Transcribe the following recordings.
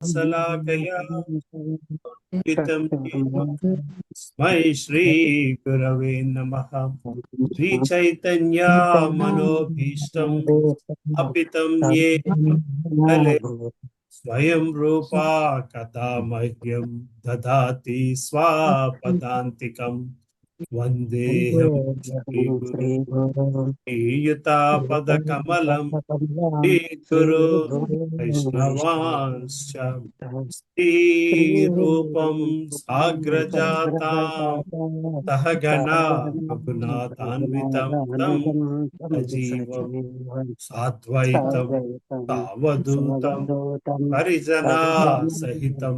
सलाकया पितं येन स्मै श्री गुरवे नमः। श्री चैतन्य मनोभीष्टं अपितं येन कले स्वयं रूपा कदा मह्यं ददाति स्वापदान्तिकम्। वन्देऽहं श्रीगुरुं श्रीयुतापदकमलं श्रीगुरो वैष्णवांश्च श्रीरूपं साग्रजातां सहगणा रघुनाथान्वितं तं सजीवं साद्वैतं सावधूतं परिजना सहितं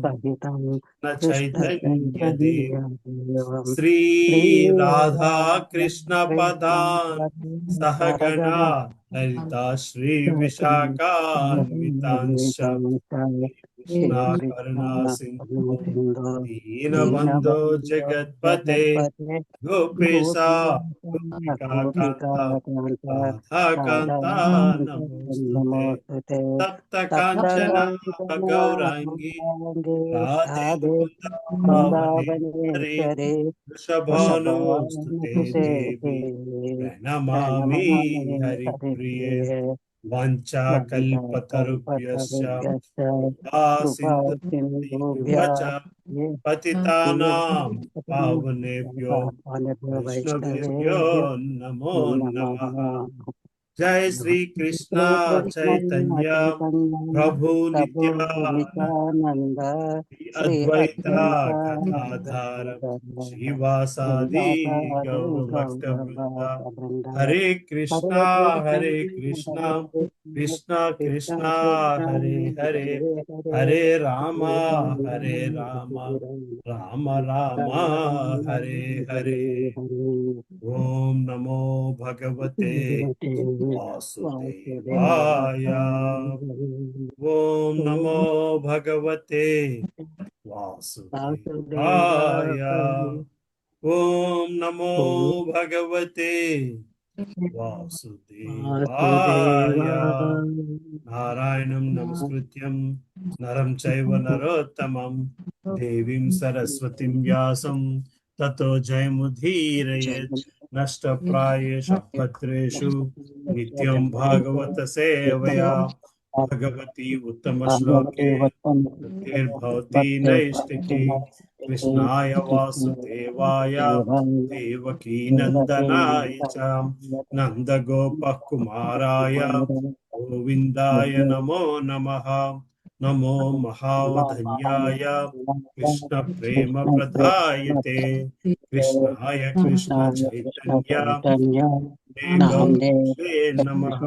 न चैतन्यदेव श्री राधा कृष्ण पदान् सहगणा ललिता श्री विशाखान्वितांश्च कृष्णा करुणा सिंधु दीनबन्धो जगत्पते गोपेशा गोपिका कान्ता राधा कान्ता नमोस्तुते। तप्त कांचन गौरांगी राधे वृंदावनेश्वरी वृषभानुस्तुते देवी प्रणमामि हरिप्रिये। वाञ्छाकल्पतरुभ्यश्च कृपा सिन्धुभ्येव च पतितानां पावनेभ्यो वैष्णवेभ्यो नमो नमः। जय श्री कृष्ण चैतन्य प्रभु नित्यानंद अद्वैता गदाधर श्रीवासादि गौर भक्त वृंदा। हरे कृष्णा कृष्णा कृष्णा हरे हरे, हरे रामा राम राम हरे हरे। ओम नमो भगवते वासुदेवाय। ओम नमो भगवते वासुदेवाय। ओम नमो भगवते वासुदेवाय। नारायणं नमस्कृत्यं नरं चैव नरोत्तमं देवीं सरस्वतीं व्यासं ततो जयमुदीरयेत्। नष्टप्रायेषु भद्रेषु नित्यं भागवत सेवया भगवती उत्तमश्लोके भवती नैष्टिकी। कृष्णाय वासुदेवाय देवकी नंदनाय च नंदगोपः कुमाराय गोविन्दाय नमो नमः। नमो महावधन्याय कृष्ण प्रेम प्रदायते कृष्णाय कृष्ण चैतन्य गौरवे नमः।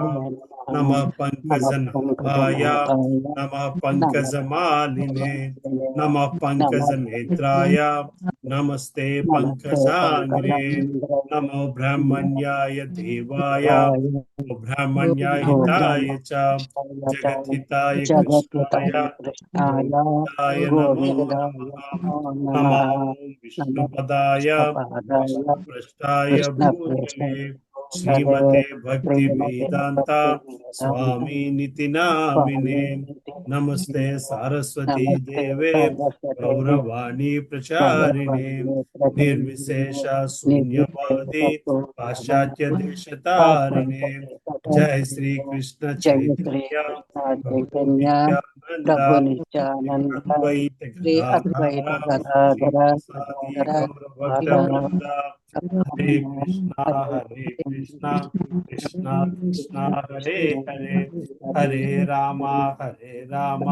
नमः पंकजनाभाय नमः पंकजमालिने नमः पंकजनेत्राय नमस्ते पंकजांग्रे। नमो ब्रह्मण्याय देवाय ब्राह्मण्याय हिताय च जगद्हिताय कृष्णाय गोविन्दाय नमो नमः। नमो विष्णुपदाय कृष्णपृष्ठाय भूतले श्रीमते भक्ति वेदांता स्वामी निति नामिने। नमस्ते सारस्वती देवे गौरवाणी प्रचारिणे निर्विशेष शून्यवादी पाश्चात्य देशतारिणे। जय श्री कृष्ण चैतन्य प्रभु नित्यानंद अद्वैत गदाधर श्रीवासादि गौर भक्त वृंदा। हरे कृष्णा कृष्णा कृष्णा हरे हरे, हरे रामा राम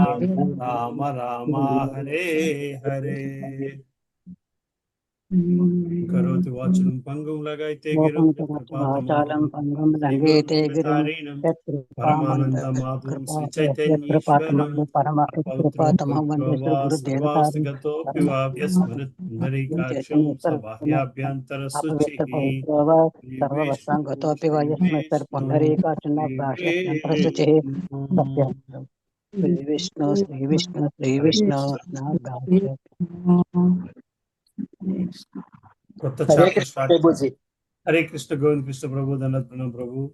राम हरे हरे। करोति वाचनं पङ्गुं लगायते गिरं वाचालं पंगुं लंघयते गिरिं यत्कृपातमहं परमानन्दमाधवं श्रीचैतन्येश्वरं कृपातमः वन्दे श्री गुरुदेवतारं सर्वास्तिगतोऽपि वा व्यस्मरत् पुण्डरीकाक्षं सबाह्याभ्यन्तरशुचिः। सर्ववस्तां गतोऽपि वा यस्मै पुण्डरीकाक्षं प्राशस्त्यन्तरशुचिः सत्यं श्री विष्णु नागाय కొత్త హరే చాప్టర్ కృష్ణ స్టార్ట్. ప్రభుజీ. హరే కృష్ణ గోవింద కృష్ణ ప్రభు ధన్యవాద ప్రణం ప్రభు.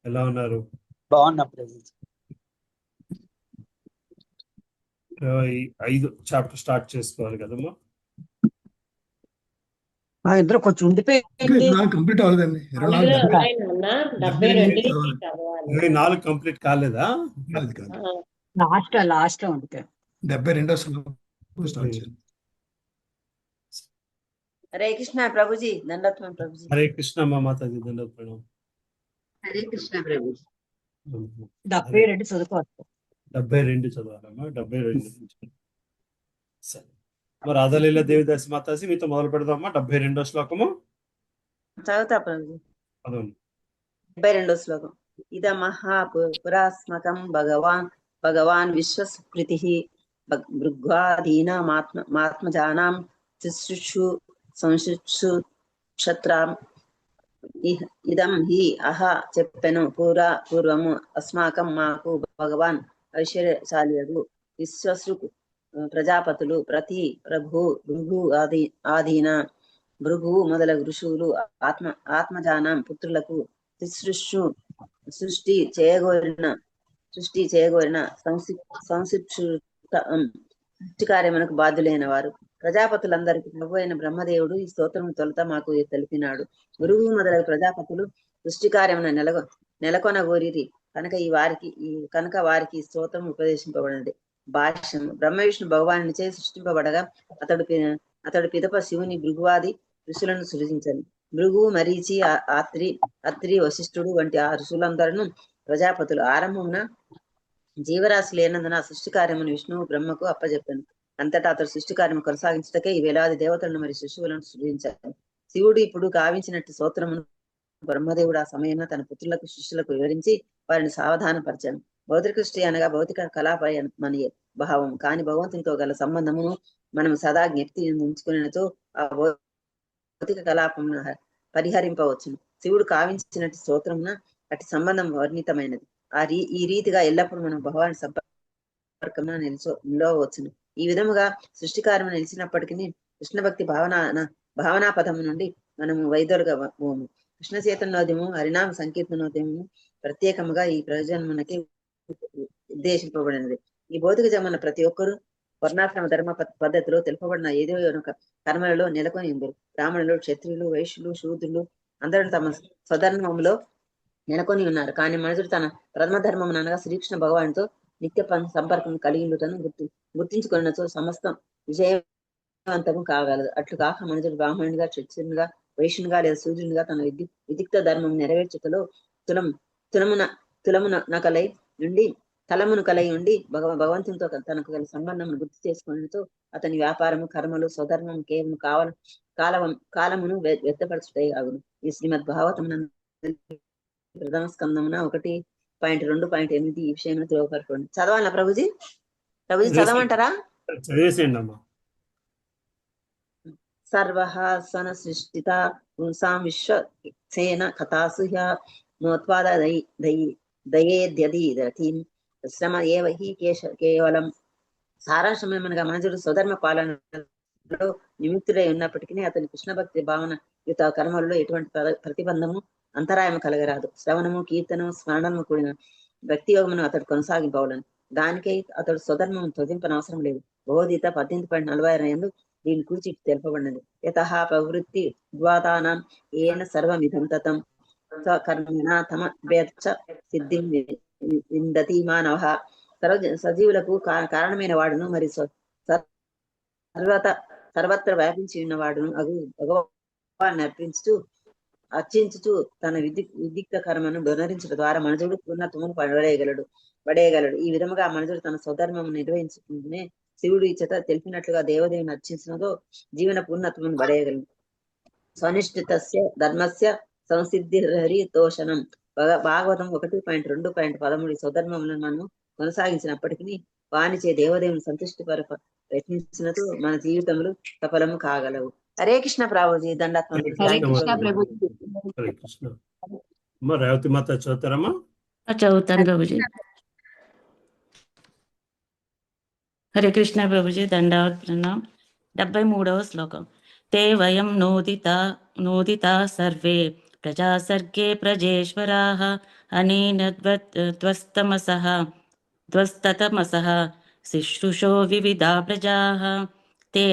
ఎలా ఉన్నారు? బాగున్నా ప్రభుజీ. 25 చాప్టర్ స్టార్ట్ చేసుకోవాలి కదమ్మా. ఇద్దరు కొంచెం ఉండిపోయింది. కంప్లీట్ అవ్వలేదండి. 24 కంప్లీట్ కాలేదా? లాస్ట్ లో ఉండిపోయి 72 స్టార్ట్ చేయండి. హరే కృష్ణ ప్రభుజీ, దండత్వం ప్రభుజీ. హరే కృష్ణ మా మాతాజీ, దండోత్పణం. హరే కృష్ణ ప్రభుజీ. 72 చదువుకోవచ్చు. 72 చదవాలమ్మా. 72 సరే. మరి రాధాలీల దేవిదాసి మాతాజీ మీతో మొదలు పెడదామా. 72వ శ్లోకము చదువుతా ప్రభుజీ. చదవండి. 72వ శ్లోకం. ఇద మహాపురాస్మకం భగవాన్ విశ్వసుకృతి భృగ్వాదీనామాత్మజానాం శుశ్రూషు సంశుషు క్షత్రాం ఇదం హి అహ చెప్పెను పూర్వము అస్మాకం మాకు భగవాన్ ఐశ్వర్యశాలియగు విశ్వసృక్ ప్రజాపతులు ప్రతి ప్రభు భృగు ఆధీన భృగు మొదలగు ఋషువులు ఆత్మజానం పుత్రులకు సృష్టి చేయగోరిన సృష్టి కార్యమునకు బాధ్యులైన వారు ప్రజాపతులందరికీ ప్రభు అయిన బ్రహ్మదేవుడు ఈ స్తోత్రము తొలుత మాకు తెలిపినాడు. గురువు మొదలగు ప్రజాపతులు సృష్టి కార్యమున నెలకొనగోరిరి కనుక వారికి స్తోత్రం ఉపదేశింపబడినది. భాష్యం. బ్రహ్మ విష్ణు భగవానునిచే సృష్టింపబడగా అతడు పిదప శివుని భృగువాది ఋషులను సృజించను. భృగు, మరీచి, అత్రి, వశిష్ఠుడు వంటి ఆ ఋషులందరూ ప్రజాపతులు. ఆరంభమున జీవరాశి లేనందున సృష్టి కార్యమును విష్ణువు బ్రహ్మకు అప్పజెప్పాను. అంతటా అతడు సృష్టి కార్యము కొనసాగించటకే ఈ వేలాది దేవతలను మరియు శిశువులను సృజించారు. శివుడు ఇప్పుడు గావించినట్టు స్తోత్రమును బ్రహ్మదేవుడు ఆ సమయంలో తన పుత్రులకు శిష్యులకు వివరించి వారిని సావధానపరిచాను. భౌతిక సృష్టి అనగా భౌతిక కళాపై మన భావం కాని భగవంతునితో గల సంబంధమును మనం సదా జ్ఞప్తి ఉంచుకునేతో ఆ భౌతిక కలాపమును పరిహరింపవచ్చును. శివుడు కావించినట్టు స్తోత్రమున అటు సంబంధం వర్ణితమైనది. ఈ రీతిగా ఎల్లప్పుడూ మనం భగవాన్ సంపర్కమున నిలవవచ్చును. ఈ విధముగా సృష్టి కార్యము నిలిచినప్పటికీ కృష్ణ భక్తి భావనా పదము నుండి మనము వైదొలగము. కృష్ణ చైతన్యోద్యము, హరినామ సంకీర్తనోద్యమము ప్రత్యేకముగా ఈ ప్రయోజనమునకి ఉద్దేశింపబడినది. ఈ భౌతిక జమున ప్రతి ఒక్కరూ వర్ణాశ్రమ ధర్మ పద్ధతిలో తెలుపబడిన ఏదో కర్మలలో నెలకొని ఉందరు. బ్రాహ్మణులు, క్షత్రియులు, వైశ్యులు, శూద్రులు అందరూ తమ స్వధర్మంలో నెలకొని ఉన్నారు. కానీ మనుషుడు తన ప్రథమ ధర్మం అనగా శ్రీకృష్ణ భగవానుతో నిత్య సంపర్కం కలిగి ఉండటను గుర్తించుకున్నచో సమస్తం విజయవంతము కాగలదు. అట్లు కాక మనుషుడు బ్రాహ్మణునిగా, క్షత్రియునిగా, వైశ్యునిగా లేదా శూద్రునిగా తన విదిక్త ధర్మం నెరవేర్చుటలో తలమును కలై ఉండి భగవంతునితో తనకు గల సంబంధం గుర్తు చేసుకున్నతో అతని వ్యాపారము, కర్మలు, స్వధర్మం కేవలం కాలమును వ్యర్థపరచుటే ఆగును. ఈ శ్రీమద్ భాగవతం ప్రథమ స్కందమున 1.2.8 ఈ విషయంలో ధ్రువపరచండి. చదవాలా ప్రభుజీ? చదవమంటారా? సర్వహాసన సృష్టిత పుంసాం విశ్వసేన కథాసు నోత్పాద దయేద్యదీరథీం శ్రమ ఏవ హి కేవలం. సారాంశమనగా మనుషుడు స్వధర్మ పాలనలో నిమిత్తుడై ఉన్నప్పటికీ అతని కృష్ణ భక్తి భావన యుత కర్మలలో ఎటువంటి ప్రతిబంధము అంతరాయము కలగరాదు. శ్రవణము, కీర్తనము, స్మరణము కూడిన భక్తి యోగమును అతడు కొనసాగింపవలను. దానికై అతడు స్వధర్మము త్యజింపనవసరం లేదు. భగవద్గీత 18.46 దీని గురించి తెలుపబడినది. యతః ప్రవృత్తి ద్వాతానాం ఏన సర్వమిదం తతం కర్మణ తమ వేచ్చ సిద్ధిం విందతి మానవ. సజీవులకు కారణమైన వాడును మరియు సర్వత్ర వ్యాపించి ఉన్న వాడును భగవాన్ని అర్చించుచు తన విదిక్త కర్మను వివరించడం ద్వారా మనుషుడు పూర్ణత్వమును పడేయగలడు. ఈ విధముగా మనుషుడు తన స్వధర్మము నిర్వహించుకుంటూనే శివుడు ఈ చేత తెలిపినట్లుగా దేవదేవుని అర్చించినదో జీవన పూర్ణత్వమును పడేయగలడు. స్వనిష్ఠితస్య ధర్మస్య సంసిద్ధి తోషణం. భాగవతం 1.2.13 స్వధర్మములను మనము కొనసాగించినప్పటికీ వానిచే దేవదేవుని సంతుష్టి ప్రయత్నించినతో మన జీవితంలో సఫలము కాగలవు. హరే కృష్ణ ప్రభుజీ, దండాత్మ. రేవతి మాత చదువుతారమ్మా? చదువుతాను ప్రభుజీ. హరే కృష్ణ ప్రభుజీ, దండాత్మ. 73వ శ్లోకం. తే వయం నోదితా సర్వే ప్రజా సర్గే ప్రజేశ్వరాః అనేన ధ్వస్తమసః శుశ్రూషో వివిధా ప్రజాః తే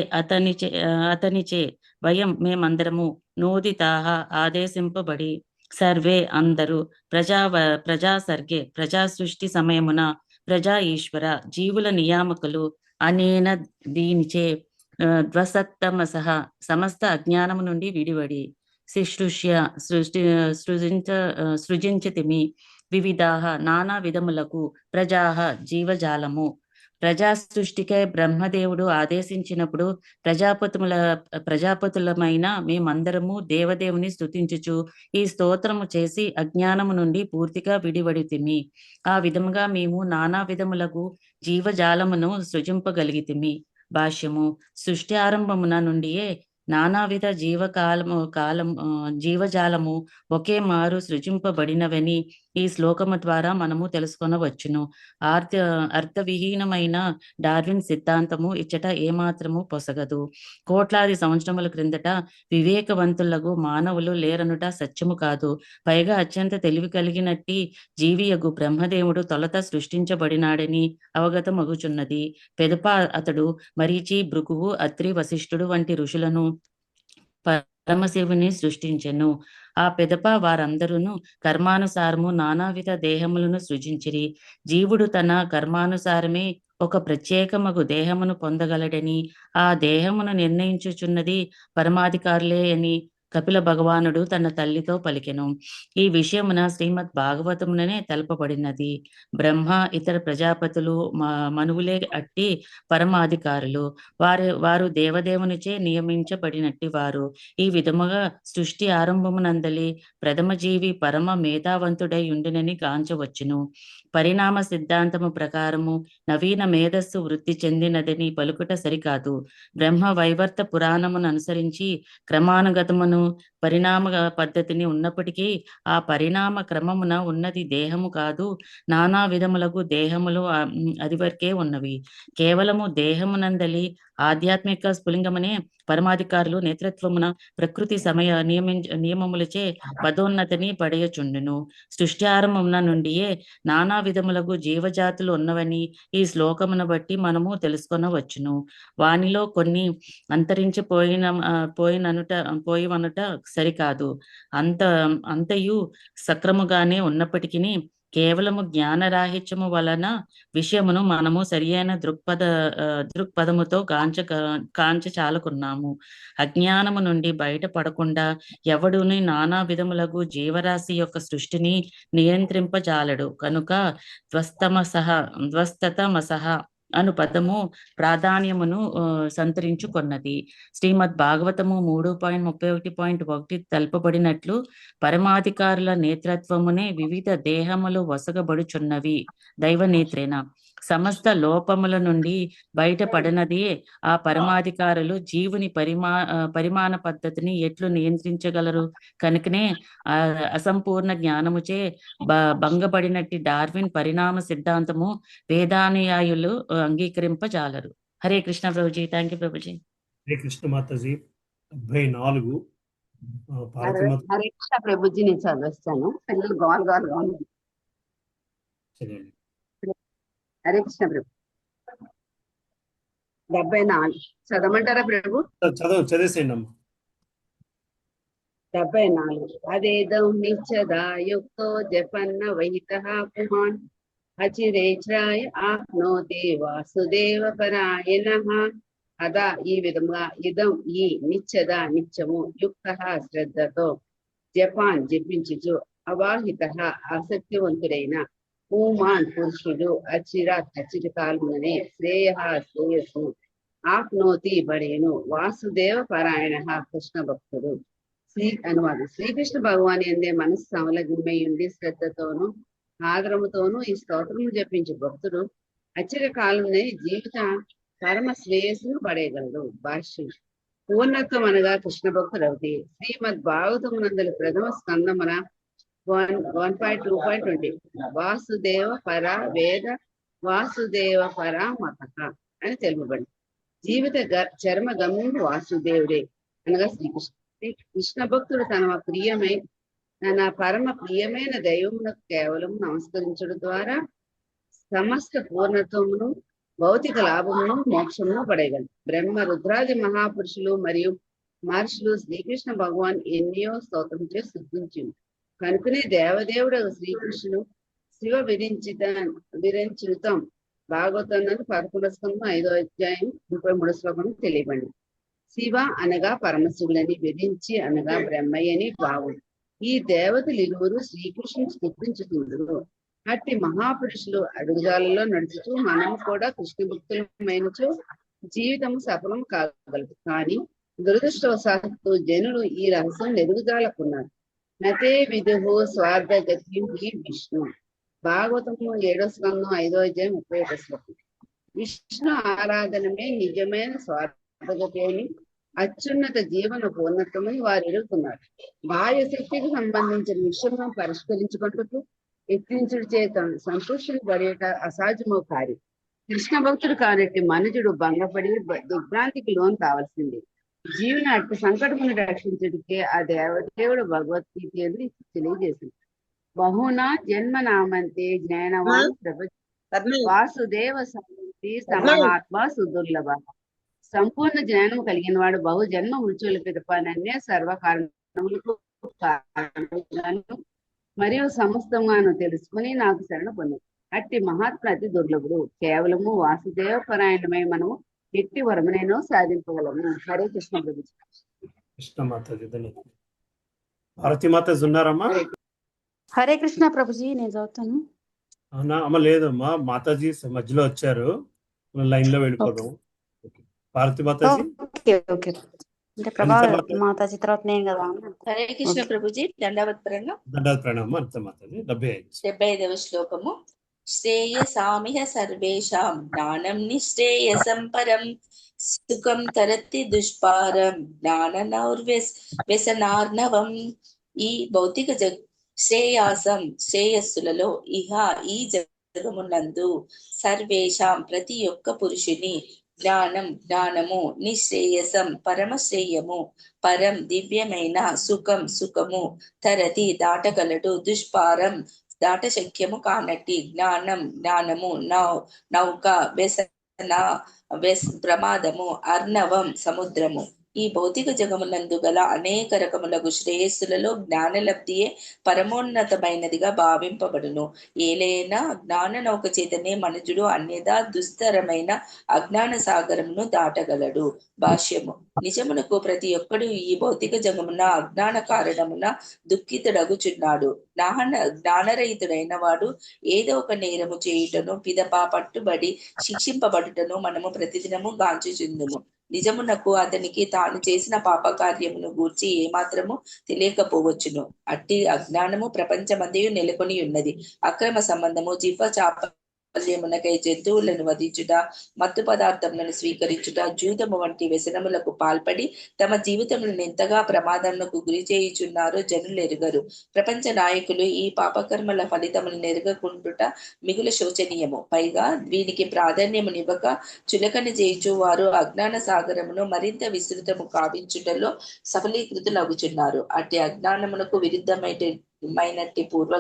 అతనిచే వయం మేమందరము నోదితాః ఆదేశింపబడి సర్వే అందరూ ప్రజా సర్గే ప్రజా సృష్టి సమయమున ప్రజా ఈశ్వర జీవుల నియామకులు అనేన దీనిచే ద్వసత్తమసహ సమస్త అజ్ఞానము నుండి విడివడి సృజించతిమి వివిధాః నానా విధములకు ప్రజాః జీవజాలము. ప్రజా సృష్టికై బ్రహ్మదేవుడు ఆదేశించినప్పుడు ప్రజాపతులమైన మేమందరము దేవదేవుని స్తుతించుచు ఈ స్తోత్రము చేసి అజ్ఞానము నుండి పూర్తిగా విడివడితిమి. ఆ విధముగా మేము నానా విధములకు జీవజాలమును సృజింపగలిగితిమి. భాష్యము. సృష్టి ఆరంభమున నుండియే నానావిధ జీవజాలము ఒకే మారు సృజింపబడినవని ఈ శ్లోకము ద్వారా మనము తెలుసుకొనవచ్చును. అర్థవిహీనమైన డార్విన్ సిద్ధాంతము ఇచ్చట ఏమాత్రము పొసగదు. కోట్లాది సంవత్సరముల క్రిందట వివేకవంతులకు మానవులు లేరనుట సత్యము కాదు. పైగా అత్యంత తెలివి కలిగినట్టి జీవియగు బ్రహ్మదేవుడు తొలత సృష్టించబడినాడని అవగతమగుచున్నది. పెదప అతడు మరీచి, భృగువు, అత్రి, వశిష్ఠుడు వంటి ఋషులను పరమశివుని సృష్టించెను. ఆ పెదప వారందరూ కర్మానుసారము నానావిధ దేహములను సృజించిరి. జీవుడు తన కర్మానుసారమే ఒక ప్రత్యేకమగు దేహమును పొందగలడని, ఆ దేహమును నిర్ణయించుచున్నది పరమాధికారులే అని కపిల భగవానుడు తన తల్లితో పలికెను. ఈ విషయమున శ్రీమద్ భాగవతముననే తెలపబడినది. బ్రహ్మ, ఇతర ప్రజాపతులు, మనువులే అట్టి పరమాధికారులు. వారు దేవదేవునిచే నియమించబడినట్టి వారు. ఈ విధముగా సృష్టి ఆరంభమునందలి ప్రథమ జీవి పరమ మేధావంతుడై ఉండునని గాంచవచ్చును. పరిణామ సిద్ధాంతము ప్రకారము నవీన మేధస్సు వృద్ధి చెందినదని పలుకుట సరికాదు. బ్రహ్మ వైవర్త పురాణమును అనుసరించి క్రమానుగతమును పరిణామ పద్ధతిని ఉన్నప్పటికీ ఆ పరిణామ క్రమమున ఉన్నది దేహము కాదు, నానా విధములకు దేహములు అదివరకే ఉన్నవి. కేవలము దేహమునందలి ఆధ్యాత్మిక స్ఫులింగమనే పరమాధికారులు నేతృత్వమున ప్రకృతి సమయ నియమములచే పదోన్నతిని పడేయుచుండును. సృష్టి ఆరంభమున నుండియే నానా విధములకు జీవజాతులు ఉన్నవని ఈ శ్లోకమును బట్టి మనము తెలుసుకొనవచ్చును. వానిలో కొన్ని పోయివనుట సరికాదు. అంతయు సక్రముగానే ఉన్నప్పటికీ కేవలము జ్ఞానరాహిత్యము వలన విషయమును మనము సరియైన దృక్పథముతో కాంచ చాలుకున్నాము. అజ్ఞానము నుండి బయటపడకుండా ఎవడుని నానా విధములకు జీవరాశి యొక్క సృష్టిని నియంత్రింపజాలడు. కనుక ధ్వస్తతమసహ అను పదము ప్రాధాన్యమును సంతరించుకొన్నది. శ్రీమద్ భాగవతము 3.31.1 తెలపబడినట్లు పరమాధికారుల నేతృత్వమునే వివిధ దేహములు వసగబడుచున్నవి. దైవనేత్రేన సమస్త లోపముల నుండి బయటపడినది ఆ పరమాధికారులు జీవుని పరిమాణ పద్ధతిని ఎట్లు నియంత్రించగలరు? కనుకనే అసంపూర్ణ జ్ఞానముచే భంగపడినట్టి డార్విన్ పరిణామ సిద్ధాంతము వేదానుయాయులు అంగీకరింపజాలరు. హరే కృష్ణ ప్రభుజీ. Thank you Prabhuji. హరే కృష్ణ మాతాజీ. 74 హరే కృష్ణ ప్రభుజీ. నేను చదివేస్తాను. పిల్లలు గోల్ హరే కృష్ణ ప్రభు. 74 చదవమంటారా ప్రభు? చదివేసేయండి అమ్మా. 74 అదేదం నిత్యదా యుక్తో జపన్న వైతః పుమాన్ అచిరేచ్రాయ ఆప్నోతి వాసుదేవ పరాయణః. అదా ఈ విధముగా ఇదం ఈ నిత్యదా నిత్యము యుక్త శ్రద్ధతో జపాన్ జపించుచు అవాహిత ఆసక్తివంతుడైన పూమాన్ పురుషుడు అచిర కాలమునే శ్రేయస్సు ఆప్నోతి బడేను వాసుదేవ పరాయణ కృష్ణ భక్తుడు. అనువాదం. శ్రీకృష్ణ భగవాన్ ఎందే మనస్సు సమలగ్నమై ఉండి శ్రద్ధతోనూ ఆదరముతోనూ ఈ స్తోత్రము జపించు భక్తుడు అచిర కాలంలో జీవిత పరమ శ్రేయస్సును పడేయగలడు. భాష్యం. పూర్ణత్వం అనగా కృష్ణ భక్తుడు అవుతాయి. శ్రీమద్ భాగవతమునందలి ప్రథమ స్కందమున 1.2.20 వాసుదేవ పర వేద వాసుదేవ పరామత అని తెలుపబడింది. జీవిత చర్మ గమ్యం వాసుదేవుడే అనగా శ్రీకృష్ణ. కృష్ణ భక్తుడు తన పరమ ప్రియమైన దైవమునకు కేవలం నమస్కరించడం ద్వారా సమస్త పూర్ణత్వమును భౌతిక లాభమును మోక్షమును పడేయగలరు. బ్రహ్మ రుద్రాది మహాపురుషులు మరియు మహర్షులు శ్రీకృష్ణ భగవాన్ ఎన్నో స్తోత్రం చేసి స్తుతించింది కనుకనే దేవదేవుడు శ్రీకృష్ణుడు శివ విరించితం భాగవతం 11వ స్కందం 5వ అధ్యాయం 33వ శ్లోకం తెలియబడింది. శివ అనగా పరమశివులని, విరించి అనగా బ్రహ్మయ్యని భావం. ఈ దేవతలు ఇరువురు శ్రీకృష్ణుని స్తుతించుతుండ్రు. అట్టి మహాపురుషులు అడుగుజాలలో నడుచుతూ మనము కూడా కృష్ణ భక్తులమైనచో జీవితము సఫలం కాగలదు. కానీ దురదృష్టవశాత్తు జనులు ఈ రహస్యం నెరుగుజాలకున్నారు. నతే విదుహు స్వార్థ గతి విష్ణు. భాగవతము 7వ స్కందం 5వ అధ్యాయం 31వ శ్లోకం. విష్ణు ఆరాధనమే నిజమైన స్వార్థగతి అని, అత్యున్నత జీవన పూర్ణత్వమని వారు ఎరుగుతున్నారు. బాహ్య శక్తికి సంబంధించిన విషయం పరిష్కరించుకుంటూ యత్నించుడు చేత సంతోషం పడేట అసాధ్యమో కార్యం. కృష్ణ భక్తుడు కానట్టి మనుజుడు భంగపడి దిగ్భ్రాంతికి లోన్ కావాల్సింది. జీవుని అట్టి సంకటమును రక్షించడికే ఆ దేవదేవుడు భగవద్గీతని తెలియజేసింది. బహునా జన్మ నామంతే జ్ఞానవాన్ వాసుదేవ సంతి సమహాత్మ సుదుర్లభ. సంపూర్ణ జ్ఞానం కలిగిన వాడు బహు జన్మ మృత్యువుల పిదపనన్నే సర్వకారణములకు కారణములను మరియు సమస్తముగాను తెలుసుకుని నాకు శరణ పొంది. అట్టి మహాత్మ అతి దుర్లభుడు. కేవలము వాసుదేవ పరాయణమై మనము ఎట్టి వరమునైనా సాధింపగలము. హరే కృష్ణ ప్రభుజీ. కృష్ణ మాతాజీ ధన్యవాదాలు. భారతి మాతాజీ ఉన్నారమ్మా? హరే కృష్ణ ప్రభుజీ, నేను చదువుతాను. అవునా అమ్మ? లేదమ్మా, మాతాజీ మధ్యలో వచ్చారు, లైన్ లో వెళ్ళిపోదాం. భారతి మాతాజీ. Okay okay. అంటే ప్రభా మాతాజీ తర్వాత నేను కదా. హరే కృష్ణ ప్రభుజీ. దండవత్ ప్రణం. దండాలు ప్రణామం. అంత మాతాజీ. 75వ శ్లోకము. శ్రేయసామిహ సర్వేషాం జ్ఞానం నిశ్రేయసం పరం సుఖం తరతి దుష్పారం జ్ఞాననౌర్వ్యసనార్ణవం. ఈ భౌతిక శ్రేయాసం శ్రేయస్సులలో ఇహ ఈ జగమునందు సర్వేషాం ప్రతి ఒక్క పురుషుని జ్ఞానం జ్ఞానము నిశ్రేయసం పరమశ్రేయము పరం దివ్యమైన సుఖం సుఖము తరతి దాటగలడు దుష్పారం దాట శక్యము కానట్టి జ్ఞానం జ్ఞానము నౌక వ్యసన ప్రమాదము అర్ణవం సముద్రము. ఈ భౌతిక జగమునందు గల అనేక రకములకు శ్రేయస్సులలో జ్ఞానలబ్ధియే పరమోన్నతమైనదిగా భావింపబడును. ఏలైనా జ్ఞాన నౌక చేతనే మనుజుడు అన్యదా దుస్తరమైన అజ్ఞాన సాగరమును దాటగలడు. భాష్యము. నిజమునకు ప్రతి ఒక్కడు ఈ భౌతిక జగమున అజ్ఞాన కారణమున దుఃఖితుడగుచున్నాడు. జ్ఞానరహితుడైన వాడు ఏదో ఒక నేరము చేయుటను పిదప పట్టుబడి శిక్షింపబడుటను మనము ప్రతిదినము గాంచుచుందుము. నిజమునకు అతనికి తాను చేసిన పాప కార్యమును గూర్చి ఏమాత్రము తెలియకపోవచ్చును. అట్టి అజ్ఞానము ప్రపంచమంతయు నెలకొని ఉన్నది. అక్రమ సంబంధము, జిహ్వ చాపల్యమునకై జంతువులను వధించుట, మత్తు పదార్థములను స్వీకరించుట, జూదము వంటి వ్యసనములకు పాల్పడి తమ జీవితములను ఎంతగా ప్రమాదాలకు గురి చేయుచున్నారో జనులు ఎరుగరు. ప్రపంచ నాయకులు ఈ పాపకర్మల ఫలితములను ఎరగకుండుట మిగులు శోచనీయము. పైగా వీనికి ప్రాధాన్యమునివ్వక చులకన చేయుచు వారు అజ్ఞాన సాగరమును మరింత విస్తృతము కావించుటలో సఫలీకృతులగుచున్నారు. అట్టి అజ్ఞానమునకు విరుద్ధమైనట్టి పూర్ణ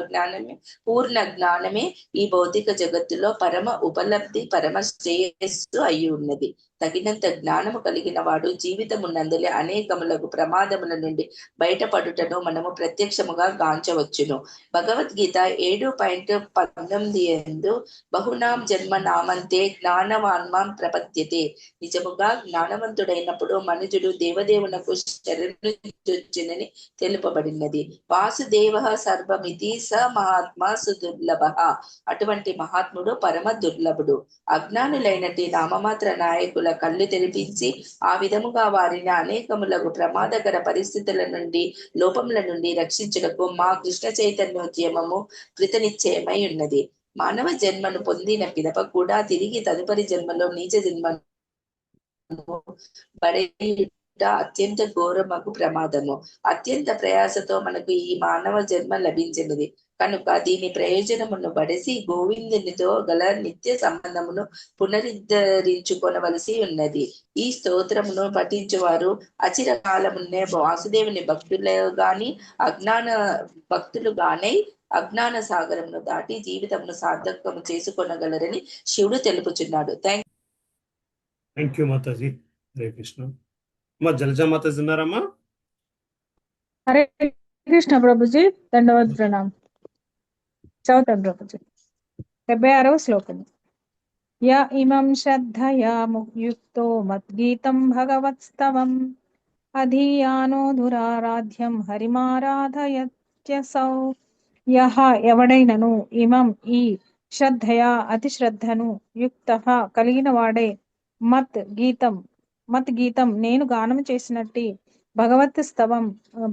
జ్ఞానమే ఈ భౌతిక జగత్తులో పరమ ఉపలబ్ధి పరమ శ్రేయస్సు అయి ఉన్నది. తగినంత జ్ఞానము కలిగిన వాడు జీవితమునందలి అనేకములకు ప్రమాదముల నుండి బయటపడుటను మనము ప్రత్యక్షముగా గాంచవచ్చును. భగవద్గీత 7.19 బహునాం జన్మ నామంతే జ్ఞానవాన్మాం ప్రపద్యతే. నిజముగా జ్ఞానవంతుడైనప్పుడు మనుజుడు దేవదేవునకు శరణుని తెలుపబడినది. వాసుదేవ సర్వమితి స మహాత్మా సుదుర్లభ. అటువంటి మహాత్ముడు పరమ దుర్లభుడు. అజ్ఞానులైనటి నామమాత్ర నాయకుల కళ్ళు తెరిపించి ఆ విధముగా వారిని అనేకములకు ప్రమాదకర పరిస్థితుల నుండి లోపముల నుండి రక్షించుటకు మా కృష్ణ చైతన్యోద్యమము కృతనిశ్చయమై ఉన్నది. మానవ జన్మను పొందిన పిదప కూడా తిరిగి తదుపరి జన్మలో నీచ జన్మను అత్యంత ఘోరమగు ప్రమాదము. అత్యంత ప్రయాసతో మనకు ఈ మానవ జన్మ లభించినది కనుక దీని ప్రయోజనమును బడసి గోవిందునితో గల నిత్య సంబంధమును పునరుద్ధరించుకొనవలసి ఉన్నది. ఈ స్తోత్రమును పఠించువారు అచిరకాలమున్నే వాసుదేవుని భక్తులు గాని అజ్ఞాన భక్తులు గానే అజ్ఞాన సాగరమును దాటి జీవితమును సార్థకము చేసుకొనగలరని శివుడు తెలుపుచున్నాడు. Thank thank you Mataji. Hare Krishna. అమ్మా జలజా మాతాజీ ఉన్నారమ్మా? హరే కృష్ణ ప్రభుజీ, దండవత్ ప్రణామ్. చదువుతాను ప్రభుజీ. 76వ శ్లోకం. య ఇమం శ్రద్ధయా యుక్తో మద్గీతం భగవత్స్తవం అధీయానో దురారాధ్యం హరిమారాధయత్యసౌ. యహ ఎవడైనను ఇమం ఈ శ్రద్ధయా అతి శ్రద్ధను యుక్తః కలిగిన వాడే మత్ గీతం నేను గానము చేసినట్టి భగవత్ స్తవం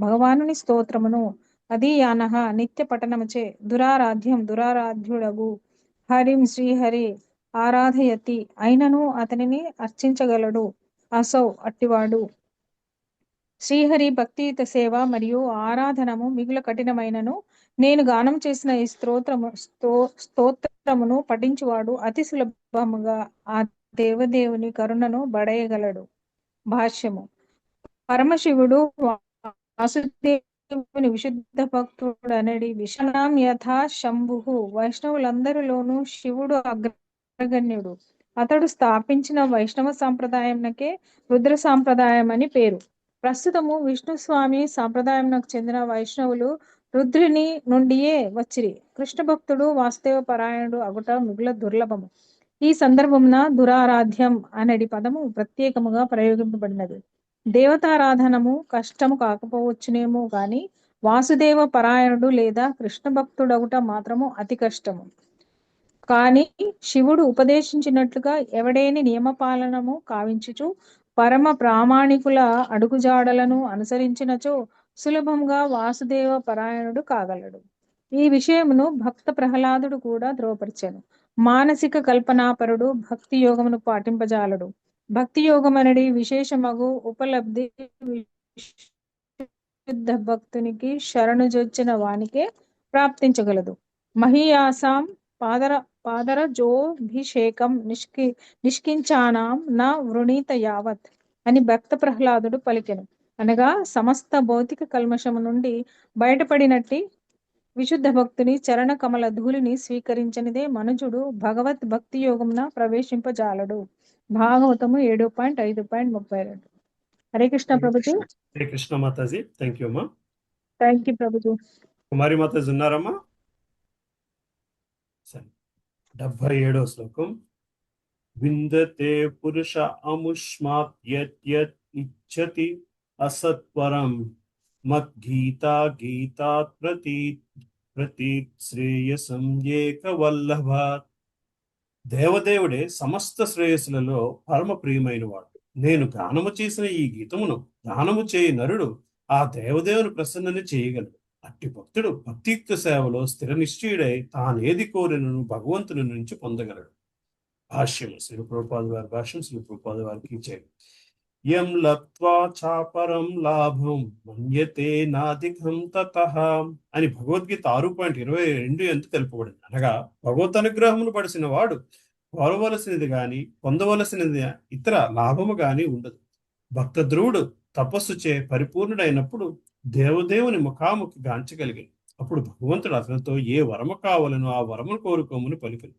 భగవానుని స్తోత్రమును అధీయానః నిత్య పఠనముచే దురారాధ్యుడగు హరిం శ్రీహరి ఆరాధయతి అయినను అతనిని అర్చించగలడు. అసౌ అట్టివాడు. శ్రీహరి భక్తియుత సేవ మరియు ఆరాధనము మిగుల కఠినమైనను నేను గానం చేసిన ఈ స్తోత్రమును పఠించువాడు అతి సులభముగా ఆ దేవదేవుని కరుణను బడయగలడు. భాష్యము. పరమశివుడు వాసుదేవుని విశుద్ధ భక్తుడు అనడి విషణం యథా శంభు. వైష్ణవులందరిలోనూ శివుడు అగ్రగణ్యుడు. అతడు స్థాపించిన వైష్ణవ సాంప్రదాయంకే రుద్ర సాంప్రదాయం అని పేరు. ప్రస్తుతము విష్ణుస్వామి సాంప్రదాయంకు చెందిన వైష్ణవులు రుద్రుని నుండియే వచ్చిరి. కృష్ణ భక్తుడు వాసుదేవ పరాయణుడు అగుట మిగుల దుర్లభము. ఈ సందర్భమున దురారాధ్యం అనడి పదము ప్రత్యేకముగా ప్రయోగింపబడినది. దేవతారాధనము కష్టము కాకపోవచ్చునేమో గాని వాసుదేవ పరాయణుడు లేదా కృష్ణ భక్తుడగుట మాత్రము అతి కష్టము. కానీ శివుడు ఉపదేశించినట్లుగా ఎవడేని నియమపాలనము కావించుచు పరమ ప్రామాణికుల అడుగుజాడలను అనుసరించినచో సులభంగా వాసుదేవ పరాయణుడు కాగలడు. ఈ విషయమును భక్త ప్రహ్లాదుడు కూడా ధ్రువపరిచెను. మానసిక కల్పనాపరుడు భక్తి యోగమును పాటింపజాలడు. భక్తి యోగమనడి విశేషమగు ఉపలబ్ధి విశుద్ధ భక్తునికి శరణుజొచ్చిన వానికే ప్రాప్తించగలదు. మహీయాసాం పాదరజోభిషేకం నిష్కించానాం న వృణీత యావత్ అని భక్త ప్రహ్లాదుడు పలికెను. అనగా సమస్త భౌతిక కల్మషము నుండి బయటపడినట్టి విశుద్ధ భక్తుని చరణ కమల ధూళిని స్వీకరించనిదే మనుజుడు భగవత్ భక్తి యోగమున ప్రవేశింపజాలడు. భాగవతము 7.5.32. హరే కృష్ణ ప్రభుజీ. హరే కృష్ణ మాతాజీ. థ్యాంక్ యూ అమ్మా. Thank you Prabhuji. కుమారి మాతాజీ ఉన్నారమ్మా? సరే. 77వ శ్లోకం. విందతే పురుష అముష్మాత్ యత్ ఇచ్చతి అసత్వరం మద్గీతా గీతాత్ ప్రతీత్ శ్రేయసం ఏకవల్లభాత్. దేవదేవుడే సమస్త శ్రేయస్సులలో పరమ ప్రియమైన వాడు. నేను గానము చేసిన ఈ గీతమును గానము చేయి నరుడు ఆ దేవదేవుని ప్రసన్నని చేయగలడు. అట్టి భక్తుడు భక్తియుక్త సేవలో స్థిర నిశ్చయుడై తానేది కోరినను భగవంతుని నుంచి పొందగలడు. భాష్యం. శ్రీ ప్రభుపాద వారి భాష్యం శ్రీ ప్రభుపాద వారికి ఇచ్చాడు. యం లబ్ధ్వా చాపరం లాభం మన్యతే నాధికం తతః అని భగవద్గీత 6.22 ఎంత తెలుపబడింది. అనగా భగవత్ అనుగ్రహమును పడిసిన వాడు కోరవలసినది గాని పొందవలసినది ఇతర లాభము గాని ఉండదు. భక్త ధ్రువుడు తపస్సు చే పరిపూర్ణుడైనప్పుడు దేవదేవుని ముఖాముఖి గాంచగలిగాడు. అప్పుడు భగవంతుడు అతనితో ఏ వరము కావాలనో ఆ వరమును కోరుకోమని పలికిను.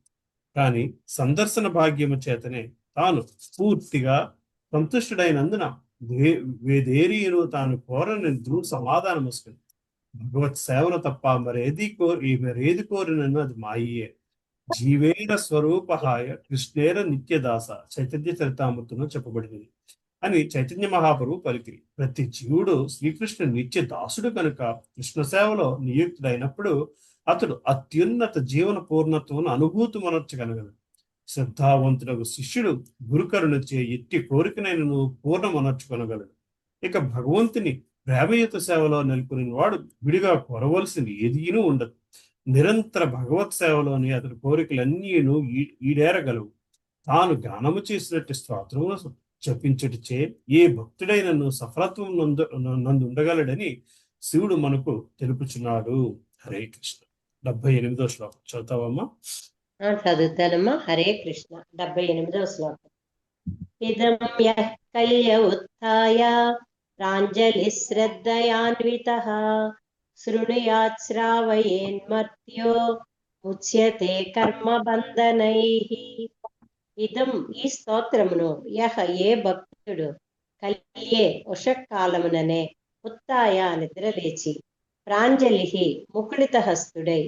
కానీ సందర్శన భాగ్యము చేతనే తాను పూర్తిగా సంతుష్టుడైనందున వేదేరీను తాను కోరని ధ్రువుడు సమాధానం వస్తుంది. భగవత్ సేవను తప్ప మరేది కోరినను అది మాయే. జీవేర స్వరూపహాయ కృష్ణేర నిత్యదాస చైతన్య చరితామృతంలో చెప్పబడింది అని చైతన్య మహాప్రభు పలికిరి. ప్రతి జీవుడు శ్రీకృష్ణ నిత్య దాసుడు కనుక కృష్ణ సేవలో నియుక్తుడైనప్పుడు అతడు అత్యున్నత జీవన పూర్ణత్వను అనుభూతిమనర్చగలగలడు. శ్రద్ధావంతుడకు శిష్యుడు గురుకరుణచే ఎట్టి కోరికనైనను పూర్ణమనర్చుకొనగలడు. ఇక భగవంతుని ప్రేమయుత సేవలో నెలకొనిన వాడు విడిగా కోరవలసింది ఏదీనూ ఉండదు. నిరంతర భగవత్ సేవలోని అతని కోరికలన్నీను ఈడేరగలవు. తాను గానము చేసినట్టు స్తోత్రమును జపించుటచే ఏ భక్తుడైనను సఫలత్వం నందుండగలడని శివుడు మనకు తెలుపుచున్నాడు. హరే కృష్ణ. 78వ శ్లోకం చదువుతావమ్మా? చదువుతానమ్మా. హరే కృష్ణ. 78వ శ్లోకం. ఇదం యః కల్య ఉత్థాయ ప్రాంజలి శ్రద్ధయాన్వితః శృణుయాత్ శ్రావయేన్మర్త్యో ముచ్యతే కర్మబంధనైః. ఇదం ఈ స్తోత్రమును యహ ఏ భక్తుడు కల్యే ఉషకాలముననే ఉత్తాయ నిద్రలేచి ప్రాంజలి ముకుళిత హస్తుడై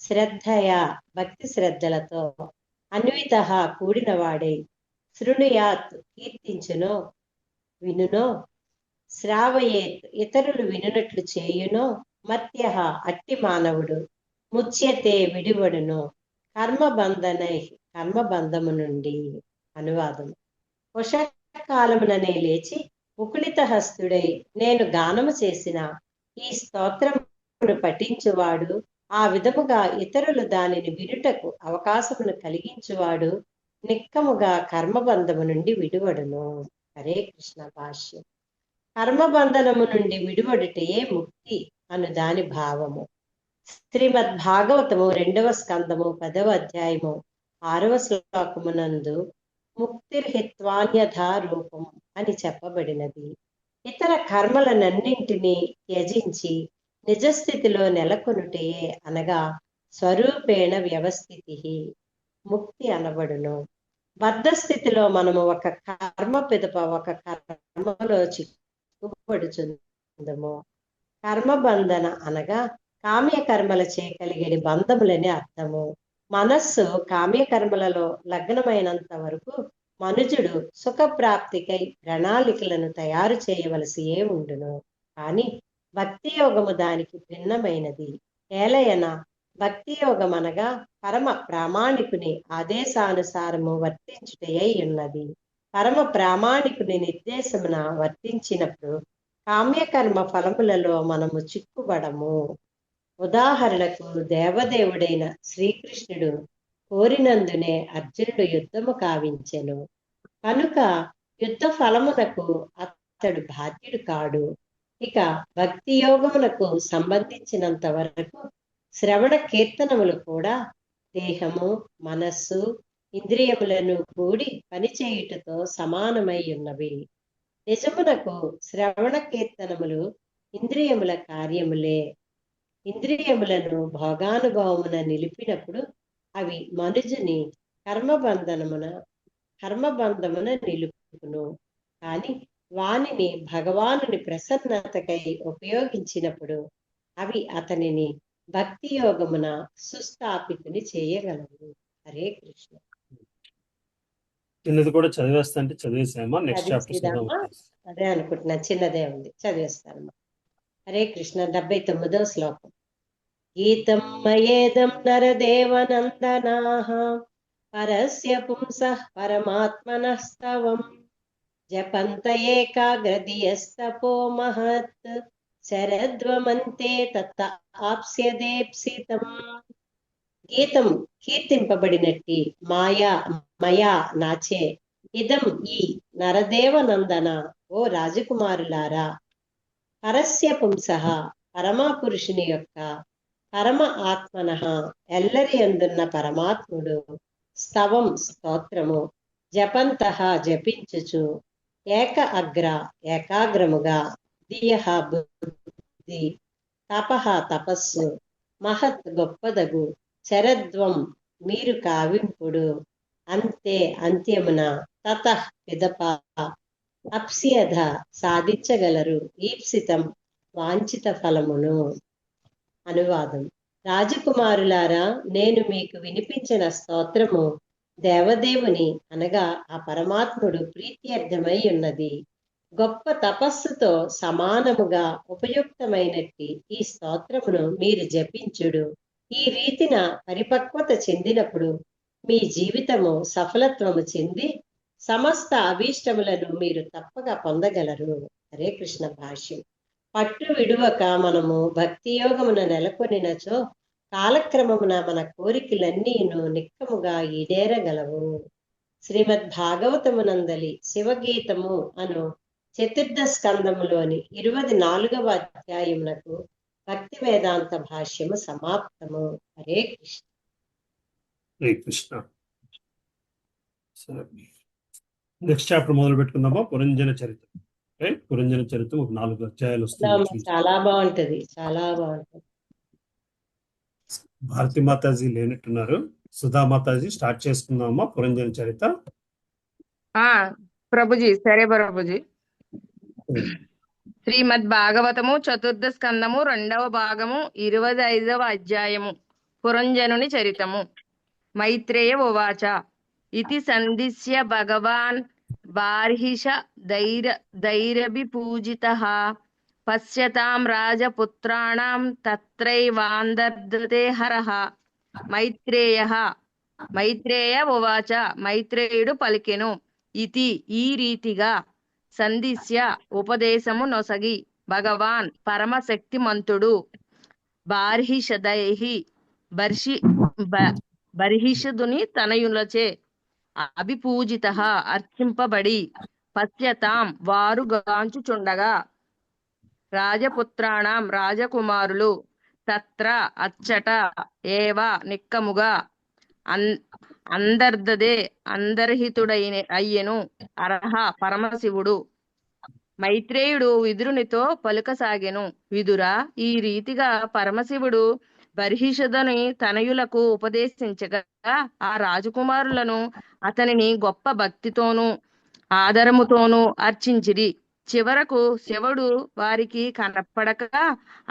శ్రద్ధయా భక్తి శ్రద్ధలతో అన్విత కూడినవాడై శృణుయాత్ కీర్తించునో వినునో శ్రావయేత్ ఇతరులు వినునట్లు చేయునో మత్య అట్టి మానవుడు ముచ్యతే విడివడును కర్మబంధము నుండి. అనువాదం. ఉషకాలముననే లేచి ముకుళిత హస్తుడై నేను గానము చేసిన ఈ స్తోత్రమును పఠించువాడు, ఆ విధముగా ఇతరులు దానిని వినుటకు అవకాశమును కలిగించువాడు నిక్కముగా కర్మబంధము నుండి విడివడును. హరే కృష్ణ. భాష్యం. కర్మబంధనము నుండి విడివడుటయే ముక్తి అను దాని భావము. శ్రీమద్ భాగవతము 2వ స్కందము 10వ అధ్యాయము 6వ శ్లోకమునందు ముక్తిర్హిత్వాన్యథా రూపం అని చెప్పబడినది. ఇతర కర్మలనన్నింటినీ త్యజించి నిజస్థితిలో నెలకొనుటయే అనగా స్వరూపేణ వ్యవస్థితి ముక్తి అనబడును. బద్ధ స్థితిలో మనము ఒక కర్మ పిదప ఒక కర్మలో చిక్కుపడుచుందము. కర్మబంధన అనగా కామ్యకర్మల చేయగలిగే బంధములని అర్థము. మనస్సు కామ్యకర్మలలో లగ్నమైనంత వరకు మనుజుడు సుఖప్రాప్తికై ప్రణాళికలను తయారు చేయవలసి ఉండును. కానీ భక్తి యోగము దానికి భిన్నమైనది. ఏలయన భక్తి యోగం అనగా పరమ ప్రామాణికుని ఆదేశానుసారము వర్తించుటయై ఉన్నది. పరమ ప్రామాణికుని నిర్దేశమున వర్తించినప్పుడు కామ్యకర్మ ఫలములలో మనము చిక్కుబడము. ఉదాహరణకు దేవదేవుడైన శ్రీకృష్ణుడు కోరినందునే అర్జునుడు యుద్ధము కావించెను. కనుక యుద్ధ ఫలమునకు అతడు బాధ్యుడు కాడు. ఇక భక్తి యోగమునకు సంబంధించినంత వరకు శ్రవణ కీర్తనములు కూడా దేహము, మనస్సు, ఇంద్రియములను కూడి పనిచేయుటతో సమానమై ఉన్నవి. నిజమునకు శ్రవణ కీర్తనములు ఇంద్రియముల కార్యములే. ఇంద్రియములను భోగానుభవమున నిలిపినప్పుడు అవి మనుజుని కర్మబంధమున నిలుపును. కానీ వానిని భగవానుని ప్రసన్నతకై ఉపయోగించినప్పుడు అవి అతనిని భక్తి యోగమున సుస్థాపితుని చేయగలవు. హరే కృష్ణ. చిన్నది కూడా చదివేస్తా అంటే చదివేసామా? నెక్స్ట్ చాప్టర్ అదే అనుకుంటున్నా, చిన్నదే ఉంది, చదివేస్తానమ్మా. హరే కృష్ణ. 79వ శ్లోకం. గీతం మయేదం నరదేవనందనాః పరస్య పుంసః పరమాత్మనః స్తవం జపంత ఏకాగ్రధియస్తపో మహత్ శరద్వమంతే తత్త ఆప్స్యదేప్సితం. గీతం కీర్తింపబడినట్టి మయా నాచే ఇదం ఈ నరదేవనందన ఓ రాజకుమారులారా, పరస్య పుంసః పరమపురుషుని యొక్క, పరమ ఆత్మనః ఎల్లరి యందున్న పరమాత్ముడు, స్తవం స్తోత్రము, జపంతః జపించుచు, ఏకాగ్రముగా, ధియః బుద్ధి, తపః తపస్సు, మహత్ గొప్పదగు, శరద్వం మీరు కావింపుడు, అంతే అంత్యమున, తతః పిదప, అప్స్యధ సాధించగలరు, ఈప్సితం వాంఛిత ఫలమును. అనువాదం. రాజకుమారులారా, నేను మీకు వినిపించిన స్తోత్రము దేవదేవుని అనగా ఆ పరమాత్ముడు ప్రీత్యర్థమై ఉన్నది. గొప్ప తపస్సుతో సమానముగా ఉపయుక్తమైనట్టి ఈ స్తోత్రమును మీరు జపించుడు. ఈ రీతిన పరిపక్వత చెందినప్పుడు మీ జీవితము సఫలత్వము చెంది సమస్త అభీష్టములను మీరు తప్పక పొందగలరు. హరే కృష్ణ. భాష్యం. పట్టు విడువక మనము భక్తి యోగమున నెలకొనినచో కాలక్రమమున మన కోరికలన్నీను నిక్కముగా ఈడేరగలవు. శ్రీమద్ భాగవతమునందలి శివగీతము అను 4వ స్కందములోని 24వ అధ్యాయమునకు భక్తి వేదాంత భాష్యము సమాప్తము. హరే కృష్ణ. హరే కృష్ణ. సరే, నెక్స్ట్ చాప్టర్ మొదలు పెట్టుకుందామా? పురంజన చరిత్ర. పురంజన చరిత్ర ఒక 4 అధ్యాయాలు వస్తుంది. చాలా బాగుంటది, చాలా బాగుంటది. భారతి మాతాజీ లేనట్టున్నారు. సుధా మాతాజీ స్టార్ట్ చేసుకుందామా పురంజన చరిత్ర? ఆ ప్రభుజీ, సరే ప్రభుజీ. శ్రీమద్ భాగవతము చతుర్థ స్కందము 2వ భాగము 25వ అధ్యాయము. పురంజనుని చరితము. మైత్రేయ ఉవాచ ఇతి సందిశ్య భగవాన్ బార్హిష ధైరభిపూజితః పశ్యతాం రాజపుత్రాణం తత్రైవాందర్ధతే హరః. మైత్రేయ ఉవాచ, మైత్రేయుడు పలికెను. ఇతి ఈ రీతిగా, సందిశ్య ఉపదేశము నొసగి, భగవాన్ పరమశక్తిమంతుడు బర్హిషదుని తనయులచే అభిపూజిత అర్చింపబడి, పశ్యతాం వారు గాంచుచుండగా, రాజపుత్రాణం రాజకుమారులు, తత్ర అచ్చట, ఏవ నిక్కముగా, అందర్హితుడైన అయ్యెను అర్హ పరమశివుడు. మైత్రేయుడు విదురునితో పలుకసాగెను. విదురా, ఈ రీతిగా పరమశివుడు బర్హిషదుని తనయులకు ఉపదేశించగా, ఆ రాజకుమారులను అతనిని గొప్ప భక్తితోనూ ఆదరముతోనూ అర్చించిరి. చివరకు శివుడు వారికి కనపడక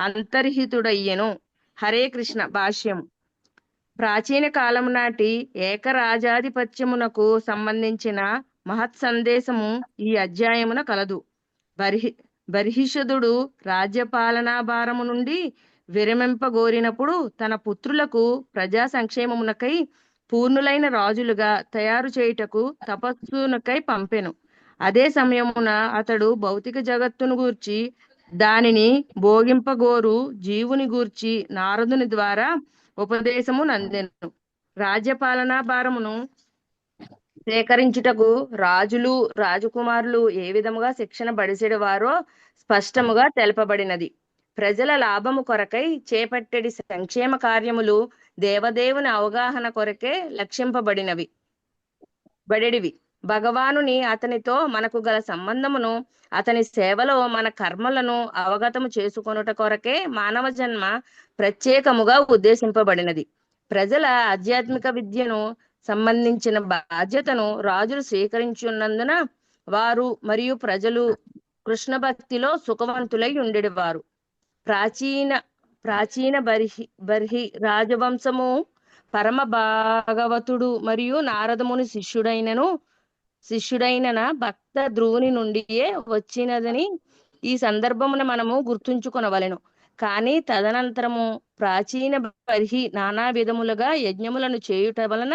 అంతర్హితుడయ్యెను. హరే కృష్ణ. భాష్యం. ప్రాచీన కాలం నాటి ఏకరాజాధిపత్యమునకు సంబంధించిన మహత్ సందేశము ఈ అధ్యాయమున కలదు. బర్హిషదుడు రాజ్యపాలనా భారము నుండి విరమింపగోరినప్పుడు తన పుత్రులకు ప్రజా సంక్షేమమునకై పూర్ణులైన రాజులుగా తయారు చేయుటకు తపస్సునకై పంపెను. అదే సమయమున అతడు భౌతిక జగత్తును గూర్చి, దానిని భోగింపగోరు జీవుని గూర్చి నారదుని ద్వారా ఉపదేశము నందెను. రాజ్యపాలనా భారమును సేకరించుటకు రాజులు రాజకుమారులు ఏ విధముగా శిక్షణ బడిసెడివారో స్పష్టముగా తెలుపబడినది. ప్రజల లాభము కొరకై చేపట్టెడి సంక్షేమ కార్యములు దేవదేవుని అవగాహన కొరకే లక్ష్యింపబడినవి. భగవానుని, అతనితో మనకు గల సంబంధమును, అతని సేవలో మన కర్మలను అవగతము చేసుకొనుట కొరకే మానవ జన్మ ప్రత్యేకముగా ఉద్దేశింపబడినది. ప్రజల ఆధ్యాత్మిక విద్యను సంబంధించిన బాధ్యతను రాజులు స్వీకరించున్నందున వారు మరియు ప్రజలు కృష్ణ భక్తిలో సుఖవంతులై ఉండేవారు. ప్రాచీన బర్హి రాజవంశము పరమ భాగవతుడు మరియు నారదముని శిష్యుడైన భక్త ధ్రువుని నుండియే వచ్చినదని ఈ సందర్భమున మనము గుర్తుంచుకొనవలెను. కానీ తదనంతరము ప్రాచీన బర్హి నానా విధములుగా యజ్ఞములను చేయుట వలన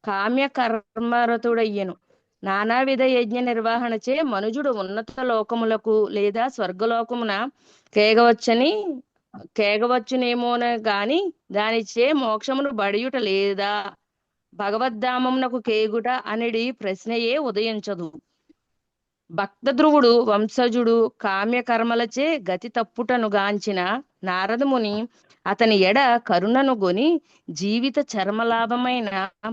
కామ్య కర్మరతుడయ్యెను. నానావిధ యజ్ఞ నిర్వహణచే మనుజుడు ఉన్నత లోకములకు లేదా స్వర్గలోకమున కేగవచ్చునేమోన గాని దానిచే మోక్షమును బడియుట లేదా భగవద్ధామమునకు కేగుట అనేది ప్రశ్నయే ఉదయించదు. భక్త ధ్రువుడు వంశజుడు కామ్య కర్మలచే గతి తప్పుటను గాంచిన నారదముని అతని ఎడ కరుణను గొని జీవిత చర్మలాభమైన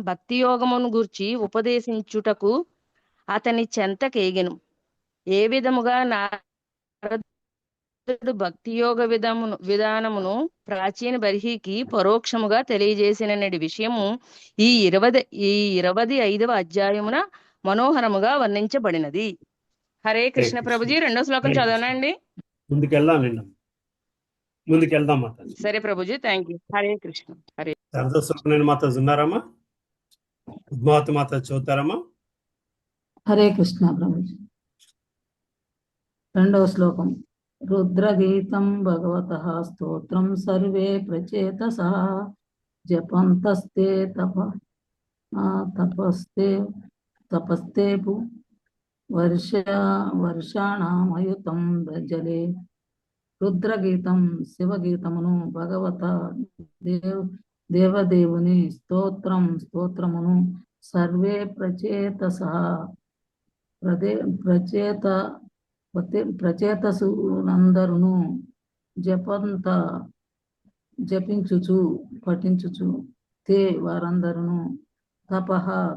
భక్తి యోగమును గూర్చి ఉపదేశించుటకు అతని చెంతకేగెను. ఏ విధముగా నారదుడు భక్తి యోగ విధానమును ప్రాచీన బర్హికి పరోక్షముగా తెలియజేసిన విషయము ఈ 25వ అధ్యాయమున మనోహరముగా వర్ణించబడినది. హరే కృష్ణ. ప్రభుజీ, 2వ శ్లోకం చదవనండి. ముందుకెళ్దాం మాతాజీ. సరే ప్రభుజీ, థ్యాంక్ యూ. హరే కృష్ణ. హరే శారదా మాతాజీ ఉన్నారమ్మా? ఉద్మావతి మాతాజీ చదువుతారమ్మా? హరే కృష్ణ ప్రభుజీ. 2వ శ్లోకం. రుద్రగీతం భగవతః స్తోత్రం సర్వే ప్రచేతసః జపంతస్తే తపస్తేపు వర్షాణమయుతం జలే. రుద్రగీతం శివగీతమును, భగవత దేవదేవుని స్తోత్రమును సర్వే ప్రచేతసులందరును జపించుచు పఠించుచు, తే వారందరును,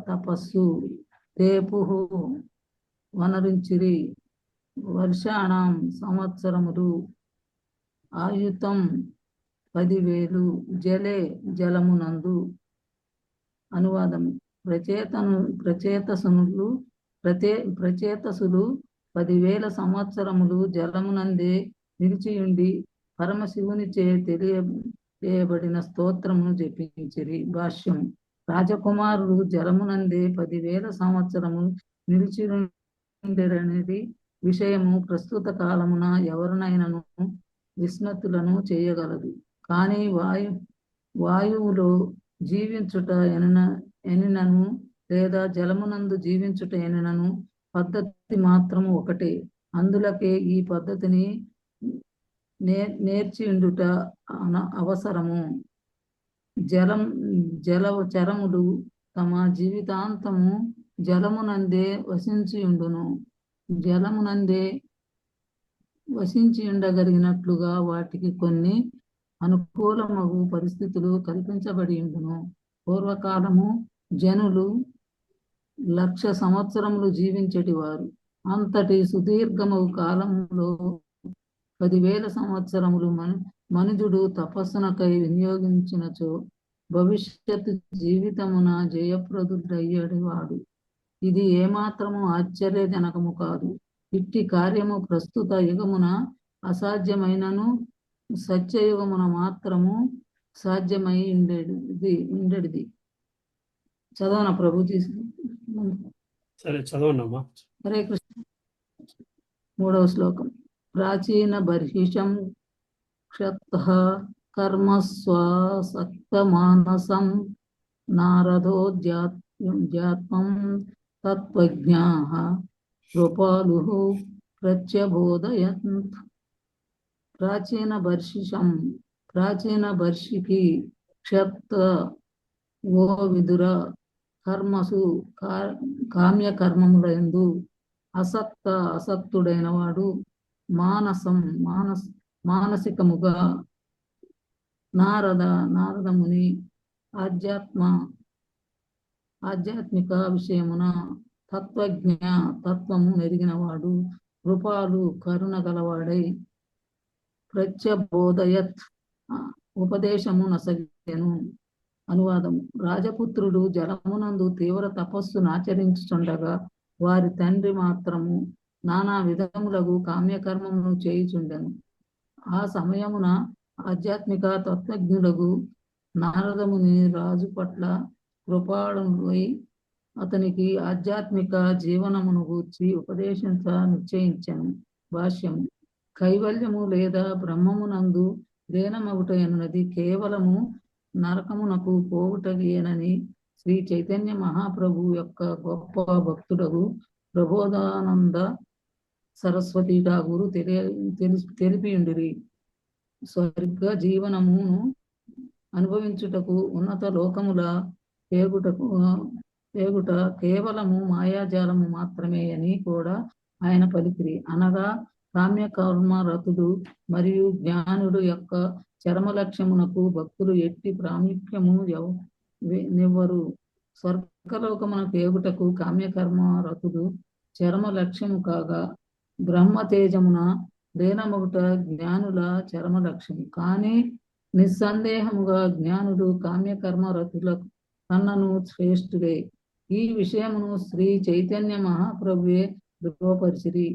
తపస్సు, తేపుః వనరించిరి, వర్షాణం సంవత్సరములు, ఆయుతం 10,000, జలే జలమునందు. అనువాదం. ప్రచేతసునులు ప్రచేతసులు 10,000 సంవత్సరములు జలమునందే నిలిచియుండి పరమశివునిచే తెలియబడిన స్తోత్రమును జపించిరి. భాష్యం. రాజకుమారులు జలమునందే 10,000 సంవత్సరములు నిలిచియుండిరనేది విషయము ప్రస్తుత కాలమున ఎవరినైనాను విస్మతులను చేయగలదు. కానీ వాయువులో జీవించుట ఎనినను లేదా జలమునందు జీవించుట ఎనినను పద్ధతి మాత్రము ఒకటే. అందులకే ఈ పద్ధతిని నేర్చిండుట అవసరము. జలచరములు తమ జీవితాంతము జలమునందే వసించియుండును. జలమునందే వసించియుండగలిగినట్లుగా వాటికి కొన్ని అనుకూలమగు పరిస్థితులు కల్పించబడి ఉండును. పూర్వకాలము జనులు 1,00,000 సంవత్సరములు జీవించేటి వారు. అంతటి సుదీర్ఘమగు కాలంలో 10,000 సంవత్సరములు మనుజుడు తపస్సునకై వినియోగించినచో భవిష్యత్తు జీవితమున జయప్రదుడయ్యేవాడు. ఇది ఏమాత్రము ఆశ్చర్యజనకము కాదు. ఇట్టి కార్యము ప్రస్తుత యుగమున అసాధ్యమైనను సత్యయుగమున మాత్రము సాధ్యమై ఉండేది. చదవన ప్రభుజీ. సరే చదవనమ్మా. హరే కృష్ణ. 3వ శ్లోకం. ప్రాచీన బర్హిషం క్షతః కర్మస్వాసక్తమానసం నారదోధ్యాత్మం తత్వజ్ఞాః కృపాలుః ప్రత్యబోధయంత్. ప్రాచీన బర్షికి క్షత్త ఓ విదుర కర్మసు కామ్యకర్మములందు అసక్తుడైన వాడు మానసికముగా నారదముని ఆధ్యాత్మిక విషయమున తత్వము నెరిగినవాడు కృపాలు కరుణ గలవాడై ప్రత్యబోధయత్ ఉపదేశము నసగెను. అనువాదము. రాజపుత్రుడు జలమునందు తీవ్ర తపస్సును ఆచరించుచుండగా వారి తండ్రి మాత్రము నానా విధములకు కామ్యకర్మమును చేయుచుండెను. ఆ సమయమున ఆధ్యాత్మిక తత్వజ్ఞులకు నారదముని రాజు పట్ల కృపాళుడై అతనికి ఆధ్యాత్మిక జీవనమును గూర్చి ఉపదేశించ నిశ్చయించెను. భాష్యము. కైవల్యము లేదా బ్రహ్మమునందు లీనమగుట ఎనున్నది కేవలము నరకమునకు పోవుటయేనని శ్రీ చైతన్య మహాప్రభు యొక్క గొప్ప భక్తుడగు ప్రబోధానంద సరస్వతి ఠాగూరు తెలిపియుండిరి. స్వర్గ జీవనమును అనుభవించుటకు ఉన్నత లోకముల పేగుట కేవలము మాయాజాలము మాత్రమే అని కూడా ఆయన పలికిరి. అనగా కామ్యకర్మ రతుడు మరియు జ్ఞానుడు యొక్క చరమ లక్ష్యమునకు భక్తులు ఎట్టి ప్రాముఖ్యము నివ్వరు. స్వర్గలోకమునకు ఏగుటకు కామ్యకర్మ రతుడు చరమ లక్ష్యము కాగా బ్రహ్మ తేజమున లీనమగుట జ్ఞానుల చరమ లక్ష్యము. కానీ నిస్సందేహముగా జ్ఞానుడు కామ్యకర్మ రతుల కన్నను శ్రేష్ఠుడే. ఈ విషయమును శ్రీ చైతన్య మహాప్రభువే ధృవపరిచిరి.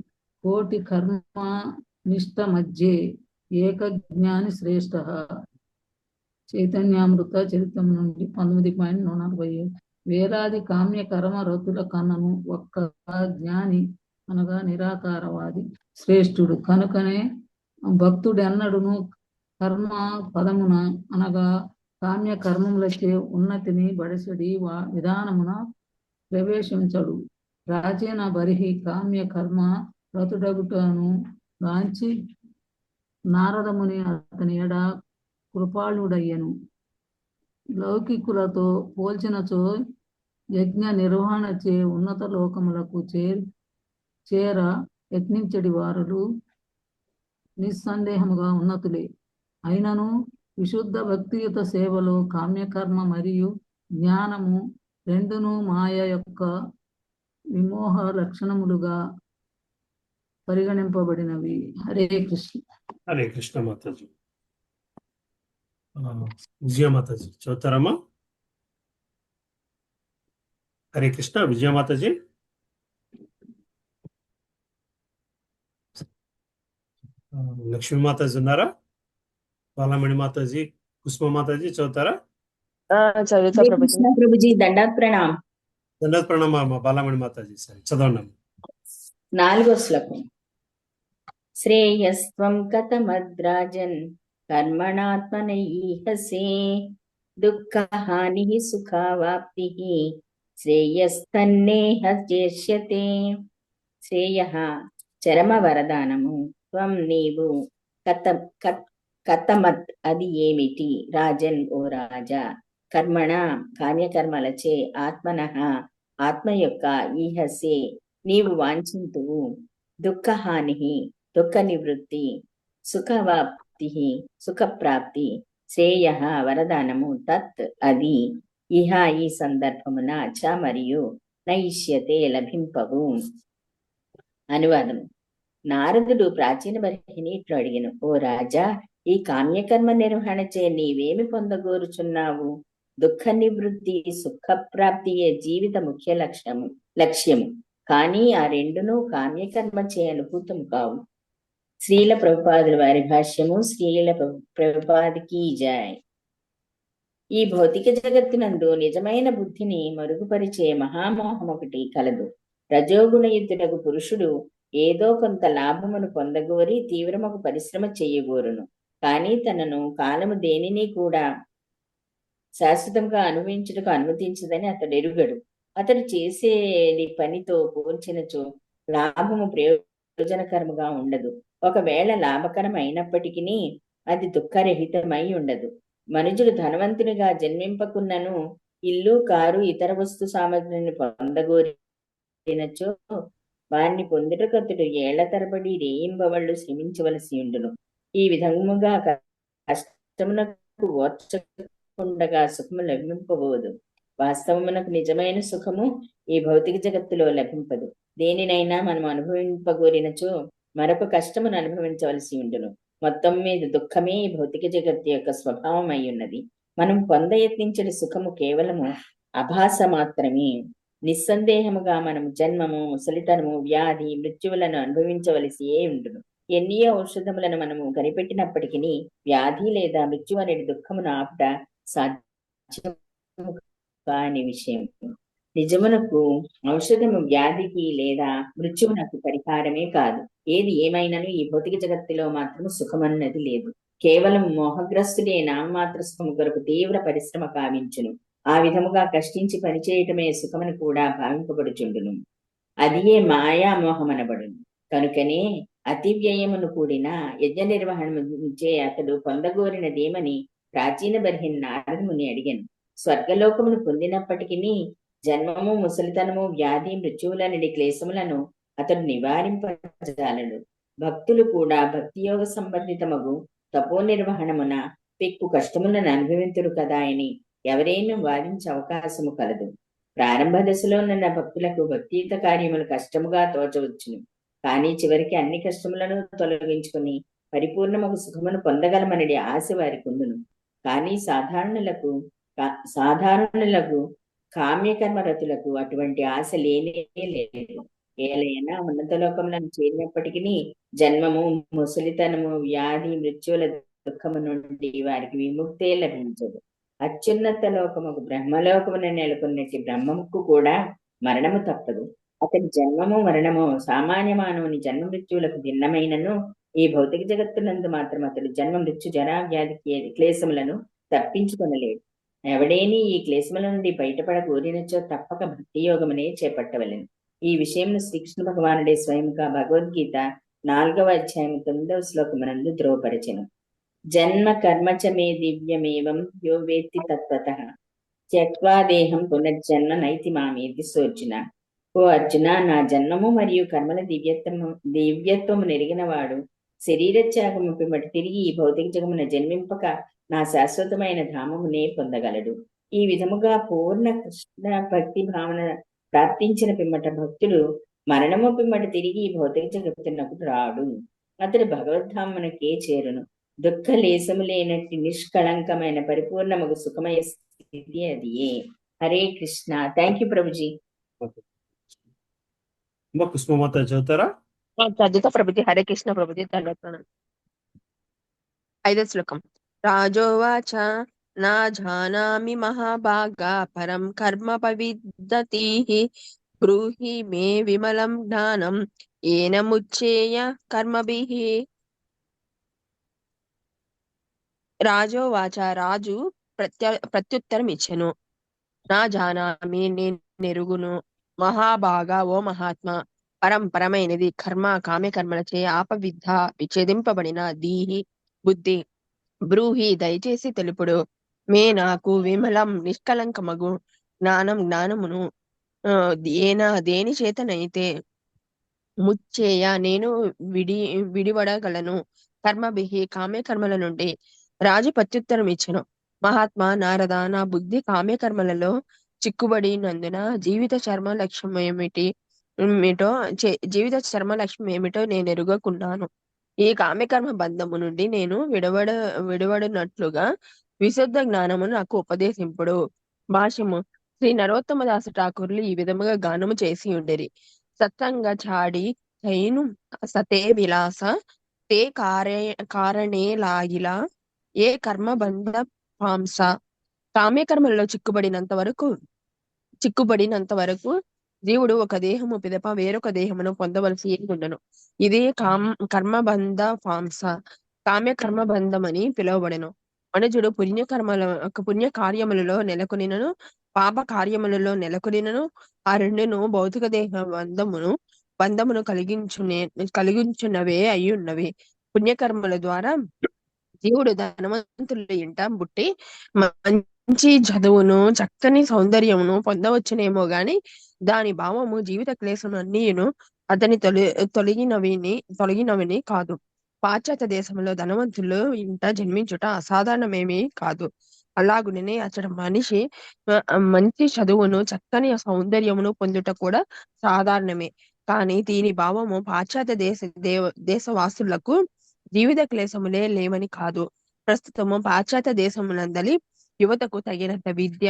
కోటి కర్మ నిష్ట మధ్యే ఏక జ్ఞాని శ్రేష్ఠ. చైతన్యామృత చరిత్రం నుండి 19.147. వేలాది కామ్య కర్మ రతుల కన్నను ఒక్క జ్ఞాని అనగా నిరాకారవాది శ్రేష్ఠుడు. కనుకనే భక్తుడెన్నడును కర్మ పదమున అనగా కామ్య కర్మములచే ఉన్నతిని బడసడి విధానమున ప్రవేశించడు. ప్రాచీన బరిహి కామ్య కర్మ రతుడగుటను గాంచి నారదముని అతని ఎడ కృపాళుడయ్యను. లౌకికులతో పోల్చినచో యజ్ఞ నిర్వహణచే ఉన్నత లోకములకు చేర యత్నించడి వారులు నిస్సందేహముగా ఉన్నతులే. అయినను విశుద్ధ భక్తియుత సేవలో కామ్యకర్మ మరియు జ్ఞానము రెండును మాయ యొక్క విమోహ లక్షణములుగా పరిగణింపబడినవి. హరే కృష్ణ. హరే కృష్ణ మాతాజీ. విజయమాతాజీ చదువుతారమ్మా. హరే కృష్ణ. విజయమాతాజీ. లక్ష్మీ మాతాజీ ఉన్నారా? బాలమణి మాతాజీ, పుష్ప మాతాజీ చదువుతారా? చదువుతా హరే ప్రభుజీ. కృష్ణ ప్రభుజీ, దండాత్ ప్రణామ్. దండోత్ ప్రణామం బాలమణి మాతాజీ. సరే చదవండి. 4వ శ్లోకం. శ్రేయస్త్వం కథమద్రాజన్ కర్మణాత్మనైహసే దుఃఖహాని సుఖావాప్తి శ్రేయస్తన్నేహ చేష్యతే. శ్రేయ చరమ వరదానము. త్వం నీవు కథమత్ అది ఏమిటి? రాజన్ ఓ రాజా. కర్మణ కార్యకర్మలచే ఆత్మనః ఆత్మ యొక్క ఈహసే నీవు వాంఛింతువు. దుఃఖహాని దుఃఖ నివృత్తి, సుఖవాప్తి సుఖప్రాప్తి, శ్రేయ వరదానము, తత్ అది, ఇహ ఈ సందర్భమున, చ మరియు, నైష్యతే లభింపవు. అనువాదం. నారదుడు ప్రాచీన బర్హిని ఇట్లు అడిగెను, ఓ రాజా, ఈ కామ్యకర్మ నిర్వహణచే నీవేమి పొందగోరుచున్నావు? దుఃఖ నివృత్తి సుఖప్రాప్తియే జీవిత ముఖ్య లక్ష్యము. కానీ ఆ రెండును కామ్యకర్మచే అనుభూతం కావు. శ్రీల ప్రభుపాదుల వారి భాష్యము. శ్రీల ప్రభుపాదికి జై. ఈ భౌతిక జగత్తునందు నిజమైన బుద్ధిని మరుగుపరిచే మహామోహం ఒకటి కలదు. రజోగుణయుద్ధుడకు పురుషుడు ఏదో కొంత లాభమును పొందగోరి తీవ్రమగు పరిశ్రమ చెయ్యగోరును. కానీ తనను కాలము దేనిని కూడా శాశ్వతంగా అనుభవించుటకు అనుమతించదని అతడు ఎరుగడు. అతడు చేసేది పనితో పోల్చినచో లాభము ప్రయోజనకరముగా ఉండదు. ఒకవేళ లాభకరం అయినప్పటికీ అది దుఃఖరహితమై ఉండదు. మనుజుడు ధనవంతునిగా జన్మింపకున్నను ఇల్లు, కారు, ఇతర వస్తు సామగ్రిని పొందగోరినచో వారిని పొందుటకతుడు ఏళ్ల తరబడి రేయింబవళ్ళు శ్రమించవలసి ఉండును. ఈ విధముగా కష్టమునకు ఓర్చకుండగా సుఖము లభింపబోదు. వాస్తవమునకు నిజమైన సుఖము ఈ భౌతిక జగత్తులో లభింపదు. దేనినైనా మనం అనుభవింపగోరినచో మరొక కష్టమును అనుభవించవలసి ఉండును. మొత్తం మీద దుఃఖమే ఈ భౌతిక జగత్తు యొక్క స్వభావం అయి ఉన్నది. మనం పొందయత్నించే సుఖము కేవలము అభాస మాత్రమే. నిస్సందేహముగా మనము జన్మము, ముసలితనము, వ్యాధి, మృత్యువులను అనుభవించవలసి ఉండును. ఎన్ని ఔషధములను మనము కనిపెట్టినప్పటికీ వ్యాధి లేదా మృత్యు అనే దుఃఖమును ఆపుట సాధ్యము కాని విషయం. నిజమునకు ఔషధము వ్యాధికి లేదా మృత్యువునకు పరిహారమే కాదు. ఏది ఏమైనను ఈ భౌతిక జగత్తులో మాత్రము సుఖమన్నది లేదు. కేవలం మోహగ్రస్తుడే నామమాత్ర సుఖము కొరకు తీవ్ర పరిశ్రమ కావించును. ఆ విధముగా కష్టించి పనిచేయటమే సుఖమని కూడా భావింపబడుచుండును. అదియే మాయామోహమనబడును. కనుకనే అతి వ్యయమును కూడిన యజ్ఞ నిర్వహణచే అతడు పొందగోరినదేమని ప్రాచీన బర్హిన్ నారదముని అడిగాను. స్వర్గలోకమును పొందినప్పటికీ జన్మము, ముసలితనము, వ్యాధి, మృత్యువులనడి క్లేశములను అతడు నివారింపజాలడు. భక్తులు కూడా భక్తియోగ సంబంధితమగు తపో నిర్వహణమున పెక్కు కష్టములను అనుభవింతురు కదా అని ఎవరైనా వాదించే అవకాశము కలదు. ప్రారంభ దశలో ఉన్న భక్తులకు భక్తియుత కార్యములు కష్టముగా తోచవచ్చును. కానీ చివరికి అన్ని కష్టములను తొలగించుకుని పరిపూర్ణమగు సుఖమును పొందగలమనడి ఆశ వారికి ఉండును. కానీ సాధారణులకు కామ్యకర్మరతులకు అటువంటి ఆశ లేనే లేదు. ఏలైనా ఉన్నత లోకములను చేరినప్పటికీ జన్మము, ముసలితనము, వ్యాధి, మృత్యువుల దుఃఖము నుండి వారికి విముక్తే లభించదు. అత్యున్నత లోకముకు బ్రహ్మలోకమున నెలకొన్నట్టి బ్రహ్మముకు కూడా మరణము తప్పదు. అతని జన్మము, మరణము సామాన్య మానవుని జన్మ మృత్యువులకు భిన్నమైనను ఈ భౌతిక జగత్తునందు మాత్రం అతడు జన్మ, మృత్యు, జరా, వ్యాధికి క్లేశములను తప్పించుకొనలేడు. ఎవడేని ఈ క్లేశముల నుండి బయటపడ కోరినచో తప్పక భక్తి యోగమునే చేపట్టవలెను. ఈ విషయంలో శ్రీకృష్ణ భగవానుడే స్వయంగా భగవద్గీత 4వ అధ్యాయం 9వ శ్లోకమునందు ధ్రువపరచెను. జన్మ కర్మచ మే దివ్యమేవం యో వేత్తి తత్వతః త్యక్వా దేహం పునర్జన్మ నైతి మామేతి సోర్జున. ఓ అర్జున, నా జన్మము మరియు కర్మల దివ్యత్వము నెరిగిన వాడు శరీర త్యాగము పిమ్మట తిరిగి ఈ భౌతిక జగమున జన్మింపక నా శాశ్వతమైన ధామమునే పొందగలడు. ఈ విధముగా పూర్ణ కృష్ణ భక్తి భావన ప్రాప్తించిన పిమ్మట భక్తుడు మరణము పిమ్మట తిరిగి ఈ భౌతిక జగత్తునకు రాడు. అతడు భగవద్ధామునకే చేరును. దుఃఖ లేశము లేనట్టి నిష్కళంకమైన పరిపూర్ణముగు సుఖమయ స్థితి అదియే. హరే కృష్ణ. Thank you Prabhuji. పుష్పమాత చదువుతారా? చదువుతా ప్రభుజీ. హరే కృష్ణ ప్రభుజీ. ధన్యవాదాలు. 5వ శ్లోకం. రాజోవాచ నా జానామి మహాభాగా పరం కర్మ పవిద్దతిః బ్రూహి మే విమలం జ్ఞానం ఏన ముచ్చేయ కర్మభిః. రాజోవాచ రాజు ప్రత్యుత్తరం ఇచ్చెను. నా జానామి నేనెరుగును, మహాభాగా ఓ మహాత్మ, పరమైనది కర్మ కామ్యకర్మలచే ఆపవిద్ధ విచ్ఛేదింపబడిన దీహి బుద్ధి. బ్రూహి దయచేసి తెలుపుడు. మే నాకు విమలం నిష్కలంకమగు జ్ఞానమును దేని చేతనైతే ముచ్చేయ నేను విడివడగలను కర్మభిహి కామ్యకర్మల నుండి. రాజు ప్రత్యుత్తరం ఇచ్చెను. మహాత్మా నారద, నా బుద్ధి కామ్యకర్మలలో చిక్కుబడినందున జీవిత చర్మ లక్ష్యం ఏమిటో నేను ఎరుగకున్నాను. ఈ కామ్యకర్మ బంధము నుండి నేను విడవడినట్లుగా విశుద్ధ జ్ఞానము నాకు ఉపదేశింపుడు. భాష్యము. శ్రీ నరోత్తమదాసు ఠాకూర్లు ఈ విధముగా గానము చేసి ఉండేరి. సత్సంగ చాడి చైను సతే విలాస తే కారణే లాగిలా ఏ కర్మబంధ పాంస. కామ్యకర్మలలో చిక్కుబడినంత వరకు జీవుడు ఒక దేహము పిదప వేరొక దేహమును పొందవలసి ఉండను. ఇది కర్మబంధ పాంస, కామ్యకర్మబంధమని పిలువబడెను. మనుజుడు పుణ్య కార్యములలో నెలకొనినను పాప కార్యములలో నెలకొనినను ఆ రెండును భౌతిక దేహ బంధమును కలిగించున్నవే అయ్యున్నవి. పుణ్యకర్మల ద్వారా జీవుడు ధనవంతుల ఇంట పుట్టి మంచి చదువును చక్కని సౌందర్యమును పొందవచ్చునేమో గాని దాని భావము జీవిత క్లేశము అన్నీను అతని తొలగినవిని కాదు. పాశ్చాత్య దేశంలో ధనవంతులు ఇంట జన్మించుట అసాధారణమేమీ కాదు. అలాగునే అతడు మనిషి మంచి చదువును చక్కని సౌందర్యమును పొందుట కూడా సాధారణమే. కానీ దీని భావము పాశ్చాత్య దేశవాసులకు జీవిత క్లేశములే లేవని కాదు. ప్రస్తుతము పాశ్చాత్య దేశమునందలి యువతకు తగినంత విద్య,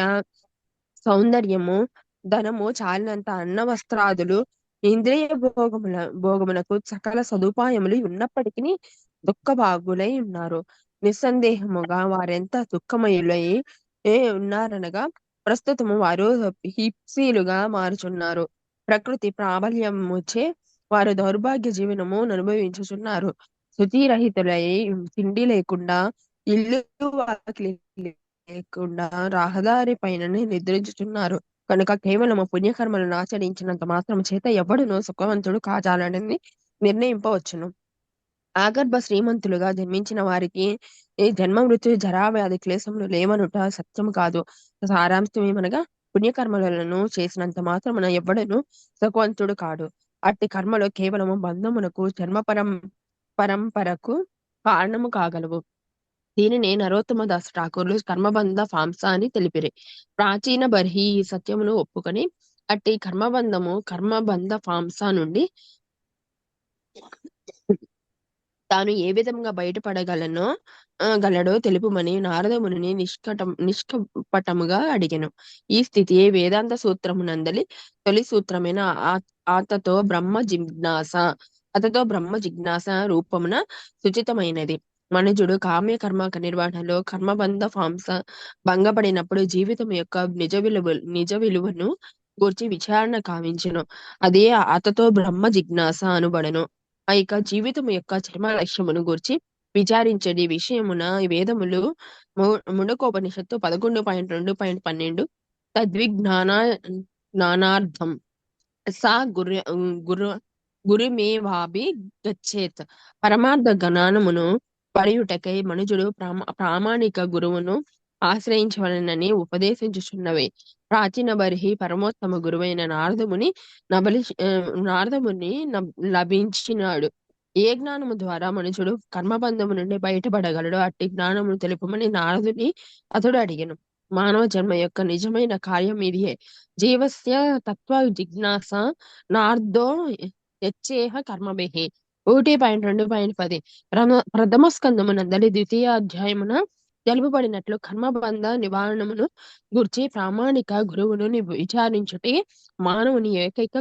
సౌందర్యము, ధనము, చాలినంత అన్న వస్త్రాదులు, ఇంద్రియ భోగమునకు సకల సదుపాయములు ఉన్నప్పటికీ దుఃఖభాగులై ఉన్నారు. నిస్సందేహముగా వారెంత దుఃఖమయులై ఉన్నారనగా ప్రస్తుతము వారు హిప్సీలుగా మారుచున్నారు. ప్రకృతి ప్రాబల్యముచే వారు దౌర్భాగ్య జీవనము అనుభవించుచున్నారు. శుచిరహితులై తిండి లేకుండా, ఇల్లు వాకిలి లేకుండా రహదారి పైన నిద్రించుచున్నారు. కనుక కేవలము పుణ్యకర్మలను ఆచరించినంత మాత్రం చేత ఎవడును సుఖవంతుడు కాజాలని నిర్ణయింపవచ్చును. ఆగర్భ శ్రీమంతులుగా జన్మించిన వారికి ఈ జన్మ మృత్యు జరావ్యాధి క్లేశములు లేవనుట సత్యము కాదు. సారాంశమేమనగా పుణ్యకర్మలను చేసినంత మాత్రమున ఎవ్వడను సుఖవంతుడు కాడు. అట్టి కర్మలు కేవలము బంధమునకు జన్మ పరంపరకు కారణము కాగలవు. దీనిని నరోత్తమదాసు ఠాకూర్లు కర్మబంధ ఫాంస అని తెలిపిరి. ప్రాచీన బర్హి ఈ సత్యమును ఒప్పుకొని అట్టి కర్మబంధ ఫాంస నుండి తాను ఏ విధంగా బయటపడగలడో తెలుపుమని నారదముని నిష్కపటముగా అడిగెను. ఈ స్థితియే వేదాంత సూత్రమునందలి తొలి సూత్రమైన అతతో బ్రహ్మ జిజ్ఞాస రూపమున సూచితమైనది. మనుజుడు కామ్యకర్మ నిర్వహణలో కర్మబంధ ఫాంస భంగపడినప్పుడు జీవితం యొక్క నిజ విలువను గూర్చి విచారణ కావించెను. అదే అతతో బ్రహ్మ జిజ్ఞాస అనబడెను. ఇక జీవితం యొక్క చర్మ లక్ష్యమును గూర్చి విచారించడి విషయమున వేదములు ముండకోపనిషత్తు 11.2.12 తద్విజ్ఞానార్థం సా గురుమేవాభి గచ్చేత్. పరమార్థ జ్ఞానమును పడియుటకై మనుజుడు ప్రామాణిక గురువును ఆశ్రయించవలనని ఉపదేశించుచున్నవే. ప్రాచీన బర్హి పరమోత్తమ గురువైన నారదముని లభించినాడు. ఏ జ్ఞానము ద్వారా మనుషుడు కర్మబంధము నుండి బయటపడగలడో అట్టి జ్ఞానమును తెలుపమని నారదుని అతడు అడిగెను. మానవ జన్మ యొక్క నిజమైన కార్యం ఇదియే. జీవస్య తత్వ జిజ్ఞాస నార్దో యచ్చేహ కర్మభిః. 1.2.10 ప్రథమ స్కందమునందలి ద్వితీయ అధ్యాయమున తెలుపబడినట్లు కర్మబంధ నివారణమును గూర్చి ప్రామాణిక గురువును విచారించుటే మానవుని ఏకైక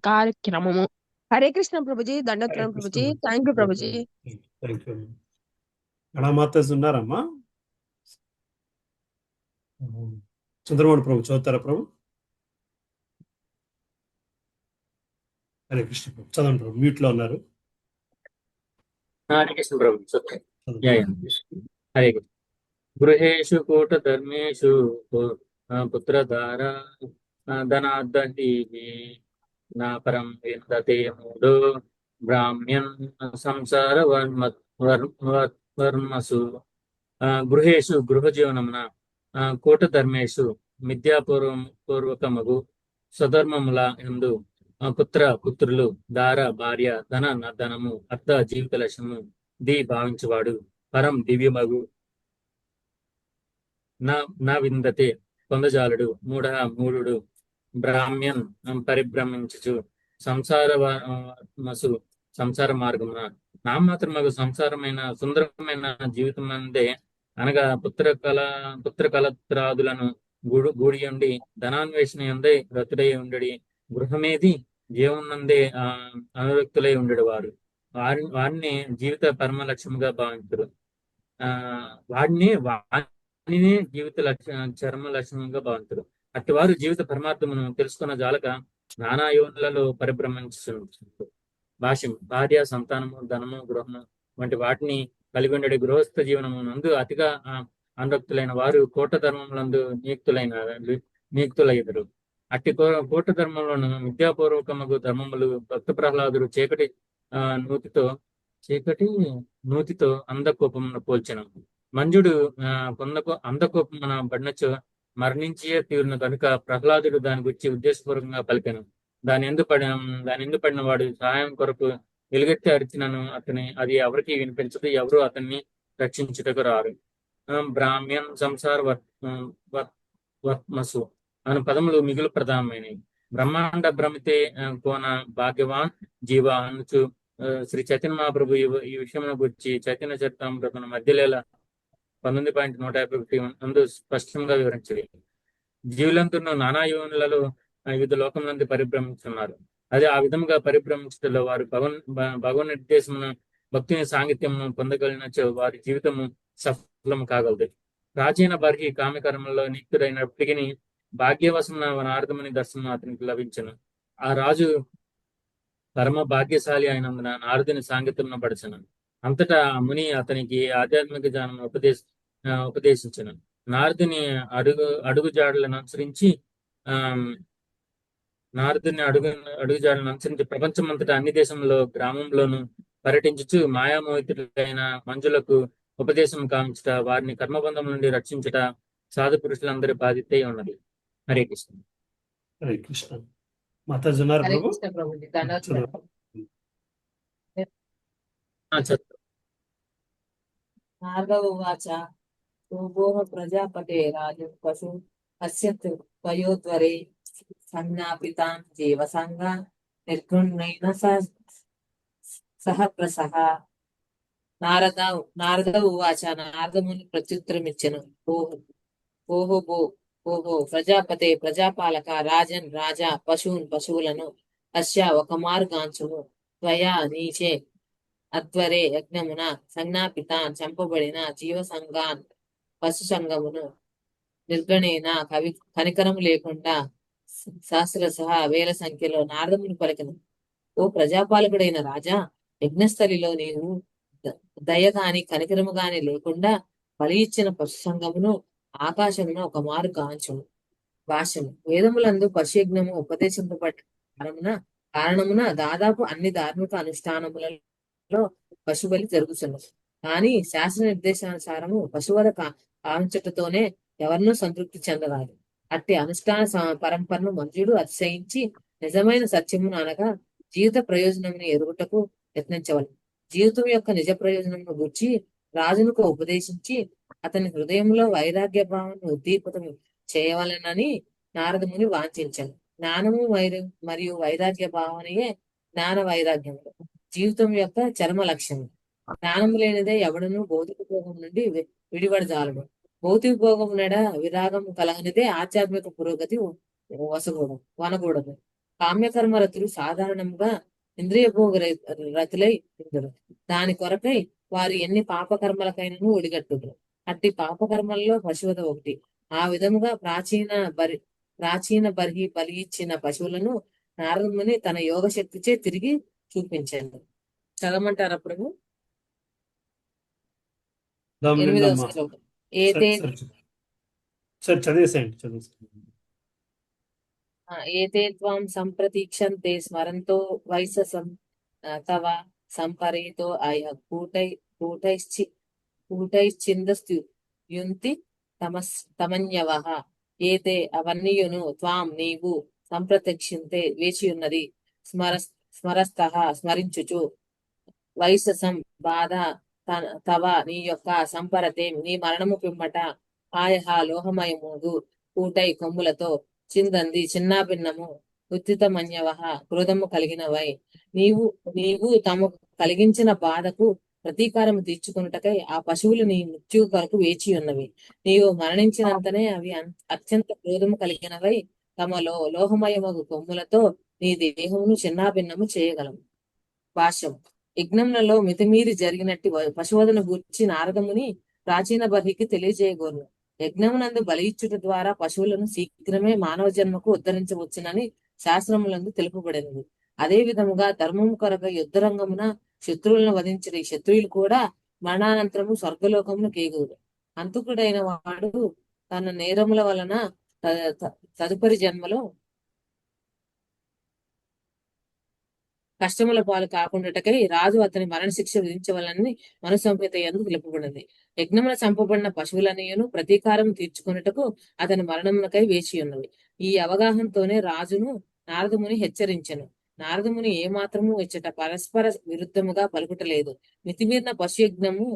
కార్యక్రమము. హరే కృష్ణ ప్రభుజీ, దండోత్రం Prabhuji, thank you Prabhuji. Thank you. Ganamataji ఉన్నారమ్మా? చంద్రమౌళి ప్రభు చదువుతారా ప్రభు? హరే కృష్ణ ప్రభు చదవండి ప్రభు, మ్యూట్ లో ఉన్నారు. హరే కృష్ణ ప్రభు. హరే కృష్ణ. గృహేషు కూటధర్మేషు పుత్రధార ధనార్దీ నా పరం విందతే మూఢో బ్రాహ్మ్యం సంసార వర్మసు. గృహేషు గృహజీవనమున కూటధర్మేషు పూర్వకమగు స్వధర్మముల యందు పుత్రులు, దార భార్య, ధనము, అర్థ జీవిత లక్ష్యము ది భావించువాడు పరం దివ్యమగు నా విందతే పొందజాలుడు మూఢుడు బ్రాహ్మ్యం పరిభ్రమించుచు సంసార మార్గమున నామాత్రమగు సంసారమైన సుందరమైన జీవితం అందే అనగా పుత్రకలత్రాదులను గూడియుండి ధనాన్వేషణ ఎందే రతుడై ఉండడి గృహమేది జీవనందే అనురక్తులై ఉండడు వారిని జీవిత పరమ లక్ష్యముగా భావించరు. వాడిని జీవిత చర్మ లక్ష్యంగా భావించరు. అట్టివారు జీవిత పరమార్థమును తెలుసుకున్న జాలక నానా యోనులలో పరిభ్రమించుచుంటారు. భాష్యం. భార్య, సంతానము, ధనము, గృహము వంటి వాటిని కలిగి ఉండడి గృహస్థ జీవనము నందు అతిగా అనురక్తులైన వారు కోట ధర్మములందు నియుక్తులయ్యరు. అట్టి కోట ధర్మములను విద్యాపూర్వకముగు ధర్మములు భక్త ప్రహ్లాదుడు చీకటి నూతితో అందకోపమును పోల్చెను. మంజుడు అందకోపమున బడినచో మరణించే తీరును కనుక ప్రహ్లాదుడు దాని గురించి ఉద్దేశపూర్వకంగా పలికెను. దాని ఎందు పడిన వాడు సహాయం కొరకు వెలుగెత్తి అరిచినను అది ఎవరికి వినిపించదు, ఎవరు అతన్ని రక్షించుటకు రారు. బ్రాహ్మ్యం సంసార వర్మసు అను పదములు మిగులు ప్రధానమైనవి. బ్రహ్మాండ భ్రమితే కోన భాగ్యవాన్ జీవ అనుచు శ్రీ చైతన్య మహాప్రభు ఈ విషయం గురించి చైతన్య చరితామృతం మధ్యలేల 19.151 అందు స్పష్టంగా వివరించింది. జీవులందరూ నానా యోనులలో వివిధ లోకములందు పరిభ్రమించున్నారు. అది ఆ విధంగా పరిభ్రమించడంలో వారు భగవన్ నిర్దేశమును భక్తిని సాంగిత్యమును పొందగలిగినచో వారి జీవితము సఫలము కాగలదు. ప్రాచీన బర్హి కామ్యకర్మల్లో నిత్యుడైనప్పటికీ భాగ్యవశమున నారదముని దర్శనం అతనికి లభించను. ఆ రాజు పరమ భాగ్యశాలి అయినందున నారదుని సాంగత్యమును పడచను. అంతటా ఆ ముని అతనికి ఆధ్యాత్మిక జ్ఞానం ఉపదేశించను. నారదుని అడుగుజాడలను అనుసరించి ప్రపంచమంతటా అన్ని దేశంలో గ్రామంలోను పర్యటించుచు మాయామోహితులైన మంజులకు ఉపదేశం కావించుట, వారిని కర్మబంధం నుండి రక్షించుట సాధు పురుషులందరి బాధ్యత ఉన్నది. హరే కృష్ణ. హరే కృష్ణ. మాతాజీ ఉన్నారు హరే ప్రభు? కృష్ణ ప్రభుజీ, దండోత్సవం. నారద ఉవాచ భూభోః ప్రజాపతే రాజం పశు పశ్యత్ పయోధ్వరే సంజ్ఞాపితాం జీవసంగా నిర్గుణైన సహ ప్రసహ. నారద ఉవాచ నారదముని ప్రత్యుత్తరం ఇచ్చెను. ఓహో ప్రజాపతే ప్రజాపాలక రాజన్ రాజా పశువున్ పశువులను అస్య ఒక మార్గాంచును త్వయా నీచే అధ్వరే యజ్ఞమున సంజ్ఞాపితాన్ చంపబడిన జీవసంగాన్ పశు సంగమును నిర్గణేన కనికరము లేకుండా సహస్రశః వేల సంఖ్యలో నారదముని పలికెను. ఓ ప్రజాపాలకుడైన రాజా, యజ్ఞస్థలిలో నీవు దయ గాని కనికరము గాని లేకుండా బలి ఇచ్చిన పశు సంగమును ఆకాశమును ఒక మారు కాంచును. భాష్యము. వేదములందు పశుయజ్ఞము ఉపదేశింపబడిన కారణమున దాదాపు అన్ని ధార్మిక అనుష్ఠానములలో పశుబలి జరుగుతున్నది. కానీ శాస్త్ర నిర్దేశానుసారము పశువుల కావించటతోనే ఎవరినూ సంతృప్తి చెందరాదు. అట్టి అనుష్ఠాన పరంపరను మంజుడు అతిశయించి నిజమైన సత్యమును అనగా జీవిత ప్రయోజనమును ఎరుగుటకు యత్నించవలెను. జీవితం యొక్క నిజ ప్రయోజనమును గుర్చి రాజునకు ఉపదేశించి అతని హృదయంలో వైరాగ్య భావాన్ని ఉద్దీపితం చేయవలెనని నారదముని వాంఛించాను. జ్ఞానము మరియు వైరాగ్య భావనయే జ్ఞాన వైరాగ్యములు జీవితం యొక్క చరమ లక్ష్యము. జ్ఞానము లేనిదే ఎవడను భౌతిక భోగం నుండి విడివడజాలడు. భౌతిక భోగం నడ విరాగము కలగనిదే ఆధ్యాత్మిక పురోగతి వనకూడదు. కామ్యకర్మరతులు సాధారణంగా ఇంద్రియ భోగ రతులై ఉందరు. దాని కొరకై వారు ఎన్ని పాపకర్మలకైనను ఒడిగట్టుదురు. అట్టి పాపకర్మల్లో పశువద ఒకటి. ఆ విధముగా ప్రాచీన బర్హి బలి ఇచ్చిన పశువులను నారదముని తన యోగ శక్తిచే తిరిగి చూపించాడు. చదవమంటారా ప్రభు? దమ్ 8వ నిందమ్మా. శ్లోకం. సరే ఏతే సరే సరే చదివేసేయండి. ఏతే త్వాం సంప్రతీక్షంతే స్మరంతో వైససం తవ సంపరేతో అయ కూటైశ్చిందస్తు యుంతి తమన్యవః. ఏతే అవన్నీయును త్వాం నీవు సంప్రతీక్షింతే వేచియున్నది స్మరస్తః స్మరించుచు వైససం బాధ తవ నీ యొక్క సంపరతే నీ మరణము పిమ్మట ఆయహ లోహమయముగు కూటై కొమ్ములతో చిందంది చిన్నాభిన్నము ఉత్తితమన్యవః క్రోధము కలిగినవై నీవు తమకు కలిగించిన బాధకు ప్రతీకారము తీర్చుకున్నటకై ఆ పశువులు నీ మృత్యు కొరకు వేచి ఉన్నవి. నీవు మరణించినంతనే అవి అత్యంత క్రోధము కలిగినవై తమలో లోహమయమగు కొమ్ములతో నీ దేహమును చిన్నాభిన్నము చేయగలము. భాష్యం. యజ్ఞములలో మితిమీరి జరిగినట్టు పశువదను గూర్చి నారదముని ప్రాచీన బర్హికి తెలియజేయగోరును. యజ్ఞమునందు బలి ఇచ్చుట ద్వారా పశువులను శీఘ్రమే మానవ జన్మకు ఉద్ధరించవచ్చునని శాస్త్రములందు తెలుపబడినది. అదే విధముగా ధర్మము కొరకు యుద్ధరంగమున శత్రువులను వధించిన ఈ శత్రువులు కూడా మరణానంతరము స్వర్గలోకమును కేగురు. అంతకుడైన వాడు తన నేరముల వలన తదుపరి జన్మలో కష్టముల పాలు కాకుండాటకై రాజు అతని మరణశిక్ష విధించవలని మనుసంహిత యందు తెలుపబడింది. యజ్ఞమున చంపబడిన పశువులనియును ప్రతీకారం తీర్చుకున్నటకు అతని మరణమునకై వేచి ఉన్నవి. ఈ అవగాహనతోనే రాజును నారదముని హెచ్చరించెను. నారదముని ఏమాత్రము ఇచ్చట పరస్పర విరుద్ధముగా పలుకుటలేదు. మితిమీరిన పశు యజ్ఞము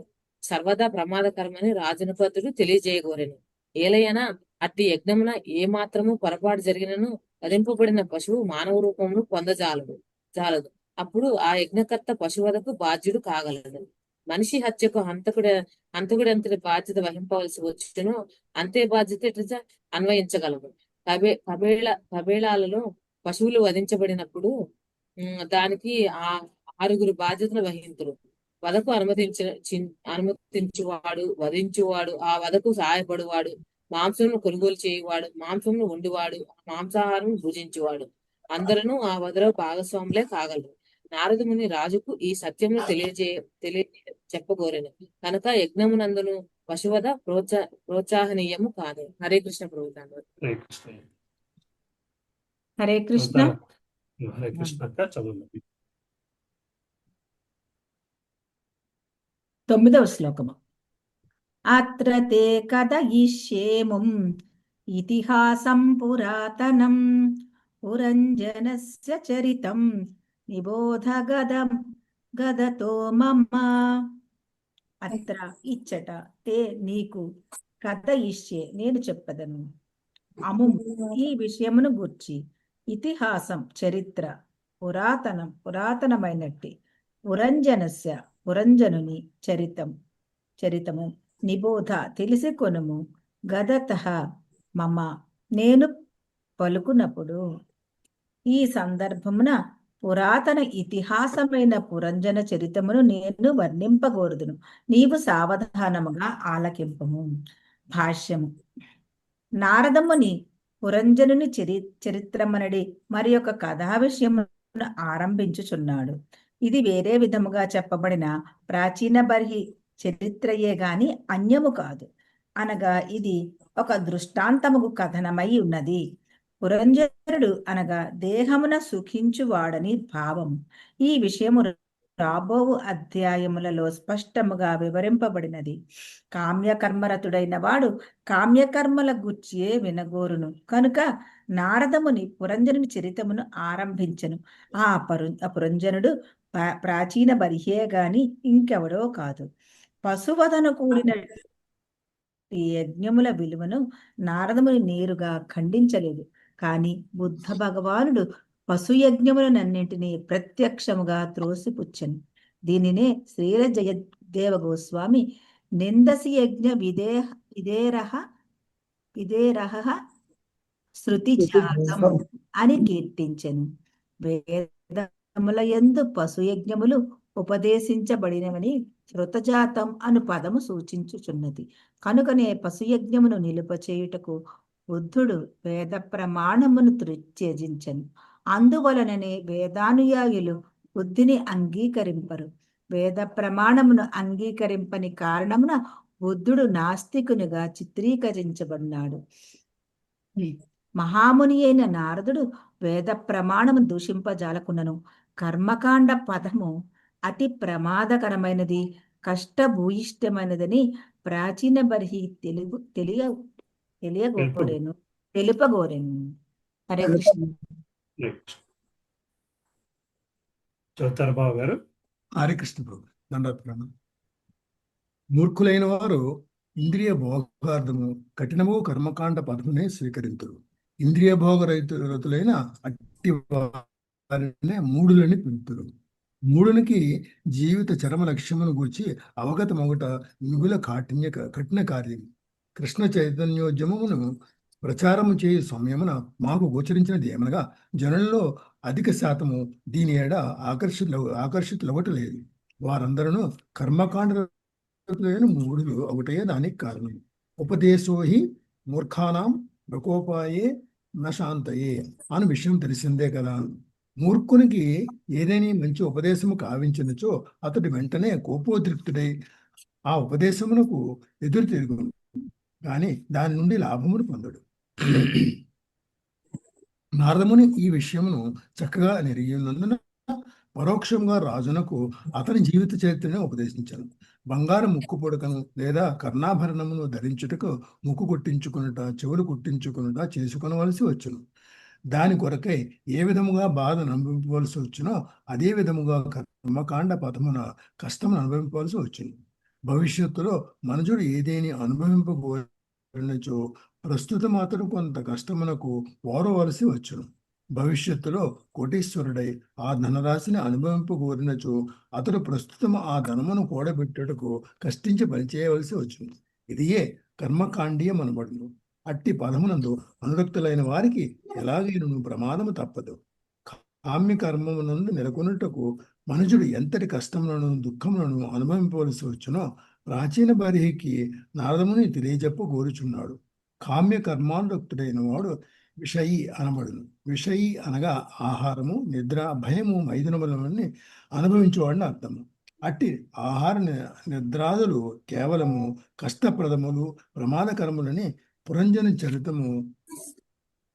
సర్వదా ప్రమాదకరమని రాజునకు అతడు తెలియజేయగోరెను. ఏలయనా అట్టి యజ్ఞమున ఏమాత్రము పొరపాటు జరిగినను వధింపబడిన పశువు మానవ రూపమును పొందజాలదు. అప్పుడు ఆ యజ్ఞకర్త పశువదకు బాధ్యుడు కాగలడు. మనిషి హత్యకు హంతకుడంతటి బాధ్యత వహింపవలసి వచ్చును, అంతే బాధ్యత అన్వయించగలదు. కబేళాలలో పశువులు వధించబడినప్పుడు దానికి 6 బాధ్యతలు వహింతురు. వదకు అనుమతించువాడు, వధించువాడు, ఆ వదకు సహాయపడువాడు, మాంసమును కొనుగోలు చేయువాడు, మాంసమును వండువాడు, మాంసాహారం భుజించువాడు. అందరూ ఆ వదలో భాగస్వాములే కాగలరు. నారదముని రాజుకు ఈ సత్యమును చెప్పగోరెను కనుక యజ్ఞమునందును పశువద ప్రోత్సాహనీయము కాదు. హరే కృష్ణ ప్రభుత్వం. హరే కృష్ణ. హరే కృష్ణ. చదువు. 9వ శ్లోకము. అత్ర తే కథయిష్యేముం ఇతిహాసం పురాతనం పురంజనస్య చరితం నిబోధ గదతో మమ. అత్ర ఇచ్చట తే నీకు కథయిష్యే నేను చెప్పదను అముం ఈ విషయమును గూర్చి ఇతిహాసం చరిత్ర పురాతనమైనట్టి పురంజనస్య పురంజనుని చరితము నిబోధ తెలిసి కొనుము గదతః మమ నేను పలుకునప్పుడు. ఈ సందర్భమున పురాతన ఇతిహాసమైన పురంజన చరితమును నేను వర్ణింపగోరుదును, నీవు సావధానముగా ఆలకింపము. భాష్యము. నారదముని పురంజనుని చరిత్రమనడి మరి ఒక కథా విషయమును ఆరంభించుచున్నాడు. ఇది వేరే విధముగా చెప్పబడిన ప్రాచీన బర్హి చరిత్రయే గాని అన్యము కాదు. అనగా ఇది ఒక దృష్టాంతముకు కథనమై ఉన్నది. పురంజనుడు అనగా దేహమున సుఖించువాడని భావము. ఈ విషయము రాబోవు అధ్యాయములలో స్పష్టముగా వివరింపబడినది. కామ్యకర్మరతుడైన వాడు కామ్యకర్మల గూర్చియే వినగోరును కనుక నారదముని పురంజనుని చరితమును ఆరంభించెను. ఆ పురంజనుడు ప్రాచీన బర్హే గాని ఇంకెవడో కాదు. పశువదను కూడిన ఈ యజ్ఞముల విలువను నారదముని నేరుగా ఖండించలేదు. కానీ బుద్ధ భగవానుడు పశుయజ్ఞములనన్నింటినీ ప్రత్యక్షముగా త్రోసిపుచ్చెను. దీనినే శ్రీల జయదేవ గోస్వామి నిందసి యజ్ఞ విదేరహ శృతి జాతం అని కీర్తించెను. యందు పశు యజ్ఞములు ఉపదేశించబడినవని శృతజాతం అను పదము సూచించుచున్నది. కనుకనే పశుయజ్ఞమును నిలుపచేయుటకు బుద్ధుడు వేద ప్రమాణమును త్యజించను. అందువలననే వేదానుయాయులు బుద్ధిని అంగీకరింపరు. వేద ప్రమాణమును అంగీకరింపని కారణమున బుద్ధుడు నాస్తికునిగా చిత్రీకరించబడినాడు. మహాముని అయిన నారదుడు వేద ప్రమాణము దూషింపజాలకున్నను. కర్మకాండ పదము అతి ప్రమాదకరమైనది, కష్టభూయిష్టమైనదని ప్రాచీన బర్హి తెలుపగోరెను. హరే కృష్ణ. చదువుతారు బాబు గారు. హరే కృష్ణ ప్రభు. దండాత్మ. మూర్ఖులైన వారు ఇంద్రియ భోగార్థము కఠినము కర్మకాండ పదమునే స్వీకరింతురు. ఇంద్రియ భోగ రతులైన అట్టి వారినే మూఢులని పిలుతురు. మూఢునికి జీవిత చరమ లక్ష్యమును గూర్చి అవగతమొగట మిగుల కఠిన కార్యం. కృష్ణ చైతన్యోద్యమమును ప్రచారము చేయు సమయమున మాకు గోచరించినది ఏమనగా, జనులలో అధిక శాతము దీని ఏడ ఆకర్షితులవటలేదు. వారందరూ కర్మకాండ మూఢులు ఒకటే దానికి కారణం. ఉపదేశోహి మూర్ఖానాం ప్రకోపాయే నశాంతయే అను విషయం తెలిసిందే కదా. మూర్ఖునికి ఏదైనా మంచి ఉపదేశము కావించినచో అతడు వెంటనే కోపోద్రిక్తుడై ఆ ఉపదేశమునకు ఎదురు తిరుగును, కానీ దాని నుండి లాభమును పొందడు. నారదముని ఈ విషయమును చక్కగా నెరిగినందున పరోక్షంగా రాజునకు అతని జీవిత చరిత్రను ఉపదేశించాను. బంగారు ముక్కు పొడకను లేదా కర్ణాభరణమును ధరించుటకు ముక్కు కుట్టించుకునుట, చెవులు కుట్టించుకునుట చేసుకొనవలసి వచ్చును. దాని కొరకై ఏ విధముగా బాధ అనుభవించవలసి వచ్చునో అదే విధముగా కర్మకాండ పదమున కష్టమును అనుభవించవలసి వచ్చును. భవిష్యత్తులో మనుషుడు ఏదేని అనుభవింపబోచో ప్రస్తుతం అతడు కొంత కష్టమునకు ఓరవలసి వచ్చును. భవిష్యత్తులో కోటీశ్వరుడై ఆ ధనరాశిని అనుభవింపగోరినచో అతడు ప్రస్తుతం ఆ ధనమును కూడబెట్టుటకు కష్టించి పనిచేయవలసి వచ్చును. ఇదియే కర్మకాండీయం అనబడును. అట్టి పదమునందు అనురక్తులైన వారికి ఎలాగైనను ప్రమాదము తప్పదు. కామ్య కర్మమునందు నెలకొనుటకు మనుషుడు ఎంతటి కష్టములను దుఃఖములను అనుభవింపవలసి వచ్చునో ప్రాచీన బర్హికి నారదముని తెలియజెప్ప కోరుచున్నాడు. కామ్య కర్మానురక్తుడైన వాడు విషయి అనబడును. విషయి అనగా ఆహారము, నిద్ర, భయము, మైదునములని అనుభవించేవాడిని అర్థము. అట్టి ఆహార నిద్రాదులు కేవలము కష్టప్రదములు, ప్రమాదకరములని పురంజన చరితము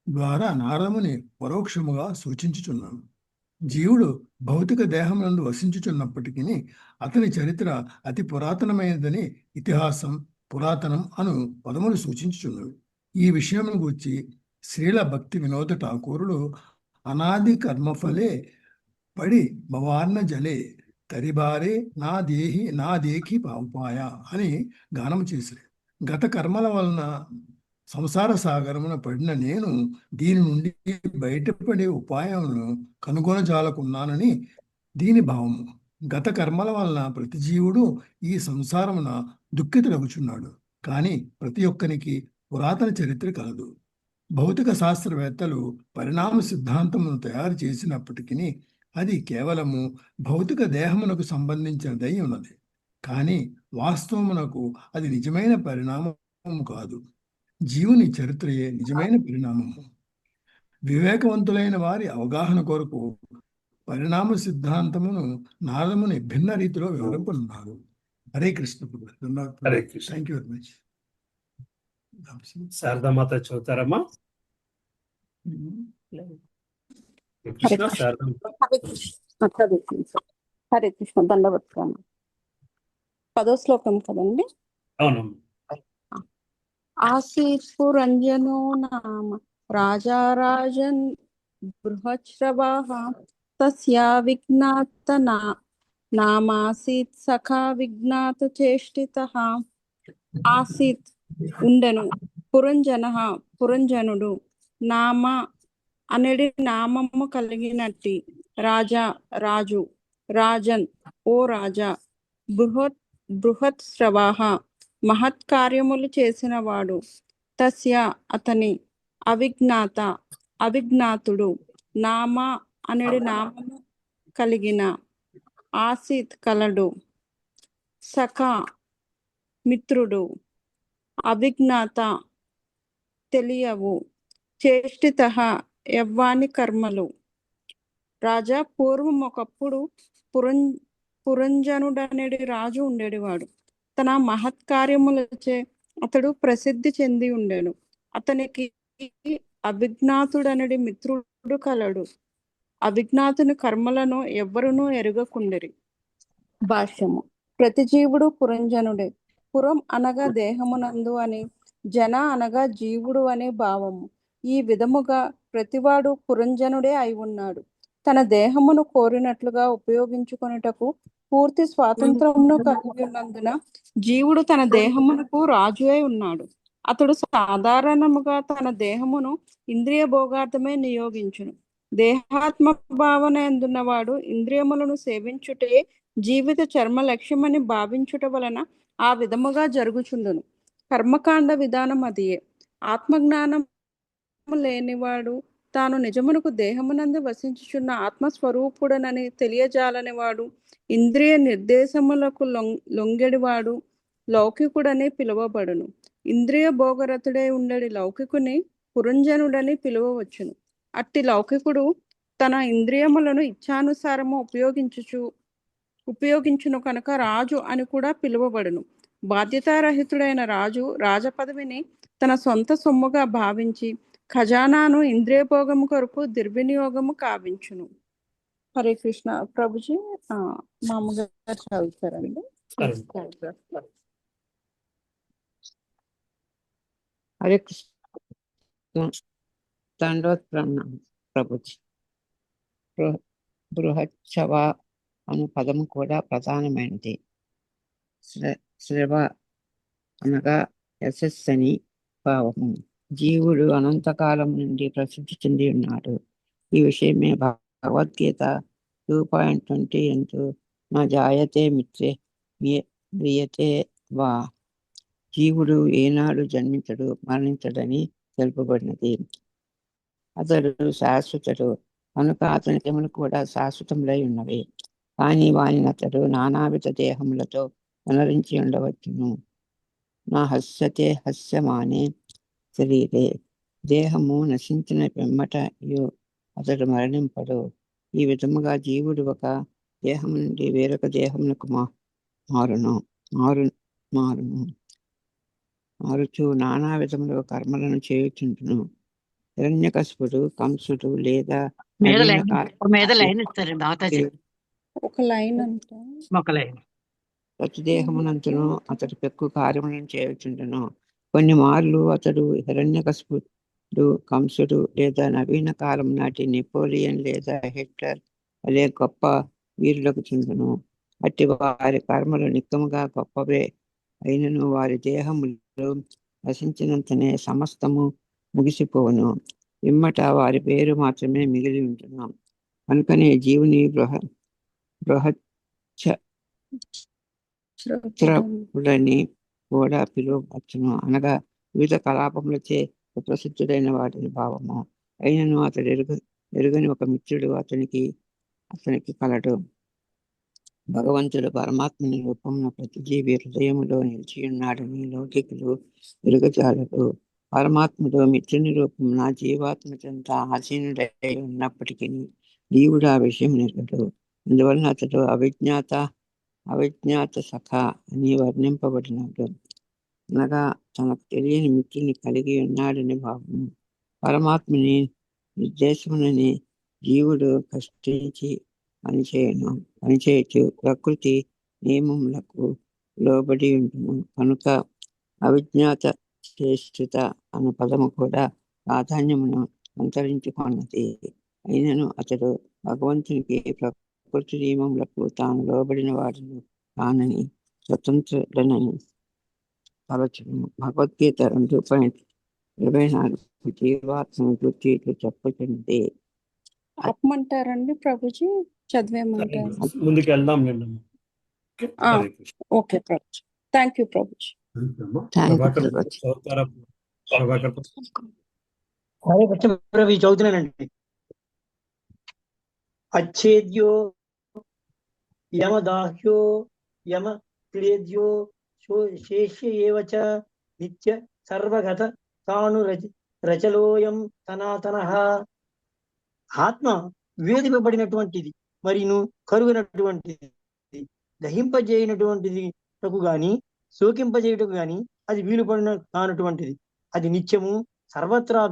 ద్వారా నారదముని పరోక్షముగా సూచించుచున్నాను. జీవుడు భౌతిక దేహమునందు వసించుచున్నప్పటికీ అతని చరిత్ర అతి పురాతనమైనదని ఇతిహాసం, పురాతనం అను పదములు సూచించుచున్నవి. ఈ విషయమును గూర్చి శ్రీల భక్తి వినోద ఠాకూరులు అనాది కర్మఫలే పడి భవార్ణ జలే తరిబారే నా దేఖి పాపాయ అని గానం చేశారు. గత కర్మల వలన సంసార సాగరమున పడిన నేను దీని నుండి బయటపడే ఉపాయమును కనుగొనజాలకున్నానని దీని భావము. గత కర్మల వలన ప్రతి జీవుడు ఈ సంసారమున దుఃఖితులగుచున్నాడు. కానీ ప్రతి ఒక్కరికి పురాతన చరిత్ర కలదు. భౌతిక శాస్త్రవేత్తలు పరిణామ సిద్ధాంతమును తయారు చేసినప్పటికీ అది కేవలము భౌతిక దేహమునకు సంబంధించినదై ఉన్నది. కానీ వాస్తవమునకు అది నిజమైన పరిణామము కాదు. జీవుని చరిత్రయే నిజమైన పరిణామము. వివేకవంతులైన వారి అవగాహన కొరకు పరిణామ సిద్ధాంతమును నారదముని భిన్న రీతిలో వివరింపనున్నారు. Hare Krishna. Hare Krishna. Thank you very much. Saradamata చదువుతారమ్మా. హరే కృష్ణ. కృష్ణ. శారదామాత. హరే కృష్ణ. దండవత్సరం. 10వ శ్లోకం కదండి. అవునమ్మా. ఆసీత్ పురంజనో నామ రాజా రాజన్ బృహశ్రవాః తస్యా విజ్ఞాత నామాసీత్ సఖా విజ్ఞాత చేష్టితః. ఆసీత్ ఉండెను పురంజనుడు నామ అనడి నామము కలిగినట్టి రాజు రాజన్ ఓ రాజా బృహత్స్రవాః మహత్కార్యములు చేసినవాడు. తస్య అతని అవిజ్ఞాతుడు నామ అనడి నామము కలిగిన ఆసిత్ కలడు, సఖ మిత్రుడు, అవిజ్ఞాత తెలియవు, చేష్టిత యవ్వాని కర్మలు. రాజా, పూర్వం ఒకప్పుడు పురంజనుడనేది రాజు ఉండేవాడు. తన మహత్కార్యములచే అతడు ప్రసిద్ధి చెంది ఉండెను. అతనికి అవిజ్ఞాతుడనడి మిత్రుడు కలడు. అవిజ్ఞాతుని కర్మలను ఎవ్వరునూ ఎరుగకుండిరి. భాష్యము. ప్రతి జీవుడు పురంజనుడే. పురం అనగా దేహమునందు అని, జన అనగా జీవుడు అనే భావము. ఈ విధముగా ప్రతివాడు పురంజనుడే అయి ఉన్నాడు. తన దేహమును కోరినట్లుగా ఉపయోగించుకొనుటకు పూర్తి స్వాతంత్రమును కలిగి ఉన్నందున జీవుడు తన దేహమునకు రాజు అయి ఉన్నాడు. అతడు సాధారణముగా తన దేహమును ఇంద్రియ భోగార్థమే నియోగించును. దేహాత్మ భావన ఎందున్నవాడు ఇంద్రియములను సేవించుటే జీవిత చర్మ లక్ష్యమని భావించుట వలన ఆ విధముగా జరుగుచుండును. కర్మకాండ విధానం అదియే. ఆత్మజ్ఞానం లేనివాడు తాను నిజమునకు దేహమునందు వసించుచున్న ఆత్మస్వరూపుడనని తెలియజాలనివాడు, ఇంద్రియ నిర్దేశములకు లొంగెడివాడు లౌకికుడని పిలువబడును. ఇంద్రియ భోగరతుడై ఉండడి లౌకికుని పురంజనుడని పిలువవచ్చును. అట్టి లౌకికుడు తన ఇంద్రియములను ఇచ్ఛానుసారము ఉపయోగించును కనుక రాజు అని కూడా పిలువబడును. బాధ్యతారహితుడైన రాజు రాజపదవిని తన సొంత సొమ్ముగా భావించి ఖజానాను ఇంద్రియభోగము కొరకు దుర్వినియోగము కావించును. హరే కృష్ణ. ప్రభుజీ మామగారు చదువుతారండి. హరే కృష్ణ. దండోత్ ప్రణామం ప్రభుజీ. బృహచ్చవ అను పదము కూడా ప్రధానమైనది. శ్రవ అనగా యశస్సని భావము. జీవుడు అనంతకాలం నుండి ప్రసిద్ధి చెంది ఉన్నాడు. ఈ విషయమే భగవద్గీత 2.20 ఎందు నా జాయతే మిత్రే మ్రియతే వా. జీవుడు ఏనాడు జన్మించడు, మరణించడని తెలుపబడినది. అతడు శాశ్వతుడు కనుక అతని క్రియములు కూడా శాశ్వతములై ఉన్నవి. కానీ వానిని అతడు నానావిధ దేహములతో పునరించి ఉండవచ్చును. నా హస్యతే హస్యమానే శరీరే. దేహము నశించిన పిమ్మట అతడు మరణింపడు. ఈ విధముగా జీవుడు ఒక దేహం నుండి వేరొక దేహమునకు మారుచు నానా విధముల కర్మలను చేయుచుండును. హిరణ్యకశిపుడు, కంసుడు లేదా ప్రతి దేహమునంతను అతడు పెక్కు కార్యములను చేయుచుండును. కొన్ని మార్లు అతడు హిరణ్యకశిపుడు, కంసుడు లేదా నవీన కాలం నాటి నెపోలియన్ లేదా హిట్లర్ వలె గొప్ప వీరులకు చెందును. అట్టి వారి కర్మలు నిక్కముగా గొప్పవే అయినను వారి దేహములు నశించినంతనే సమస్తము ముగిసిపోవును. ఇమ్మట వారి పేరు మాత్రమే మిగిలి ఉంటున్నాం. కనుకనే జీవుని బృహచ్చరుడని కూడా పిలువవచ్చును. అనగా వివిధ కలాపములచే సుప్రసిద్ధుడైన వాటిని భావము. అయినను అతడు ఎరుగని ఒక మిత్రుడు అతనికి కలడు. భగవంతుడు పరమాత్మని రూపమున ప్రతి జీవి హృదయములో నిలిచి ఉన్నాడని లౌకికులు ఎరుగజాలరు. పరమాత్ముడు మిత్రుని రూపమున జీవాత్మ చెంత ఆసీనుడై ఉన్నప్పటికీ జీవుడు ఆ విషయం ఎరుగడు. అందువలన అతడు అవిజ్ఞాత సఖ అని వర్ణింపబడినాడు. అనగా తనకు తెలియని మిత్రుని కలిగి ఉన్నాడని భావము. పరమాత్మని నిర్దేశమునని జీవుడు కష్టించి పనిచేయచ్చు ప్రకృతి నియమములకు లోబడి ఉండును. కనుక అవిజ్ఞాత చేష్టిత అన్న పదము కూడా ప్రాధాన్యమును అంతరించుకున్నది. అయినను అతడు భగవంతునికి ప్రకృతి నియమములకు తాను లోబడిన వాడును కానని స్వతంత్రుడనని తలచును. భగవద్గీత 2.24 జీవాత్మ గురించి చెప్పుచున్నది. ఆపమంటారండి ప్రభుజీ? చదివేమంటారు? ముందుకు వెళ్దాం. Okay Prabhuji. Thank you Prabhuji. Ravi చదువుతున్నానండి. అచ్ఛేద్యో యమదాహ్యో యమ క్లేద్యో శేష్య ఏవ చ నిత్య సర్వగత తాను రచలోయం సనాతనః. ఆత్మ వివేదింపబడినటువంటిది మరియు కరుగినటువంటిది, దహింపజేయనటువంటిది గాని శోకింపజేయుటకు గాని అది వీలుపడిన కానటువంటిది. అది నిత్యము సర్వత్రా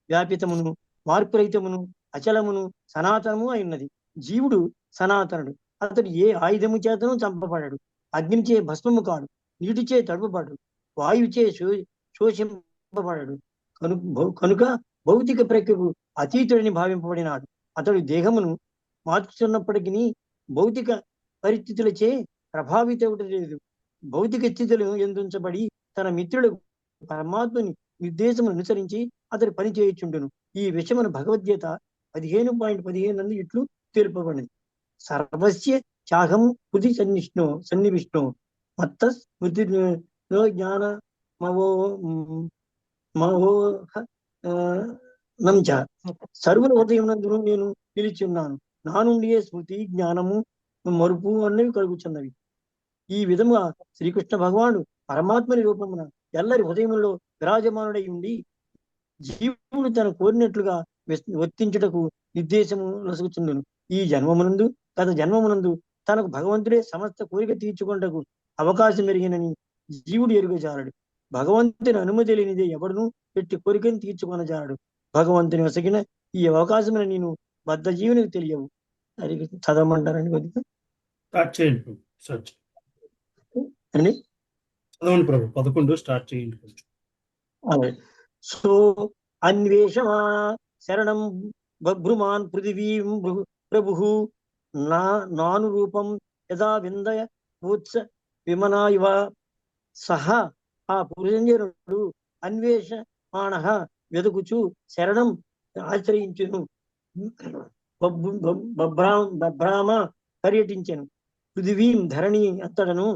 వ్యాపితమును మార్పురహితమును అచలమును సనాతనము అయినది. జీవుడు సనాతనుడు. అతడు ఏ ఆయుధము చేతను చంపబడడు, అగ్నిచే భస్మము కాడు, నీటిచే తడుపబడు, వాయుచే శోషింపబడడు. కనుక భౌతిక ప్రక్రియకు అతీతుడని భావింపబడినాడు. అతడు దేహమును మార్చుతున్నప్పటికీ భౌతిక పరిస్థితులచే ప్రభావితమవుట లేదు. భౌతిక స్థితులను ఎందుంచబడి తన మిత్రులకు పరమాత్మని నిర్దేశమును అనుసరించి అతడు పని చేయుచుండును. ఈ విషయమును భగవద్గీత 15:15 నందు ఇట్లు తెలుపబడింది. సర్వస్య త్యాగం హృది సన్నివిష్ణు మత్త స్మృతి జ్ఞాన నంచ. సర్వుల హృదయం నందును నేను నిలిచి ఉన్నాను. నా నుండియే స్మృతి జ్ఞానము మరుపు అన్నవి కలుగుచున్నవి. ఈ విధముగా శ్రీకృష్ణ భగవానుడు పరమాత్మని రూపమున ఎల్లరి హృదయములో విరాజమానుడై ఉండి జీవుడు తన కోరినట్లుగా వర్తించుటకు నిర్దేశము నసుగుచుండును. ఈ జన్మమునందు గత జన్మమునందు తనకు భగవంతుడే సమస్త కోరిక తీర్చుకుంటకు అవకాశం ఎరిగినని జీవుడు ఎరుగజాలడు. భగవంతుని అనుమతి లేనిదే ఎవడును పెట్టి కోరికను తీర్చుకొనజాలడు. భగవంతుని వసగిన ఈ అవకాశమున నేను బద్ధ జీవునికి తెలియవు. అది చదవమంటారండి కొద్దిగా? స్టార్ట్ చేయండి అండి. చదవండి ప్రభు. 11 స్టార్ట్ చేయండి కొంచెం. సో అన్వేషమా శరణం బభ్రుమాన్ పృథివీం ప్రభు నాను రూపం యదా విందయ ఉత్స విమనా ఇవ. సహ ఆ పురుషంజనుడు అన్వేషమాణ వెదుకుచు శరణం ఆశ్రయించును. బభ్రామ పర్యటించెను. పృథివీం ధరణి అత్తడను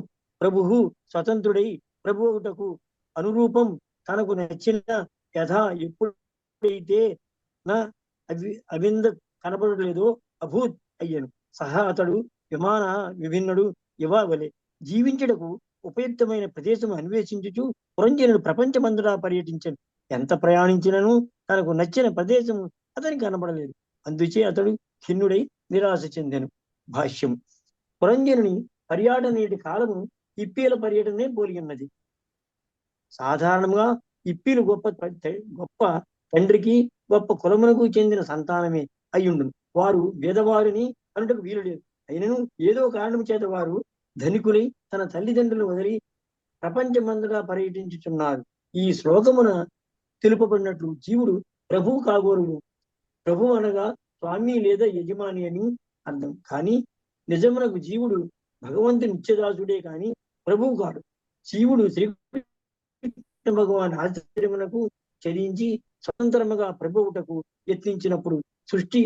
ప్రభువు స్వతంత్రుడై ప్రభువుటకు అనురూపం తనకు నచ్చిన యథా ఎప్పుడైతే నా అవింద కనపడలేదో అభూత్ అయ్యను. సహా అతడు విభిన్నుడు ఇవ్వవలే జీవించుటకు ఉపయుక్తమైన ప్రదేశం అన్వేషించుచు పురంజనుడు ప్రపంచమంతటా పర్యటించను. ఎంత ప్రయాణించినను తనకు నచ్చిన ప్రదేశము అతనికి కనబడలేదు. అందుచే అతడు ఖిన్నుడై నిరాశ చెందెను. భాష్యం. పురంజనుని పర్యటన నేటి కాలము ఇప్పీల పర్యటనే పోలి ఉన్నది. సాధారణంగా ఇప్పీలు గొప్ప తండ్రికి గొప్ప కులమునకు చెందిన సంతానమే అయ్యుండును. వారు వేదవారిని అనుటకు వీలు లేదు. అయినను ఏదో కారణం చేత వారు ధనికులై తన తల్లిదండ్రులను వదిలి ప్రపంచమంతటా పర్యటించుచున్నారు. ఈ శ్లోకమున తెలుపబడినట్లు జీవుడు ప్రభువు కాగోరును. ప్రభు అనగా స్వామి లేదా యజమాని అని అర్థం. కానీ నిజమునకు జీవుడు భగవంతుని నిత్యదాసుడే కాని ప్రభువు కాడు. జీవుడు శ్రీకృష్ణ భగవాన్ ఆశ్చర్యమునకు చరించి స్వతంత్రముగా ప్రభువుటకు యత్నించినప్పుడు సృష్టి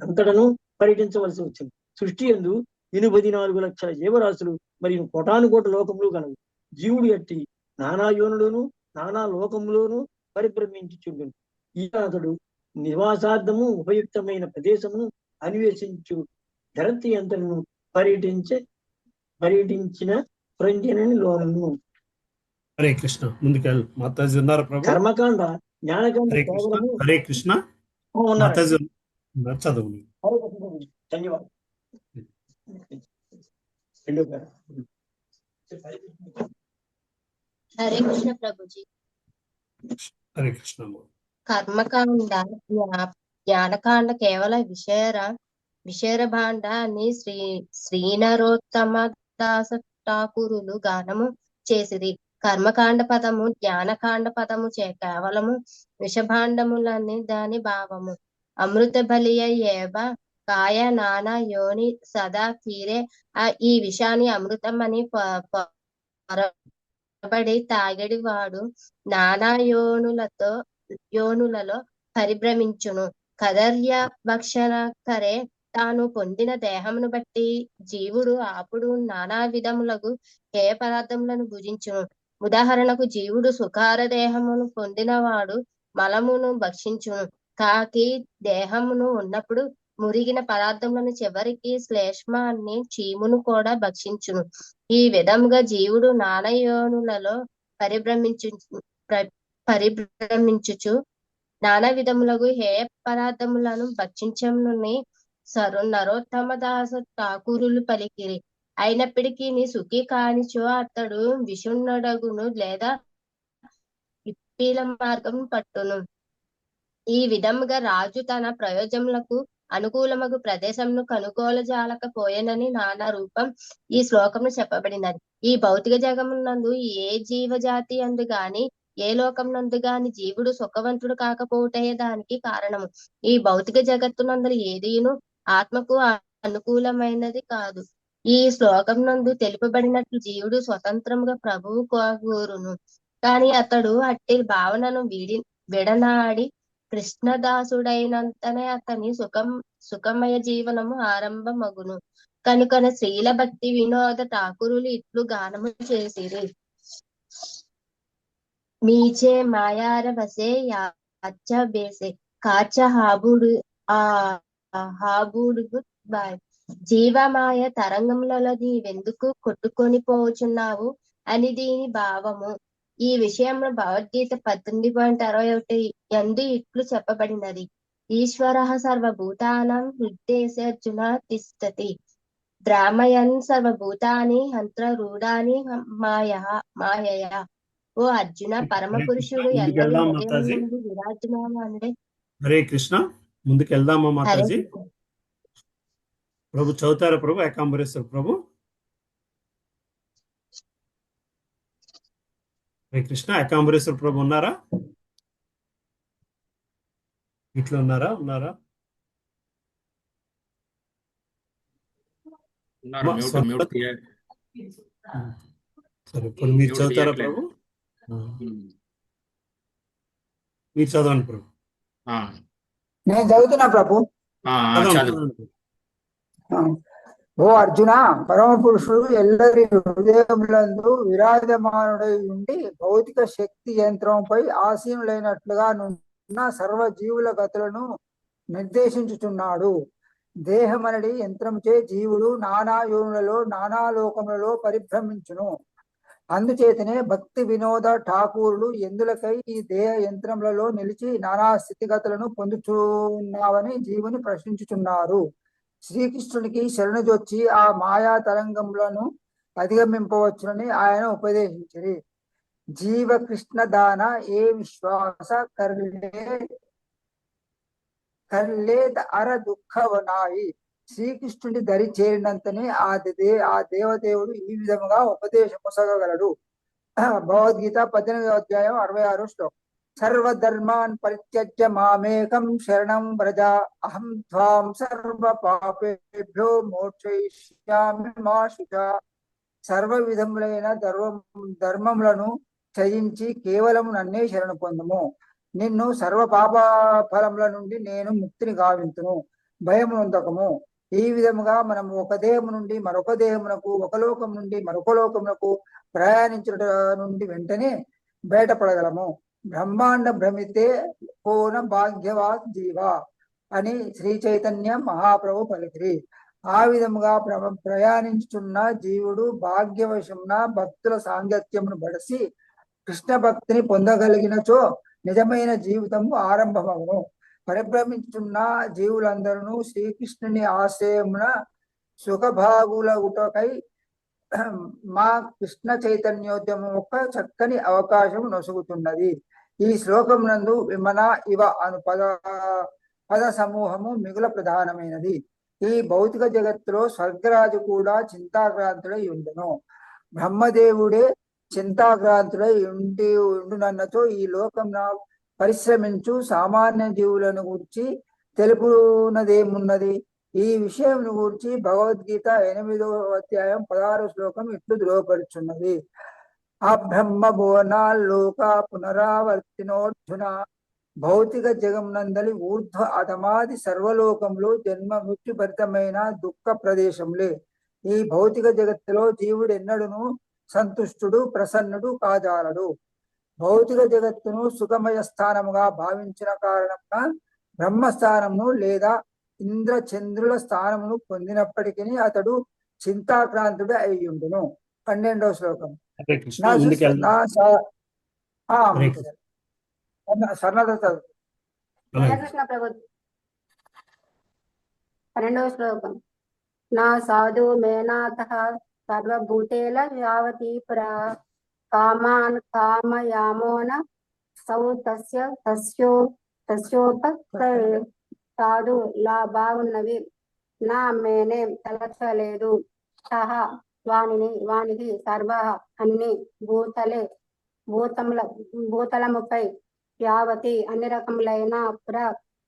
అంతటను పర్యటించవలసి వచ్చింది. సృష్టి యందు 84 లక్షల జీవరాశులు మరియు కోటానుకోట లోకములు కలవు. జీవుడు ఎట్టి నానా యోనులోను నానా లోకములోను పరిభ్రమించుచుండును. ఈ అతడు నివాసార్థము ఉపయుక్తమైన ప్రదేశమును అన్వేషించు ధరతి అంతలను పర్యటించిన పురంజనుని లోను. హరే కృష్ణ. ముందుకెళ్ళు. మాతాజీ ఉన్నారా ప్రభు? కర్మకాండ జ్ఞానకాండ హరే కృష్ణ. మాతాజీ ఉన్నారు, చదవండి. ధన్యవాదాలు. హరే కృష్ణ ప్రభుజీ. హరే కృష్ణ. కర్మకాండ జ్ఞానకాండ కేవల విషయ భాండ అని శ్రీనరోత్తమ దాస ఠాకూరులు గానము చేసిది. కర్మకాండ పదము జ్ఞానకాండ పదము కేవలము విషభాండములని దాని భావము. అమృత బలియ ఏవ కాయ నానా యోని సదా కీరే. ఈ విషాన్ని అమృతం అని పొరబడి తాగడి వాడు నానా యోనులలో పరిభ్రమించును. కదర్య భక్షణ కరే. తాను పొందిన దేహమును బట్టి జీవుడు అప్పుడు నానా విధములకు ఏ పదార్థములను భుజించును. ఉదాహరణకు జీవుడు సుఖార దేహమును పొందినవాడు మలమును భక్షించును. కాకి దేహమును ఉన్నప్పుడు మురిగిన పదార్థములను చివరికి శ్లేష్మాన్ని చీమును కూడా భక్షించును. ఈ విధముగా జీవుడు నానాయోనులలో పరిభ్రమించుచు నానా విధములకు హేయ పదార్థములను భక్షించమునని నరోత్తమ దాస ఠాకూరులు పలికిరి. అయినప్పటికీ సుఖి కానిచో అతడు విషుణ్ణుడగును లేదా విప్పీల మార్గం పట్టును. ఈ విధముగా రాజు తన ప్రయోజనములకు అనుకూలమగు ప్రదేశంను కనుగోలజాలకపోయెనని నానా రూపం ఈ శ్లోకము చెప్పబడినది. ఈ భౌతిక జగమునందు ఏ జీవజాతి అందు గాని ఏ లోకం నందు గాని జీవుడు సుఖవంతుడు కాకపోవటే దానికి కారణము. ఈ భౌతిక జగత్తునందు ఏదియును ఆత్మకు అనుకూలమైనది కాదు. ఈ శ్లోకం నందు తెలుపబడినట్లు జీవుడు స్వతంత్రముగా ప్రభువు కోరును. కాని అతడు అట్టి భావనను విడనాడి కృష్ణదాసుడైనంతనే అతని సుఖమయ జీవనము ఆరంభమగును. కనుకన శ్రీల భక్తి వినోద ఠాకూరులు ఇట్లు గానము చేసిరి. మీచే మాయార బసే యాచ బేసే కాచ హాబుడు బాయ్. జీవమాయ తరంగములలో నీవెందుకు కొట్టుకొని పోచున్నావు అని దీని భావము. ఈ విషయంలో భగవద్గీత 18.61 యందు ఇట్లు చెప్పబడినది. ఈశ్వర సర్వభూతానాం హృద్దేశర్జున తిష్టతి ద్రామయన్ సర్వభూతాని హంత్రరూఢాని మాయయా. ఓ అర్జున, పరమ పురుషుడు ఎల్లరి హృదయమునందు విరాజమానుడే. హరే కృష్ణ. ముందుకు వెళ్దామా మాతాజీ? ప్రభు చదువుతారా? ప్రభు ఏకాంబరేశ్వర ప్రభు. హరే కృష్ణ. ఏకాంబరేశ్వర ప్రభు ఉన్నారా? ఇట్లా ఉన్నారా? సరే, ఇప్పుడు మీరు చదువుతారా ప్రభు? మీరు చదవండి ప్రభు. నేను చదువుతున్నా ప్రభు. ఓ అర్జున, పరమ పురుషుడు ఎల్లరి హృదయములందు విరాజమానుడై ఉండి భౌతిక శక్తి యంత్రంపై ఆసీనులైనట్లుగా నున్న సర్వ జీవుల గతులను నిర్దేశించుచున్నాడు. దేహమనడి యంత్రముచే జీవుడు నానా యోనులలో నానా లోకములలో పరిభ్రమించును. అందుచేతనే భక్తి వినోద ఠాకూరులు ఎందులకై ఈ దేహ యంత్రములలో నిలిచి నానా స్థితిగతులను పొందుచున్నావని జీవుని ప్రశ్నించుచున్నారు. శ్రీకృష్ణునికి శరణుజొచ్చి ఆ మాయా తరంగములను అధిగమింపవచ్చునని ఆయన ఉపదేశించిరి. జీవ కృష్ణ దాన ఏ విశ్వాస కర్లే అర దుఃఖవనాయి. శ్రీకృష్ణుడి దరి చేరినంతనే ఆ దేవదేవుడు ఈ విధముగా ఉపదేశముసగలడు. భగవద్గీత 18వ అధ్యాయం 66వ శ్లోకం. సర్వధర్మాన్ పరిత్యజ్య మామేకం శరణం వ్రజ అహం త్వాం సర్వ పాపేభ్యో మోక్షయిష్యామి మా శుచ. సర్వ విధములైన ధర్మములను త్యజించి కేవలం నన్నే శరణు పొందుము. నిన్ను సర్వ పాప ఫలముల నుండి నేను ముక్తిని గావింతును. భయము నొందకము. ఈ విధముగా మనం ఒక దేహము నుండి మరొక దేహమునకు, ఒక లోకం నుండి మరొక లోకమునకు ప్రయాణించుట నుండి వెంటనే బయటపడగలము. బ్రహ్మాండ భ్రమితే కోన భాగ్యవాన్ జీవ అని శ్రీ చైతన్య మహాప్రభు పలికిరి. ఆ విధముగా ప్రయాణించుచున్న జీవుడు భాగ్యవశమున భక్తుల సాంగత్యమును బడసి కృష్ణ భక్తిని పొందగలిగినచో నిజమైన జీవితము ఆరంభమవును. పరిభ్రమించున్న జీవులందరూ శ్రీకృష్ణుని ఆశ్రయమున సుఖభాగులగుటకై మా కృష్ణ చైతన్యోద్యమం యొక్క చక్కని అవకాశం నొసుగుతున్నది. ఈ శ్లోకం నందు విమన ఇవ అను పద సమూహము మిగుల ప్రధానమైనది. ఈ భౌతిక జగత్తులో స్వర్గరాజు కూడా చింతాక్రాంతుడై ఉండును. బ్రహ్మదేవుడే చింతాక్రాంతుడై ఉండునన్నచో ఈ లోకం పరిశ్రమించు సామాన్య జీవులను గూర్చి తెలుపునదేమున్నది? ఈ విషయం గురించి భగవద్గీత 8వ అధ్యాయం 16వ శ్లోకం ఇట్లు ధృవపరుచున్నది. అబ్రహ్మ భువనాల్లోక పునరావర్తినోర్జున. భౌతిక జగమునందలి ఊర్ధ్వ అధమాది సర్వలోకములు జన్మ మృత్యు భరితమైన దుఃఖ ప్రదేశములే. ఈ భౌతిక జగత్తులో జీవుడు ఎన్నడును సంతుష్టుడు ప్రసన్నుడు కాజాలడు. భౌతిక జగత్తును సుఖమయ స్థానముగా భావించిన కారణంగా బ్రహ్మస్థానమును లేదా ఇంద్రచంద్రుల స్థానమును పొందినప్పటికీ అతడు చింతాక్రాంతుడు అయ్యుండును. 12వ శ్లోకం. హరే కృష్ణ. నా ముందుకు వెళ్దాం. నా సా- ఆ, హరే కృష్ణ. సరళత అలాగే. కృష్ణ ప్రభు 12వ శ్లోకం. నా సాధు మేనాథ సర్వభూతేల యావతి పురా కామాన్ కామయామోన సౌ తస్యోపక్రయే. సాధు లా బాగున్నవి నా మేనే తలచలేదు. సహా వానికి సర్వ అన్ని భూతలముపై యావతి అన్ని రకములైన పుర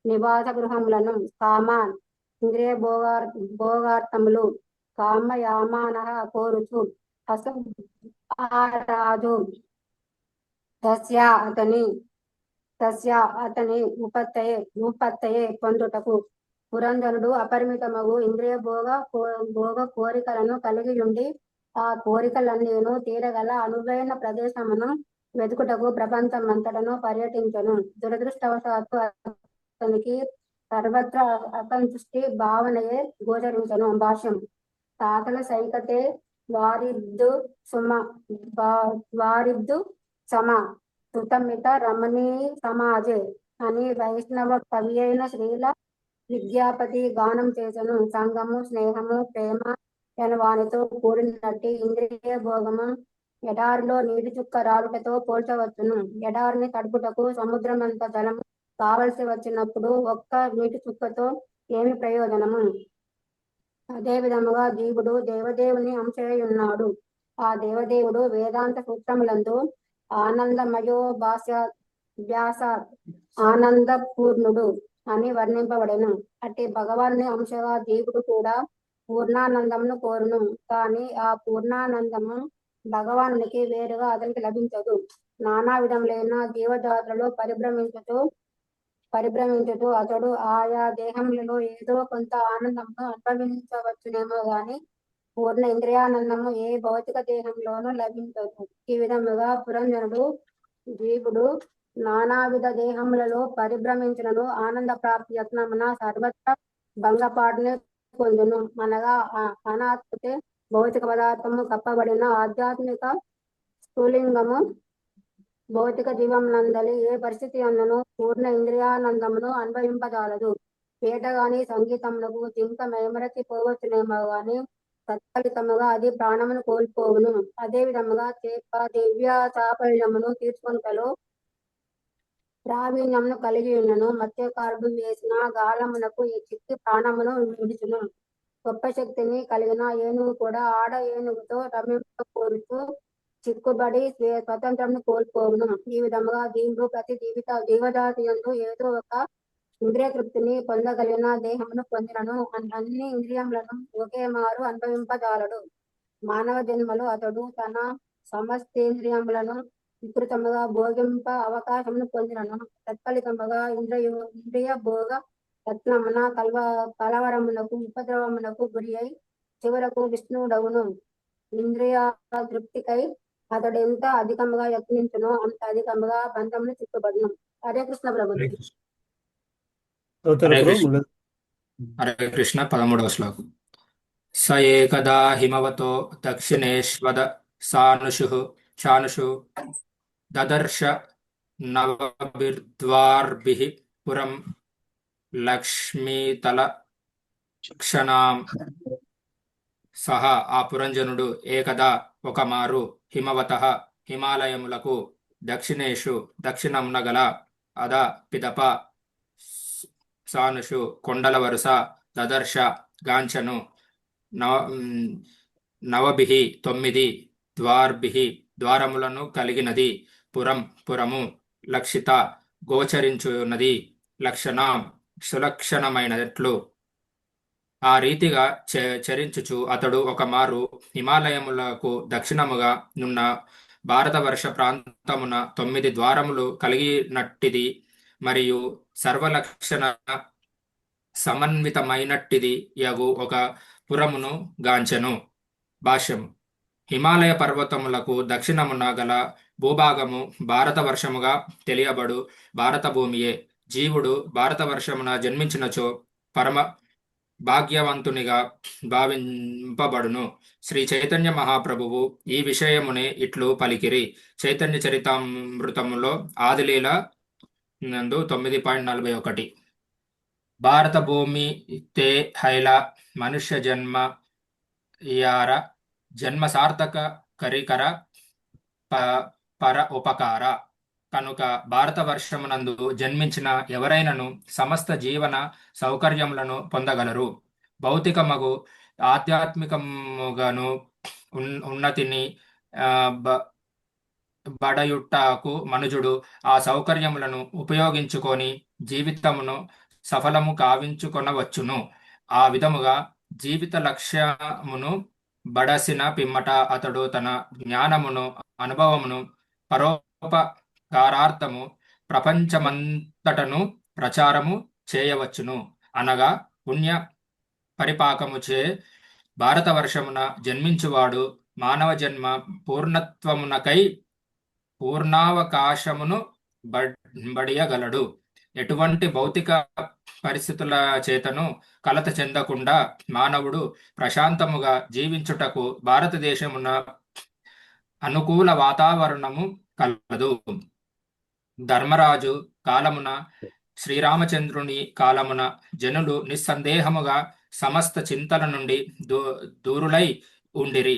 నివాస గృహములను కామాన్ ఇంద్రియ భోగార్థములు కామయామాన కోరుచు అసు ఆ రాజు తస్య అతని ఉపత్తయే పొందుటకు పురంధరుడు అపరిమితమగు ఇంద్రియ భోగ కోరికలను కలిగి ఉండి ఆ కోరికలన్నీను తీరగల అనువైన ప్రదేశమును వెతుకుటకు ప్రపంచమంతటను పర్యటించను. దురదృష్టవశాత్తు అతనికి సర్వత్రా అసంతుష్టి భావనయే గోచరించను. భాష్యం. సాకల సైకతే వారిద్దు సమ సుతమిత రమణీ సమాజే అని వైష్ణవ కవి అయిన శ్రీల విద్యాపతి గానం చేసను. సంగము, స్నేహము, ప్రేమ అను వానితో కూడినట్టి ఇంద్రియ భోగము ఎడారిలో నీటి చుక్క రాలుటతో పోల్చవచ్చును. ఎడారిని తడుపుటకు సముద్రమంత జలము కావలసి వచ్చినప్పుడు ఒక్క నీటి చుక్కతో ఏమి ప్రయోజనము? అదే విధముగా జీవుడు దేవదేవుని అంశయ్యున్నాడు. ఆ దేవదేవుడు వేదాంత సూత్రములందు ఆనందమయో వ్యాస ఆనంద పూర్ణుడు అని వర్ణింపబడెను. అట్టి భగవాన్ని అంశగా జీవుడు కూడా పూర్ణానందమును కోరును. కానీ ఆ పూర్ణానందము భగవానునికి వేరుగా అతనికి లభించదు. నానా విధములైన జీవజాతులలో పరిభ్రమించుతూ అతడు ఆయా దేహములలో ఏదో కొంత ఆనందమును అనుభవించవచ్చునేమో గాని పూర్ణ ఇంద్రియానందము ఏ భౌతిక దేహంలోనూ లభించదు. ఈ విధముగా పురంజనుడు జీవుడు నానావిధ దేహములలో పరిభ్రమించినను ఆనంద ప్రాప్తి యత్నమున సర్వత్ర భంగపాటుని పొందును. అనగా అనాత్మతే భౌతిక పదార్థము కప్పబడిన ఆధ్యాత్మిక స్థూలింగము భౌతిక జీవమునందలి ఏ పరిస్థితి అందును పూర్ణ ఇంద్రియానందమును అనుభవింపజాలదు. వేటగాని సంగీతమునకు జింక మైమరచి పోవచ్చునేమో గాని తత్ఫలితముగా అది ప్రాణమును కోల్పోవును. అదే విధముగా చేప దివ్య చాపల్యమును తీర్చుకొనుటలో ప్రావీణ్యమును కలిగి ఉన్నను. మత్స్యకారుడు వేసిన గాలమునకు ఈ చిక్కి ప్రాణమును విడుచును. గొప్ప శక్తిని కలిగిన ఏనుగు కూడా ఆడ ఏనుగుతో రమింప కోరుతూ చిక్కుబడి స్వతంత్రమును కోల్పోవును. ఈ విధముగా జీవుడు ప్రతి జీవజాతి యందు ఏదో ఒక ఇంద్రియ తృప్తిని పొందగలిగిన దేహమును పొందినను అన్ని ఇంద్రియములను ఒకే మారు అనుభవింపజాలడు. మానవ జన్మలో అతడు తన సమస్తేంద్రియములను వికృతముగా భోగింప అవకాశమును పొందినను. తత్ఫలితముగా ఇంద్రియ భోగ యత్నమున కలవరమునకు ఉపద్రవమునకు గురి అయి చివరకు విష్ణుడవును. ఇంద్రియ తృప్తికై అతడు ఎంత అధికముగా యత్నించునో అంత అధికముగా బంధమును చిక్కుబడును. హరే కృష్ణ ప్రభు. హరే కృష్ణ. 13వ శ్లోకం. స ఏకదా హిమవతో దక్షిణేష్వద చానుషు దదర్శ నవభిర్ద్వార్భిః పురం లక్ష్మీతల క్షణాం. సహ ఆ పురంజనుడు ఏకదా ఒకమారు హిమవతః హిమాలయములకు దక్షిణేషు దక్షిణమున గల అద పిదప సానుషు కొండల వరుస దదర్శ గాంచను నవభిః 9 ద్వార్భిః ద్వారములను కలిగినది పురము లక్షిత గోచరించున్నది లక్షణం సులక్షణమైనట్లు. ఆ రీతిగా చరించుచు అతడు ఒకమారు హిమాలయములకు దక్షిణముగా నున్న భారతవర్ష ప్రాంతమున 9 ద్వారములు కలిగినట్టిది మరియు సర్వలక్షణ సమన్వితమైనట్టిది యగు ఒక పురమును గాంచెను. భాష్యము. హిమాలయ పర్వతములకు దక్షిణమున గల భూభాగము భారతవర్షముగా తెలియబడు భారత భూమియే. జీవుడు భారతవర్షమున జన్మించినచో భాగ్యవంతునిగా భావింపబడును. శ్రీ చైతన్య మహాప్రభువు ఈ విషయమునే ఇట్లు పలికిరి. చైతన్య చరితామృతములో ఆదిలీల నందు 9.41. భారత భూమి తే హైల మనుష్య జన్మ యార జన్మ సార్థక కరికర పర ఉపకార. కనుక భారతవర్షమునందు జన్మించిన ఎవరైనను సమస్త జీవన సౌకర్యములను పొందగలరు. భౌతికమగు ఆధ్యాత్మికముగాను ఉన్నతిని బడయుట్టకు మనుజుడు ఆ సౌకర్యములను ఉపయోగించుకొని జీవితమును సఫలము కావించుకొనవచ్చును. ఆ విధముగా జీవిత లక్ష్యమును బడసిన పిమ్మట అతడు తన జ్ఞానమును అనుభవమును పరోపకారార్థము ప్రపంచమంతటను ప్రచారము చేయవచ్చును. అనగా పుణ్య పరిపాకముచే భారతవర్షమున జన్మించువాడు మానవ జన్మ పూర్ణత్వమునకై పూర్ణావకాశమును బడియగలడు. ఎటువంటి భౌతిక పరిస్థితుల చేతను కలత చెందకుండా మానవుడు ప్రశాంతముగా జీవించుటకు భారతదేశమున అనుకూల వాతావరణము కలదు. ధర్మరాజు కాలమున శ్రీరామచంద్రుని కాలమున జనులు నిస్సందేహముగా సమస్త చింతల నుండి దూరులై ఉండిరి.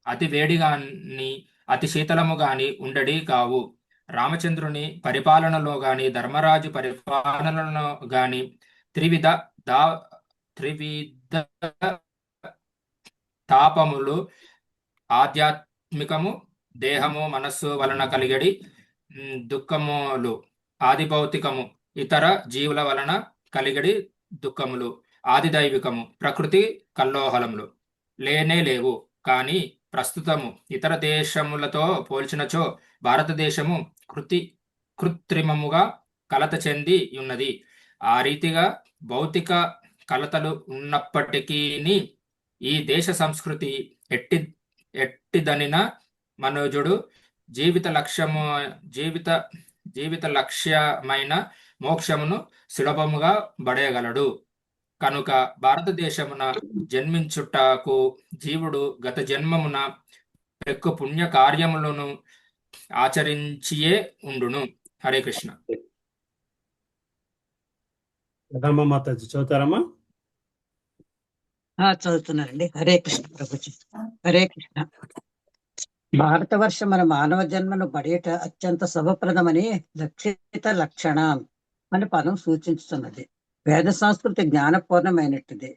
అతి వేడిగాని అతి శీతలము గాని ఉండడి కావు. రామచంద్రుని పరిపాలనలో గాని ధర్మరాజు పరిపాలనలో గాని త్రివిధ తాపములు ఆధ్యాత్మికము దేహము మనస్సు వలన కలిగడి దుఃఖములు ఆది భౌతికము ఇతర జీవుల వలన కలిగడి దుఃఖములు ఆది దైవికము ప్రకృతి కల్లోహలములు లేనే లేవు. కానీ ప్రస్తుతము ఇతర దేశములతో పోల్చినచో భారతదేశము కృత్రిమముగా కలత చెంది ఉన్నది. ఆ రీతిగా భౌతిక కలతలు ఉన్నప్పటికీ ఈ దేశ సంస్కృతి ఎట్టిదనిన మనుజుడు జీవిత లక్ష్యమైన మోక్షమును సులభముగా బడయగలడు. కనుక భారతదేశమున జన్మించుటకు జీవుడు గత జన్మమున ఎక్కువ పుణ్య కార్యములను ఆచరించియే ఉండును. హరే కృష్ణ. మాతాజీ చదువుతారమ్మా? చదువుతున్నానండి. హరే కృష్ణ ప్రభుజీ. హరే కృష్ణ. భారతవర్షం మన మానవ జన్మను పడేట అత్యంత శుభప్రదమని లక్షిత లక్షణం అని పదం సూచిస్తున్నది. వేద సంస్కృతి జ్ఞానపూర్ణమైనట్టుది.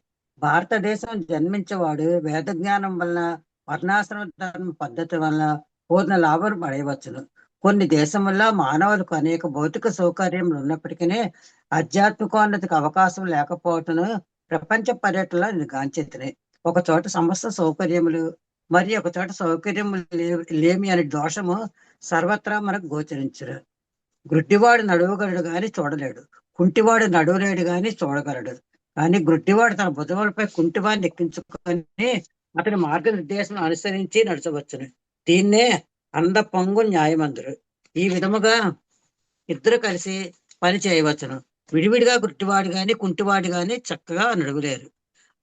భారతదేశం జన్మించేవాడు వేద జ్ఞానం వలన వర్ణాశ్రమ ధర్మ పద్ధతి వలన పూర్ణ లాభం పడేయవచ్చును. కొన్ని దేశముల్లో మానవులకు అనేక భౌతిక సౌకర్యములు ఉన్నప్పటికీ ఆధ్యాత్మికోన్నతికి అవకాశం లేకపోవటను ప్రపంచ పర్యటనలో గాంచెత్తిని. ఒక చోట సమస్త సౌకర్యములు మరి ఒక చోట సౌకర్యములు లేమి అనే దోషము సర్వత్రా మనకు గోచరించరు. గుడ్డివాడు నడువగలడు గాని చూడలేడు, కుంటివాడు నడువలేడు గాని చూడగలడు. కానీ గుడ్డివాడు తన భుజములపై కుంటివాడిని ఎక్కించుకొని అతని మార్గనిర్దేశం అనుసరించి నడచవచ్చును. దీన్నే అంద పొంగు న్యాయమందురు. ఈ విధముగా ఇద్దరు కలిసి పని చేయవచ్చును. విడివిడిగా గుడ్డివాడు గాని కుంటివాడు గాని చక్కగా నడువలేరు.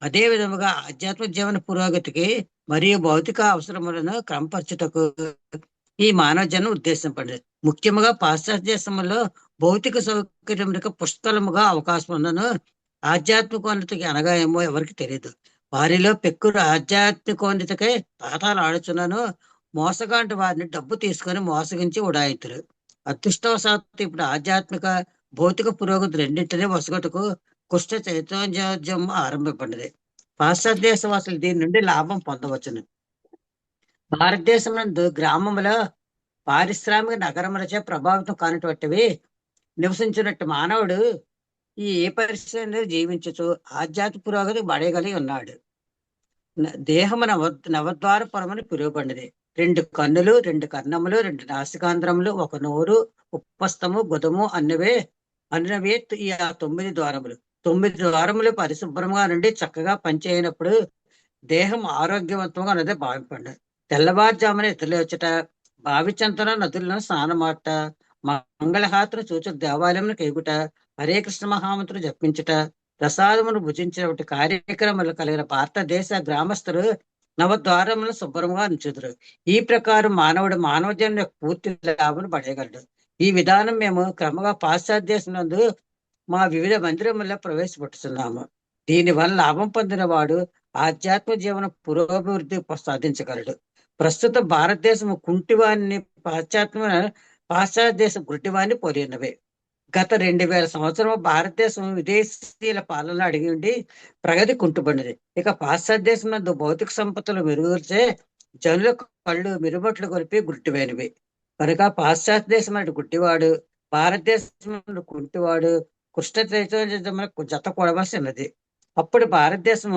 అదే విధముగా ఆధ్యాత్మిక జీవన పురోగతికి మరియు భౌతిక అవసరములను క్రమపరచుటకు ఈ మానవ జన్మ ఉద్దేశింపబడింది. ముఖ్యముగా పాశ్చాత్య దేశంలో భౌతిక సౌకర్యములకు పుష్కలముగా అవకాశం ఉందను ఆధ్యాత్మికోన్నతికి అనగా ఏమో ఎవరికి తెలియదు. వారిలో పెక్కురు ఆధ్యాత్మికోన్నతికై తాతాలు ఆడుచున్నాను మోసగాంటి వారిని డబ్బు తీసుకొని మోసగించి ఉడాయితులు. అదృష్టవశాత్తు ఇప్పుడు ఆధ్యాత్మిక భౌతిక పురోగతి రెండింటినీ వసగటకు కుష్ట చైతన్యోద్యమం ఆరంభపడినది. పాశ్చాత్య దేశవాసులు దీని నుండి లాభం పొందవచ్చును. భారతదేశం నందు గ్రామముల పారిశ్రామిక నగరములచే ప్రభావితం కానటువంటివి నివసించినట్టు మానవుడు ఈ ఏ పరిస్థితి జీవించచ్చు ఆధ్యాత్మిక పురోగతి బడగలిగి ఉన్నాడు. దేహము నవద్వార పొరమని పిలువబడినది. 2 కన్నులు, 2 కర్ణములు, 2 నాసికాంధ్రములు, 1 నోరు, ఉపస్థము, గుదము అన్నవే ఈ 9 ద్వారములు. 9 ద్వారములు పరిశుభ్రంగా నుండి చక్కగా పనిచేయనప్పుడు దేహం ఆరోగ్యవంతంగా ఉన్నదే భావింపండి. తెల్లవారుజామున ఇతరులేచుట, భావిచంతన నదులను స్నానమాట, మంగళహారతులు చూచు దేవాలయం ఎగుట, హరే కృష్ణ మహామంత్రులు జపించుట, ప్రసాదమును భుజించిన కార్యక్రమాలు కలిగిన భారతదేశ గ్రామస్తులు నవద్వారములను శుభ్రంగా ఉంచుదురు. ఈ ప్రకారం మానవుడు మానవ జన్మ పూర్తి లాభం పడగలడు. ఈ విధానం మేము క్రమంగా పాశ్చాత్య దేశం నందు మా వివిధ మందిరములలో ప్రవేశపెట్టుతున్నాము. దీని వల్ల లాభం పొందిన వాడు ఆధ్యాత్మిక జీవన పురోభివృద్ధి సాధించగలడు. ప్రస్తుతం భారతదేశం కుంటివాణి పాశ్చాత్య దేశం గుడ్డివాణి పోలినవే. గత 2000 సంవత్సరం భారతదేశం విదేశీయుల పాలన అడిగి ఉండి ప్రగతి కుంటుపడినది. ఇక పాశ్చాత్య దేశం నందు భౌతిక సంపత్తులు మెరుగుపరిచే జనుల కళ్ళు మిరుబట్లు కొలిపి గుడ్డివైనవి. కనుక పాశ్చాత్య దేశం అంటే గుడ్డివాడు, భారతదేశం కుంటివాడు కృష్ణ చైతన్య జత కొడవలసినది. అప్పుడు భారతదేశం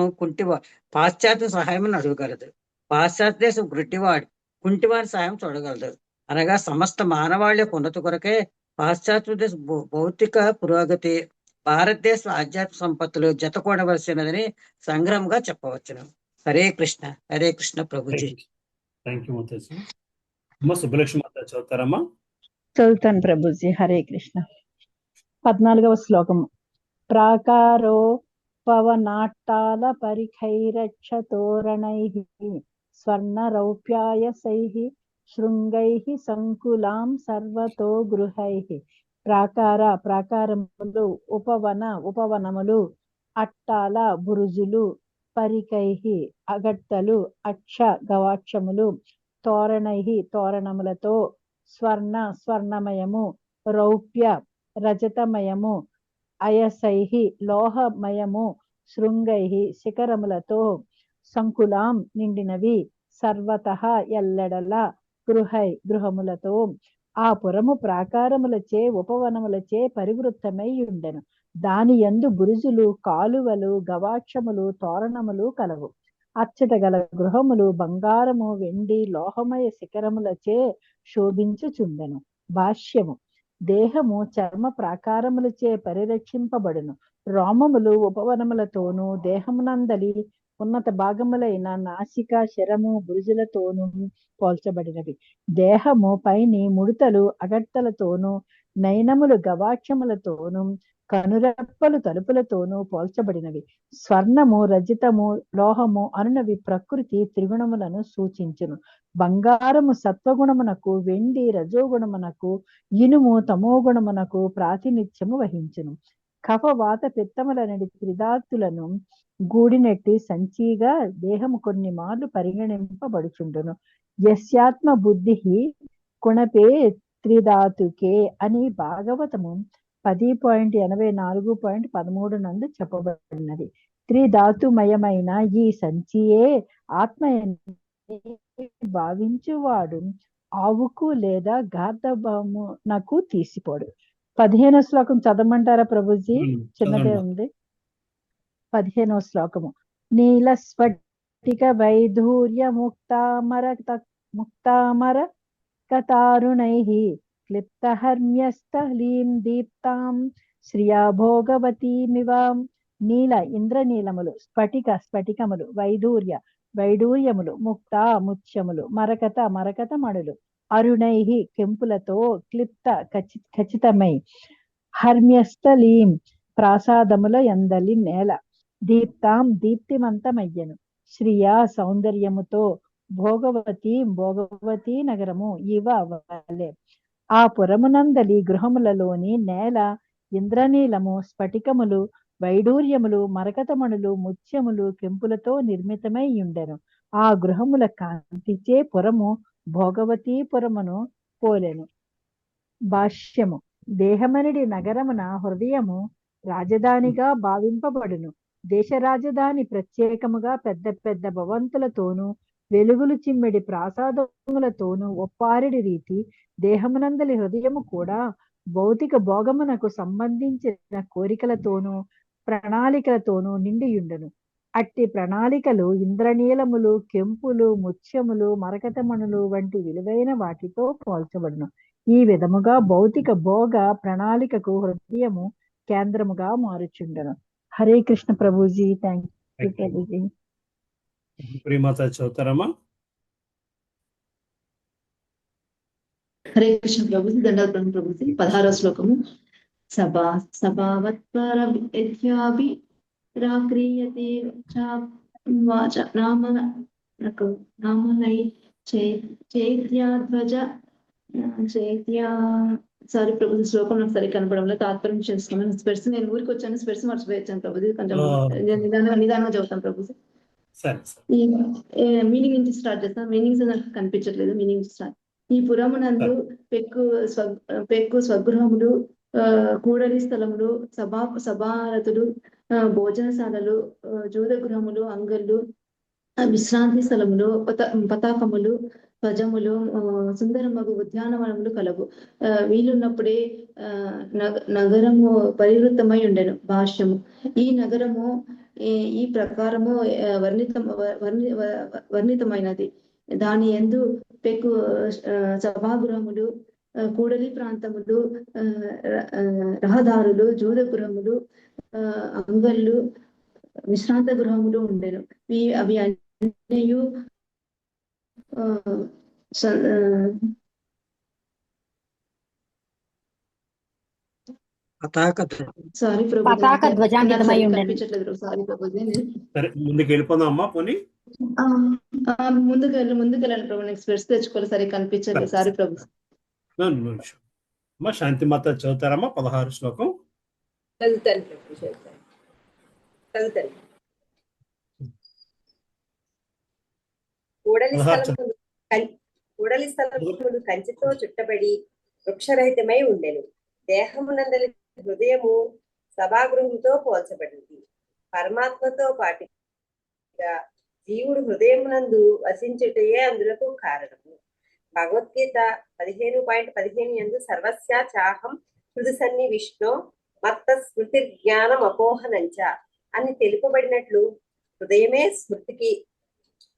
పాశ్చాత్య సహాయం అడగగలదు. పాశ్చాత్య దేశం గుడ్డివాడు కుంటివాడి సహాయం చూడగలదు. అనగా సమస్త మానవాళి యొక్క ఉన్నత కొరకే పాశ్చాత్య దేశ భౌతిక పురోగతి, భారతదేశ ఆధ్యాత్మిక సంపత్తులు జత కూడవలసినదని సంగ్రహంగా చెప్పవచ్చును. హరే కృష్ణ ప్రభుజీ. Thank you Mataji. అమ్మ సుబ్బలక్ష్మి మాత చదువుతారమ్మా? చదువుతాను ప్రభుజీ. హరే కృష్ణ. 14వ శ్లోకము. ప్రాకారో పవనాట్టాల పరిఖైరక్ష తోరణైః స్వర్ణ రౌప్యాయసైః శృంగైః సంకులాం సర్వతో గృహైః. ప్రాకారములు, ఉపవనములు, అట్టాల బురుజులు, పరికైః అగట్టలు, అక్ష గవాక్షములు, తోరణైః తోరణములతో, స్వర్ణమయము, రౌప్య రజతమయము, అయసైః లోహమయము, శృంగైః శిఖరములతో, సంకులాం నిండినవి, సర్వతః ఎల్లెడల, గృహములతో. ఆ పురము ప్రాకారములచే ఉపవనములచే పరివృత్తమై ఉండెను. దాని యందు బురుజులు, కాలువలు, గవాక్షములు, తోరణములు కలవు. అచ్చట గల గృహములు బంగారము, వెండి, లోహమయ శిఖరములచే శోభించుచుండెను. భాష్యము. దేహము చర్మ ప్రాకారములచే పరిరక్షింపబడును. రోమములు ఉపవనములతోనూ దేహమునందలి ఉన్నత భాగములైన నాసిక, శరము, బురుజులతోనూ పోల్చబడినవి. దేహము పైని ముడతలు అగట్టలతోనూ, నయనములు గవాక్షములతోనూ, కనురెప్పలు తలుపులతోనూ పోల్చబడినవి. స్వర్ణము, రజతము, లోహము అనునవి ప్రకృతి త్రిగుణములను సూచించును. బంగారము సత్వగుణమునకు, వెండి రజోగుణమునకు, ఇనుము తమోగుణమునకు ప్రాతినిధ్యము వహించును. కఫ, వాత, పిత్తములనడి త్రిధాతులను గూడినట్టి సంచిగా దేహము కొన్ని మార్లు పరిగణింపబడుచుండును. యస్యాత్మ బుద్ధి కుణపే త్రిధాతుకే అని భాగవతము 10.84.13 నందు చెప్పబడినది. త్రిధాతుమయమైన ఈ సంచియే ఆత్మ భావించువాడు ఆవుకు లేదా గార్ధబమునకు తీసిపోడు. 15వ శ్లోకం చదవమంటారా ప్రభుజీ? చిన్నదే ఉంది. 15వ శ్లోకము. నీల స్ఫటిక వైధూర్య ముక్తామర కతారుణైః క్లిప్తహర్మ్యస్థలీం దీప్తాం శ్రియా భోగవతీమివాం. నీల ఇంద్రనీలములు, స్ఫటికములు, వైడూర్యములు, ముక్త ముత్యములు, మరకత మడులు, అరుణైః కెంపులతో, క్లిప్త ఖచ్చితమై, హర్మ్యస్థలీం ప్రాసాదముల యందలి నేల, దీప్తాం దీప్తిమంతమయ్యను, శ్రియా సౌందర్యముతో, భోగవతి నగరము ఇవ వలె. ఆ పురమునందలి గృహములలోని నేల ఇంద్రనీలము, స్ఫటికములు, వైడూర్యములు, మరకతమణులు, ముత్యములు, కెంపులతో నిర్మితమై ఉండెను. ఆ గృహముల కాంతిచే పురము భోగవతీ పురమును పోలెను. భాష్యము. దేహమనడి నగరమున హృదయము రాజధానిగా భావింపబడును. దేశ రాజధాని ప్రత్యేకముగా పెద్ద పెద్ద భవంతులతోనూ వెలుగులు చిమ్మెడి ప్రాసాదములతోనూ ఒప్పారెడి రీతి దేహమునందలి హృదయము కూడా భౌతిక భోగమునకు సంబంధించిన కోరికలతోనూ ప్రణాళికలతోనూ నిండియుండును. అట్టి ప్రణాళికలు ఇంద్రనీలములు, కెంపులు, ముత్యములు, మరకతమణులు వంటి విలువైన వాటితో పోల్చబడును. ఈ విధముగా భౌతిక భోగ ప్రణాళికకు హృదయము కేంద్రముగా మారుచుండను. హరే కృష్ణ ప్రభుజీ. Thank you Prabhuji. ప్రియమాత చదువుతారమ్మా? హరే కృష్ణ ప్రభుజీ. దండవతం ప్రభుజీ. 16వ శ్లోకము. సభావత్పర యజ్ఞాభి రాక్రియతే వాచ నామనై చైత్యాధ్వజ చైత్యా సారీ ప్రభు శ్లోకం నాకు సరిగ్గా కనపడంలో తాత్పర్యం చేసుకున్నాను. స్పెర్స్ నేను ఊరికి వచ్చాను, స్పెర్స్ మర్చిపోయాను ప్రభు. కొంచెం నిదానంగా చదువుతాను ప్రభు. సరే ఈ మీనింగ్ నుంచి స్టార్ట్ చేస్తాను. మీనింగ్స్ నాకు కనిపించట్లేదు. Meaning start. ఈ పురమునందు పెక్కు స్వగృహములు, కూడలి స్థలములు, సభారతులు, భోజనశాలలు, జూద గృహములు, అంగళ్ళు, విశ్రాంతి స్థలములు, పతాకములు, ధ్వజములు, సుందరమగు ఉద్యానవనములు కలవు. వీలున్నప్పుడే నగరము పరివృత్తమై ఉండెను. భాష్యము. ఈ నగరము ఈ ప్రకారము వర్ణితమైనది. దాని యందు పెక్కు సభాగృహములు, కూడలి ప్రాంతములు, రహదారులు, జూద గృహములు, అంగళ్ళు, విశ్రాంత గృహములు ఉండెను. అవి అన్నయు సారీ ప్రభు, పతాక ధ్వజాన్వితమై ఉండెను. కనిపించట్లేదు. సారీ ప్రభు. సరే ముందుకు వెళ్ళిపోదాం అమ్మా. పోనీ ముందుకెళ్ళండి ప్రభు. నెక్స్ట్ వెర్స్ తెచ్చుకోవాలి. సరే కనిపించలేదు. సారీ ప్రభు. అమ్మా శాంతి మాత చదువుతారమ్మా 16 శ్లోకం. చదువుతాను ప్రభు, చదువుతాను. కూడలి స్థలములు కంచితో చుట్టబడి వృక్షరహితమై ఉండెను. దేహమునందలి హృదయము సభాగృహంతో పోల్చబడింది. పరమాత్మతో పాటుగా జీవుడు హృదయమునందు వసించుటయే అందులకు కారణము. భగవద్గీత 15.15 యందు సర్వస్య చాహం హృది సన్నివిష్ణో మత్త స్మృతి జ్ఞానం అపోహనంచ అని తెలుపబడినట్లు హృదయమే స్మృతికి,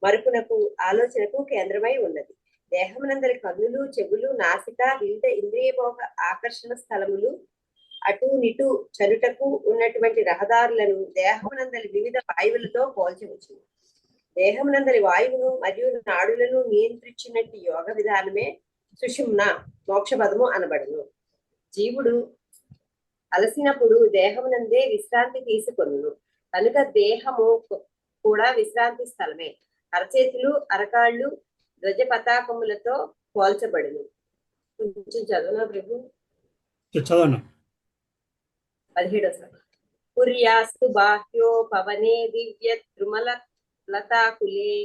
మరుపునకు, ఆలోచనకు కేంద్రమై ఉన్నది. దేహమునందలి కన్నులు, చెవులు, నాసిక, వివిధ ఇంద్రియభోగ ఆకర్షణ స్థలములు, అటు నిటు చలుటకు ఉన్నటువంటి రహదారులను దేహమునందలి వివిధ వాయువులతో పోల్చవచ్చు. దేహమునందలి వాయువును మరియు నాడులను నియంత్రించినట్టు యోగ విధానమే సుషుమ్న మోక్షపదము అనబడును. జీవుడు అలసినప్పుడు దేహమునందే విశ్రాంతి తీసుకొనును. కనుక దేహము కూడా విశ్రాంతి స్థలమే. అరచేతులు, అరకాళ్ళు ధ్వజ పతాకములతో పోల్చబడును. కొంచెం చదువునా ప్రభు. చదవను. 17 పుర్యాస్తు బాహ్యో పవనే దివ్య ద్రుమల లతాకులే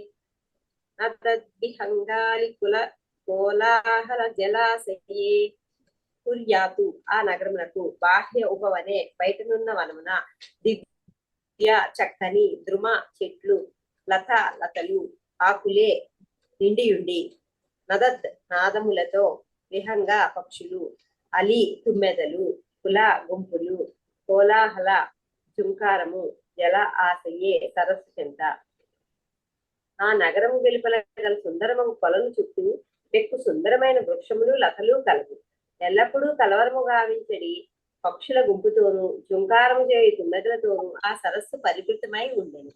నద్విహంగాలి కుల కోలాహల జలాశయే. పుర్యాతు ఆ నగరమునకు, బాహ్య ఉపవనే బయటనున్న వనమున, దివ్య చక్కని ద్రుమ చెట్లు, లతలు ఆకులే నిండియుండి, నదద్ నాదములతో, విహంగా పక్షులు, అలి తుమ్మెదలు, కుల గుంపులు, కోలాహల జుంకారము, జల ఆశయే సరస్సు చెంత. ఆ నగరము వెలుపల గల సుందరము కొలను చుట్టూ పెక్కు సుందరమైన వృక్షములు, లతలు కలవు. ఎల్లప్పుడూ కలవరము గావించడి పక్షుల గుంపుతోనూ, జుంకారము చేయి తుమ్మెదలతోనూ ఆ సరస్సు పరివృతమై ఉండెను.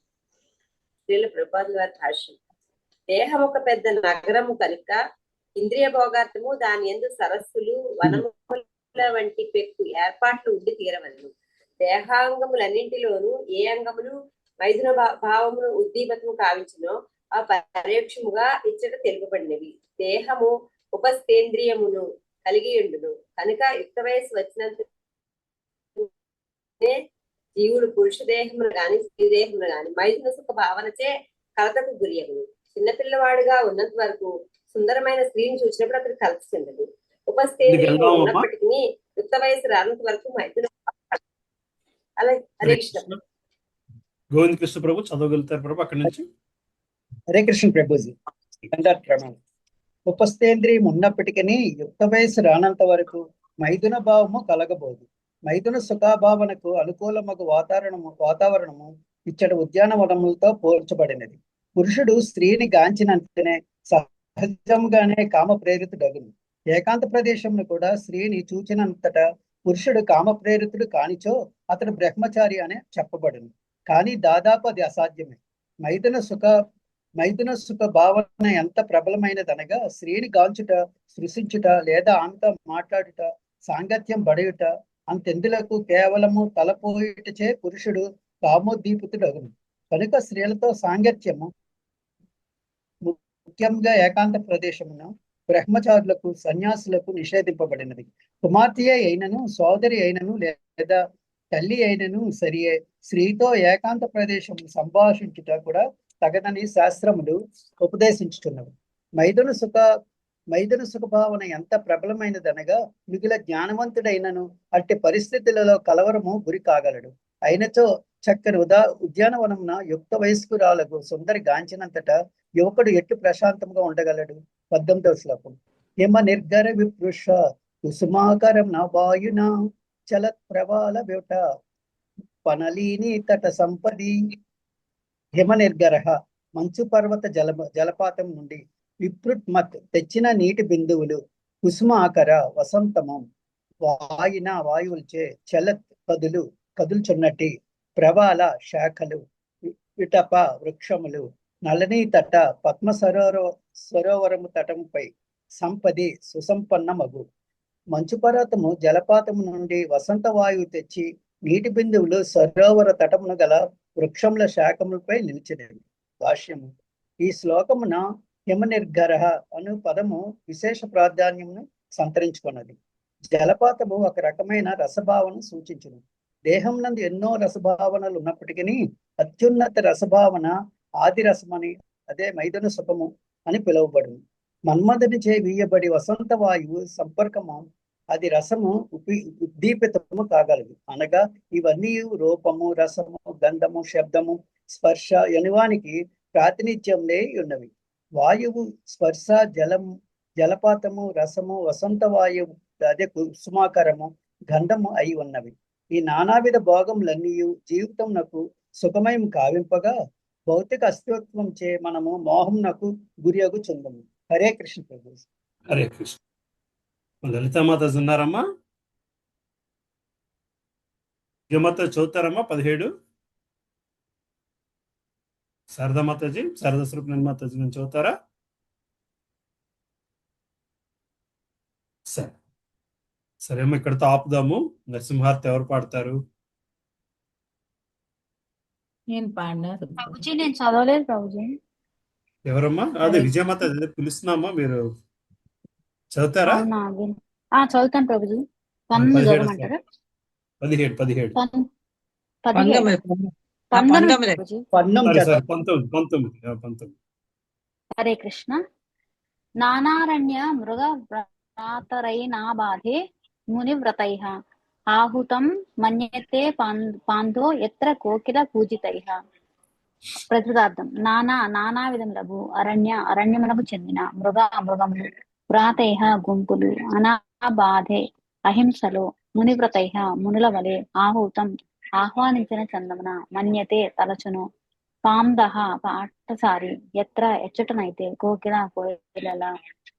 శ్రీల ప్రభుపాదుల వారి భాష్యం. దేహం ఒక పెద్ద నగరము కనుక ఇంద్రియ భోగార్థము దాని యందు సరస్సులు, వనముల వంటి పెక్కు ఏర్పాట్లు ఉండి తీరవలను. దేహాంగములన్నింటిలోనూ ఏ అంగములు మైథున భావమును ఉద్దీపతము కావించునో ఆ పరోక్షముగా ఇచ్చట తెలుపబడినవి. దేహము ఉపస్థేంద్రియమును కలిగి ఉండును. కనుక యుక్త వయస్సు వచ్చినంత జీవుడు పురుష దేహమును గాని స్త్రీ దేహమును గాని మైథున సుఖ భావనచే కలతకు గురియగును. చిన్నపిల్లవాడుగా ఉన్నంత వరకు సుందరమైన స్త్రీని చూసినప్పుడు అతడు కలత చెందదు. ఉపస్థేంద్రియము ఉన్నప్పటికీ యుక్త వయస్సు రానంత వరకు మైథున. అలాగే హరే కృష్ణ. గోవింద కృష్ణ ప్రభు చదవగలుగుతారు ప్రభు అక్కడి నుంచి. హరే కృష్ణ ప్రభుజీ. ఉపస్థేంద్రియం ఉన్నప్పటికీ యుక్త వయస్సు రానంత వరకు మైథున భావము కలగబోదు. మైథున సుఖాభావనకు అనుకూలమగు వాతావరణము ఇచ్చటి ఉద్యానవనములతో పోల్చబడినది. పురుషుడు స్త్రీని గాంచినంతనే సహజంగానే కామ ప్రేరితుడగును. ఏకాంత ప్రదేశంను కూడా స్త్రీని చూచినంతట పురుషుడు కామ ప్రేరితుడు కానిచో అతడు బ్రహ్మచారి అనే చెప్పబడును. కానీ దాదాపు అది అసాధ్యమే. మైథున సుఖ భావన ఎంత ప్రబలమైనదనగా స్త్రీని గాంచుట, సృశించుట లేదా ఆమెతో మాట్లాడుట, సాంగత్యం బడయుట అంతెందులకు కేవలము తలపోయిటచే పురుషుడు కామోద్దీపితుడగును. కనుక స్త్రీలతో సాంగత్యము, ముఖ్యంగా ఏకాంత ప్రదేశమున బ్రహ్మచారులకు సన్యాసులకు నిషేధింపబడినది. కుమార్తె అయినను సోదరి అయినను లేదా తల్లి అయినను సరియే స్త్రీతో ఏకాంత ప్రదేశం సంభాషించుట కూడా తగదని శాస్త్రములు ఉపదేశించుతున్నవి. మైథున సుఖ భావన ఎంత ప్రబలమైనదనగా మిగిలిన జ్ఞానవంతుడైనను అట్టి పరిస్థితులలో కలవరము గురి కాగలడు. అయినచో చక్కని ఉద్యానవనమున యుక్త వయస్కురాలకు సుందరి గాంచినంతట యువకుడు ఎట్టు ప్రశాంతంగా ఉండగలడు. 18వ శ్లోకం. హిమ నిర్గర విపృష కుసుమాకరం నా వాయున చలత్ ప్రవాల వ్యుట పనలీని తట సంపది. హిమ నిర్గరహ మంచు పర్వత జలపాతం నుండి, విపృట్మత్ తెచ్చిన నీటి బిందువులు, కుసుమ ఆకర వసంతము వాయున వాయువులచే, చలత్ కదులుచున్నటి, ప్రవాల శాఖలు, విటప వృక్షములు, నళనీ తట పద్మ సరోవరము తటముపై, సంపది సుసంపన్నమగు. మంచు పర్వతము జలపాతము నుండి వసంత వాయువు తెచ్చి నీటి బిందువులు సరోవర తటమును గల వృక్షముల శాఖములపై నిలిచినవి. భాష్యము. ఈ శ్లోకమున హిమనిర్గరః అను పదము విశేష ప్రాధాన్యమును సంతరించుకున్నది. జలపాతము ఒక రకమైన రసభావన సూచించును. దేహం నందు ఎన్నో రసభావనలు ఉన్నప్పటికీ అత్యున్నత రసభావన ఆది రసమని, అదే మైథున సుఖము అని పిలువబడును. మన్మధుని చే వీయబడి వసంత వాయువు సంపర్కము అది రసము ఉద్దీపితము కాగలదు. అనగా ఇవన్నీ రూపము, రసము, గంధము, శబ్దము, స్పర్శ ఎనువానికి ప్రాతినిధ్యంలే ఉన్నవి. వాయువు స్పర్శ, జలపాతము, రసము, వసంత వాయువు అదే కుసుమాకరము, గంధము అయి ఉన్నవి. ఈ నానావిధ భోగములన్నీ జీవితంనకు సుఖమయం కావింపగా భౌతిక అస్తిత్వం చే మనము మోహంనకు గురియగు చుందము. హరే కృష్ణ ప్రభు. హరే కృష్ణ. లలితామాత ఉన్నారమ్మా? మాత చదువుతారమ్మా 17. శారదా మాతాజీ, శారదా స్వరూపిణి మాతాజీ నేను చదువుతారా? సరే అమ్మా, ఇక్కడతో ఆపుదాము. నరసింహార్తి ఎవరు పాడతారు? నేను పాడినా ప్రభుజీ నేను చదవలేదు ప్రభుజీ. ఎవరమ్మా? అదే విజయమాత పిలుస్తున్నామా, మీరు చదువుతారా? అవునా చదువుతాను ప్రభుజీ. 19 చదవమంటారా? 17 19. హరే కృష్ణ. నానారణ్య మృగ వ్రాతరై నా బాధే మునివ్రతైః ఆహుతం మన్యతే పాంధో ఎత్ర కోకిల పూజితైః. ప్రతిదార్థం. నానా విధములకు అరణ్యములకు చెందిన మృగములు, వ్రాతైః గుంపులు, అనాబాధే అహింసలో, మునివ్రతైః మునుల వలె, ఆహూతం ఆహ్వానించిన చందమున, మన్యతే తలచును, పాందః పాటసారి, ఎచ్చటనైతే, కోకిలల,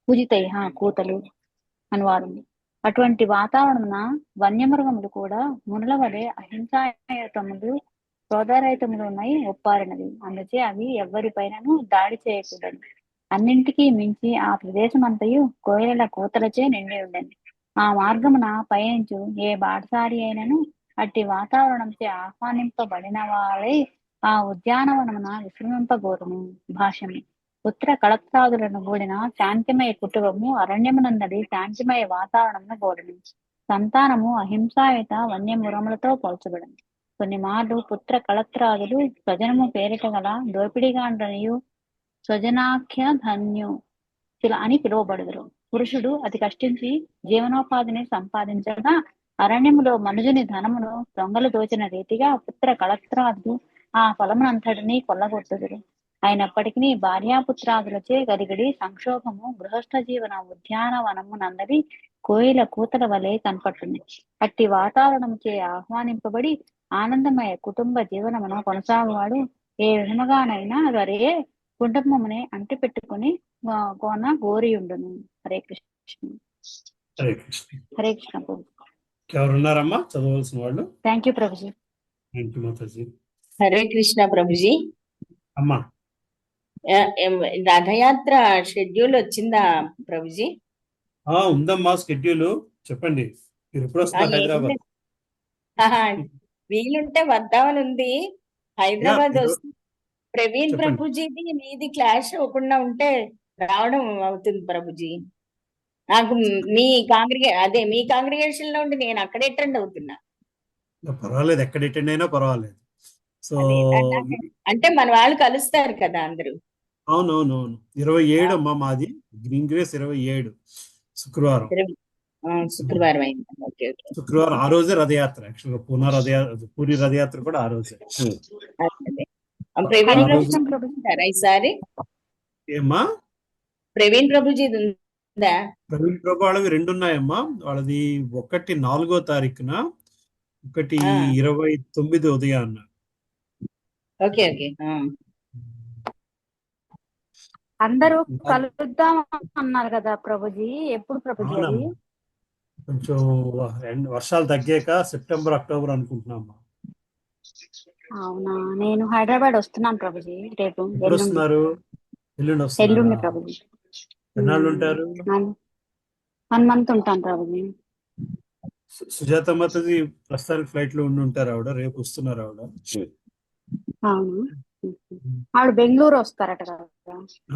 పూజితైః కూతలు అనువాదం. అటువంటి వాతావరణమున వన్యమృగములు కూడా మునుల వలె అహింసాయుతములు, క్రోధరహితములునై ఒప్పారినవి. అందుచే అవి ఎవ్వరిపైనను దాడి చేయకూడదు. అన్నింటికీ మించి ఆ ప్రదేశం అంతయు కోయిలల కూతలచే నిండి ఉండేది. ఆ మార్గమున పయనించు ఏ బాటసారి అయినను అట్టి వాతావరణంచే ఆహ్వానింపబడిన వారై ఆ ఉద్యానవనమున విశ్రమింపగోరును. భాష్యము. పుత్ర కళత్రాదులను కూడిన శాంతిమయ కుటుంబము అరణ్యమునందలి శాంతిమయ వాతావరణమును గోరును. సంతానము అహింసాయుత వన్యమృగములతో పోల్చబడింది. కొన్ని మార్లు పుత్ర కళత్రాదులు స్వజనము పేరిట గల దోపిడిగాండ్రనియు స్వజనాఖ్య ధన్యు అని పిలువబడుదురు. పురుషుడు అతి కష్టించి జీవనోపాధిని సంపాదించగా అరణ్యములో మనుజుని ధనమును దొంగలు దోచిన రీతిగా పుత్ర కళత్రాదులు ఆ ఫలమునంతటినీ కొల్లగొట్టుదురు. అయినప్పటికీ భార్యాపుత్రాదులచే గడిగడి సంక్షోభము గృహస్థ జీవన ఉద్యానవనము నందలి కోయిల కూతల వలె కనపడుతుంది. అట్టి వాతావరణముచే ఆహ్వానింపబడి ఆనందమయ కుటుంబ జీవనమును కొనసాగువాడు ఏ విధముగానైనా వరే కుటుంబమునే అంటి పెట్టుకుని గోరియుండును. హరే కృష్ణ. హరే కృష్ణ. హరే కృష్ణ ప్రభు. ఎవరున్నారమ్మా చదవలసిన వాళ్ళు? Thank you Prabhuji. Thank you Mataji. Hare Krishna Prabhuji. అమ్మా రథయాత్ర షెడ్యూల్ వచ్చిందా ప్రభుజీ? ఉందమ్మా స్కెడ్యూల్. చెప్పండి, మీరు ఎప్పుడు వస్తున్నారు హైదరాబాద్? వీలుంటే వద్దామని ఉంది. హైదరాబాద్ వస్తే ప్రవీణ్ చెప్పండి. ప్రభుజీది మీది క్లాష్ అవ్వకుండా ఉంటే రావడం అవుతుంది ప్రభుజీ. నాకు మీ కాంగ్రిగేషన్ లో ఉండి నేను అక్కడే అటెండ్ అవుతున్నా. పర్వాలేదు, ఎక్కడ అటెండ్ అయినా పర్వాలేదు. సో అంటే మన వాళ్ళు కలుస్తారు కదా అందరూ. అవునవునవును 27 అమ్మా మాది, గ్రీన్ గ్రేస్ 27 శుక్రవారం. శుక్రవారం అయింది. Okay okay. శుక్రవారం ఆ రోజే రథయాత్ర. యాక్చువల్గా పూరి రథయాత్ర కూడా ఆ రోజే. ప్రవీణ్ ఆ రోజు ప్రభుజీ ఉంటారా ఈసారి? ఏమ్మా ప్రవీణ్ ప్రభుజీ ఉందా? ప్రవీణ్ ప్రభు వాళ్ళవి 2 ఉన్నాయమ్మా. వాళ్ళది ఒకటి 4వ తారీఖున, ఒకటి 29 ఉదయాన్న. Okay okay. అందరూ కలుద్దాం అన్నారు కదా ప్రభుజీ, ఎప్పుడు ప్రభుజీ అది? అవునమ్మా, కొంచెం వర్షాలు తగ్గాక సెప్టెంబర్ అక్టోబర్ అనుకుంటున్నామ్మా. అవునా, నేను హైదరాబాద్ వస్తున్నాను ప్రభుజీ రేపు ఎప్పుడు ఎల్లుండి. వస్తున్నారు? ఎల్లుండి ఎల్లుండి వస్తున్నారా? ప్రభుజీ. ఎన్నాళ్ళు ఉంటారు? 1 month ఉంటాను ప్రభుజీ. సుజాత మాతది ప్రస్తుతానికి ఫ్లైట్ లో ఉండి ఉంటారు ఆవిడ, రేపు వస్తున్నారు ఆవిడ. అవును, ఆవిడ బెంగళూరు వస్తారట కదా.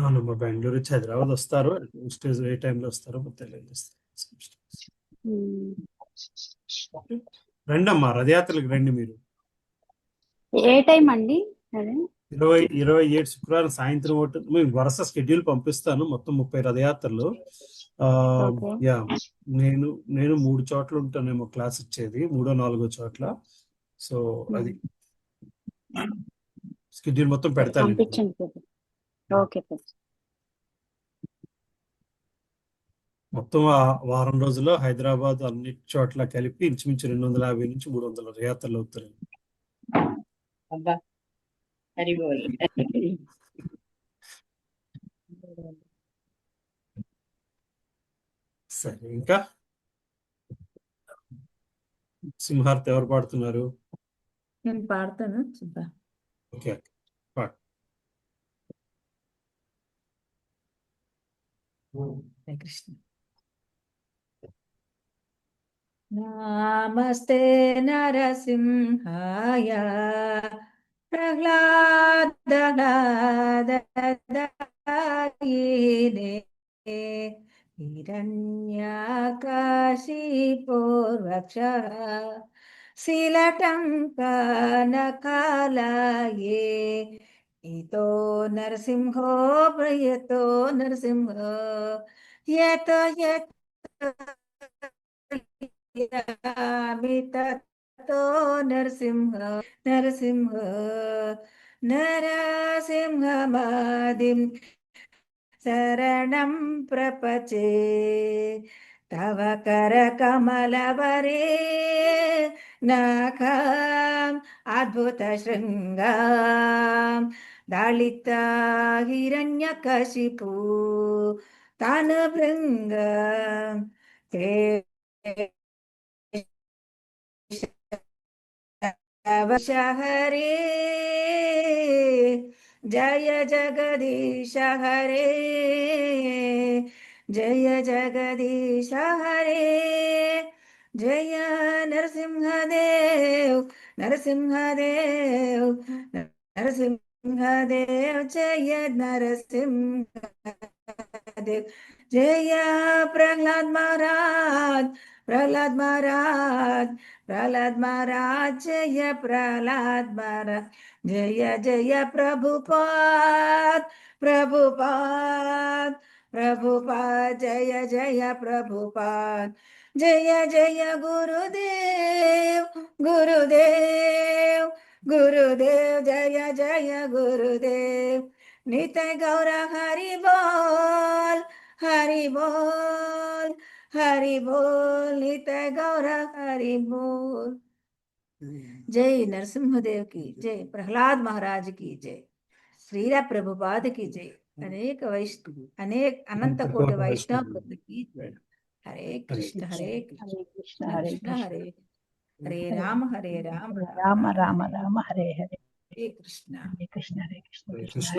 అవునమ్మా, బెంగళూరు వచ్చి హైదరాబాద్ వస్తారు. స్టేజ్ ఏ టైంలో వస్తారో తెలియజేస్తారు. రండి అమ్మా, రథయాత్రలకు రండి మీరు. ఏ టైం అండి అదే? 27 శుక్రవారం సాయంత్రం ఒకటి. మేము వరుస షెడ్యూల్ పంపిస్తాను, మొత్తం 30 రథయాత్రలు. యా, నేను 3 చోట్ల ఉంటానేమో క్లాస్ ఇచ్చేది, 3వ 4వ చోట్ల. సో అది షెడ్యూల్ మొత్తం పెడతాను. పంపించండి. ఓకే. మొత్తం వారం రోజుల్లో హైదరాబాద్ అన్ని చోట్ల కలిపి ఇంచుమించు 250 నుంచి 300 రథయాత్రలు అవుతాయి. అబ్బా, హరి బోల్. సరే, ఇంకా సింహార్తి ఎవరు పాడుతున్నారు? నేను పాడతాను సుబ్బా. ఓకే, పాడు. హరే కృష్ణ. నమస్తే నరసింహాయ ప్రహ్లాదాయనే హిరణ్యాకాశిపూర్వక్షః శిలటంకనకాలయే ఇతో నరసింహో ప్రయతో నరసింహ యతో తతో నరసింహ నరసింహమాదిం శరణం ప్రపచే తవ కరకమలవరే నఖం అద్భుత శృంగం దళిత హిరణ్యకశిపు తన భృంగం హరే జయ జగదీశ హరే, జయ జగదీశ హరే, జయ నరసింహదేవ్ నరసింహదేవ్ నరసింహదేవ్, జయ నరసింహదేవ్, జయ ప్రహ్లాద్ మహారాజ్ ప్రహ్లాద్ మహారాజ్ ప్రహ్లాద్ మహారాజ్, జయ ప్రహ్లాద్ మహారాజ్, జయ జయ ప్రభుపాద్ ప్రభుపాద్ ప్రభుపాద్, జయ జయ ప్రభుపాద్, జయ జయ గురుదేవ్ గురుదేవ్ గురుదేవ్, జయ జయ గురుదేవ్, నిత్య గౌర హరి బోల్ హరి బోల్ హరి బోల్, నిత్య గౌర హరి బోల్. జై నరసింహదేవ్ की जय, प्रहलाद महाराज की जय, श्रीरा प्रभुपाद की जय, अनेक अनंत कोटि वैष्णव वृंद की जय। हरे कृष्ण हरे कृष्ण हरे कृष्ण हरे हरे राम राम राम राम हरे हरे, हरे कृष्ण हरे कृष्ण हरे कृष्ण కృష్ణ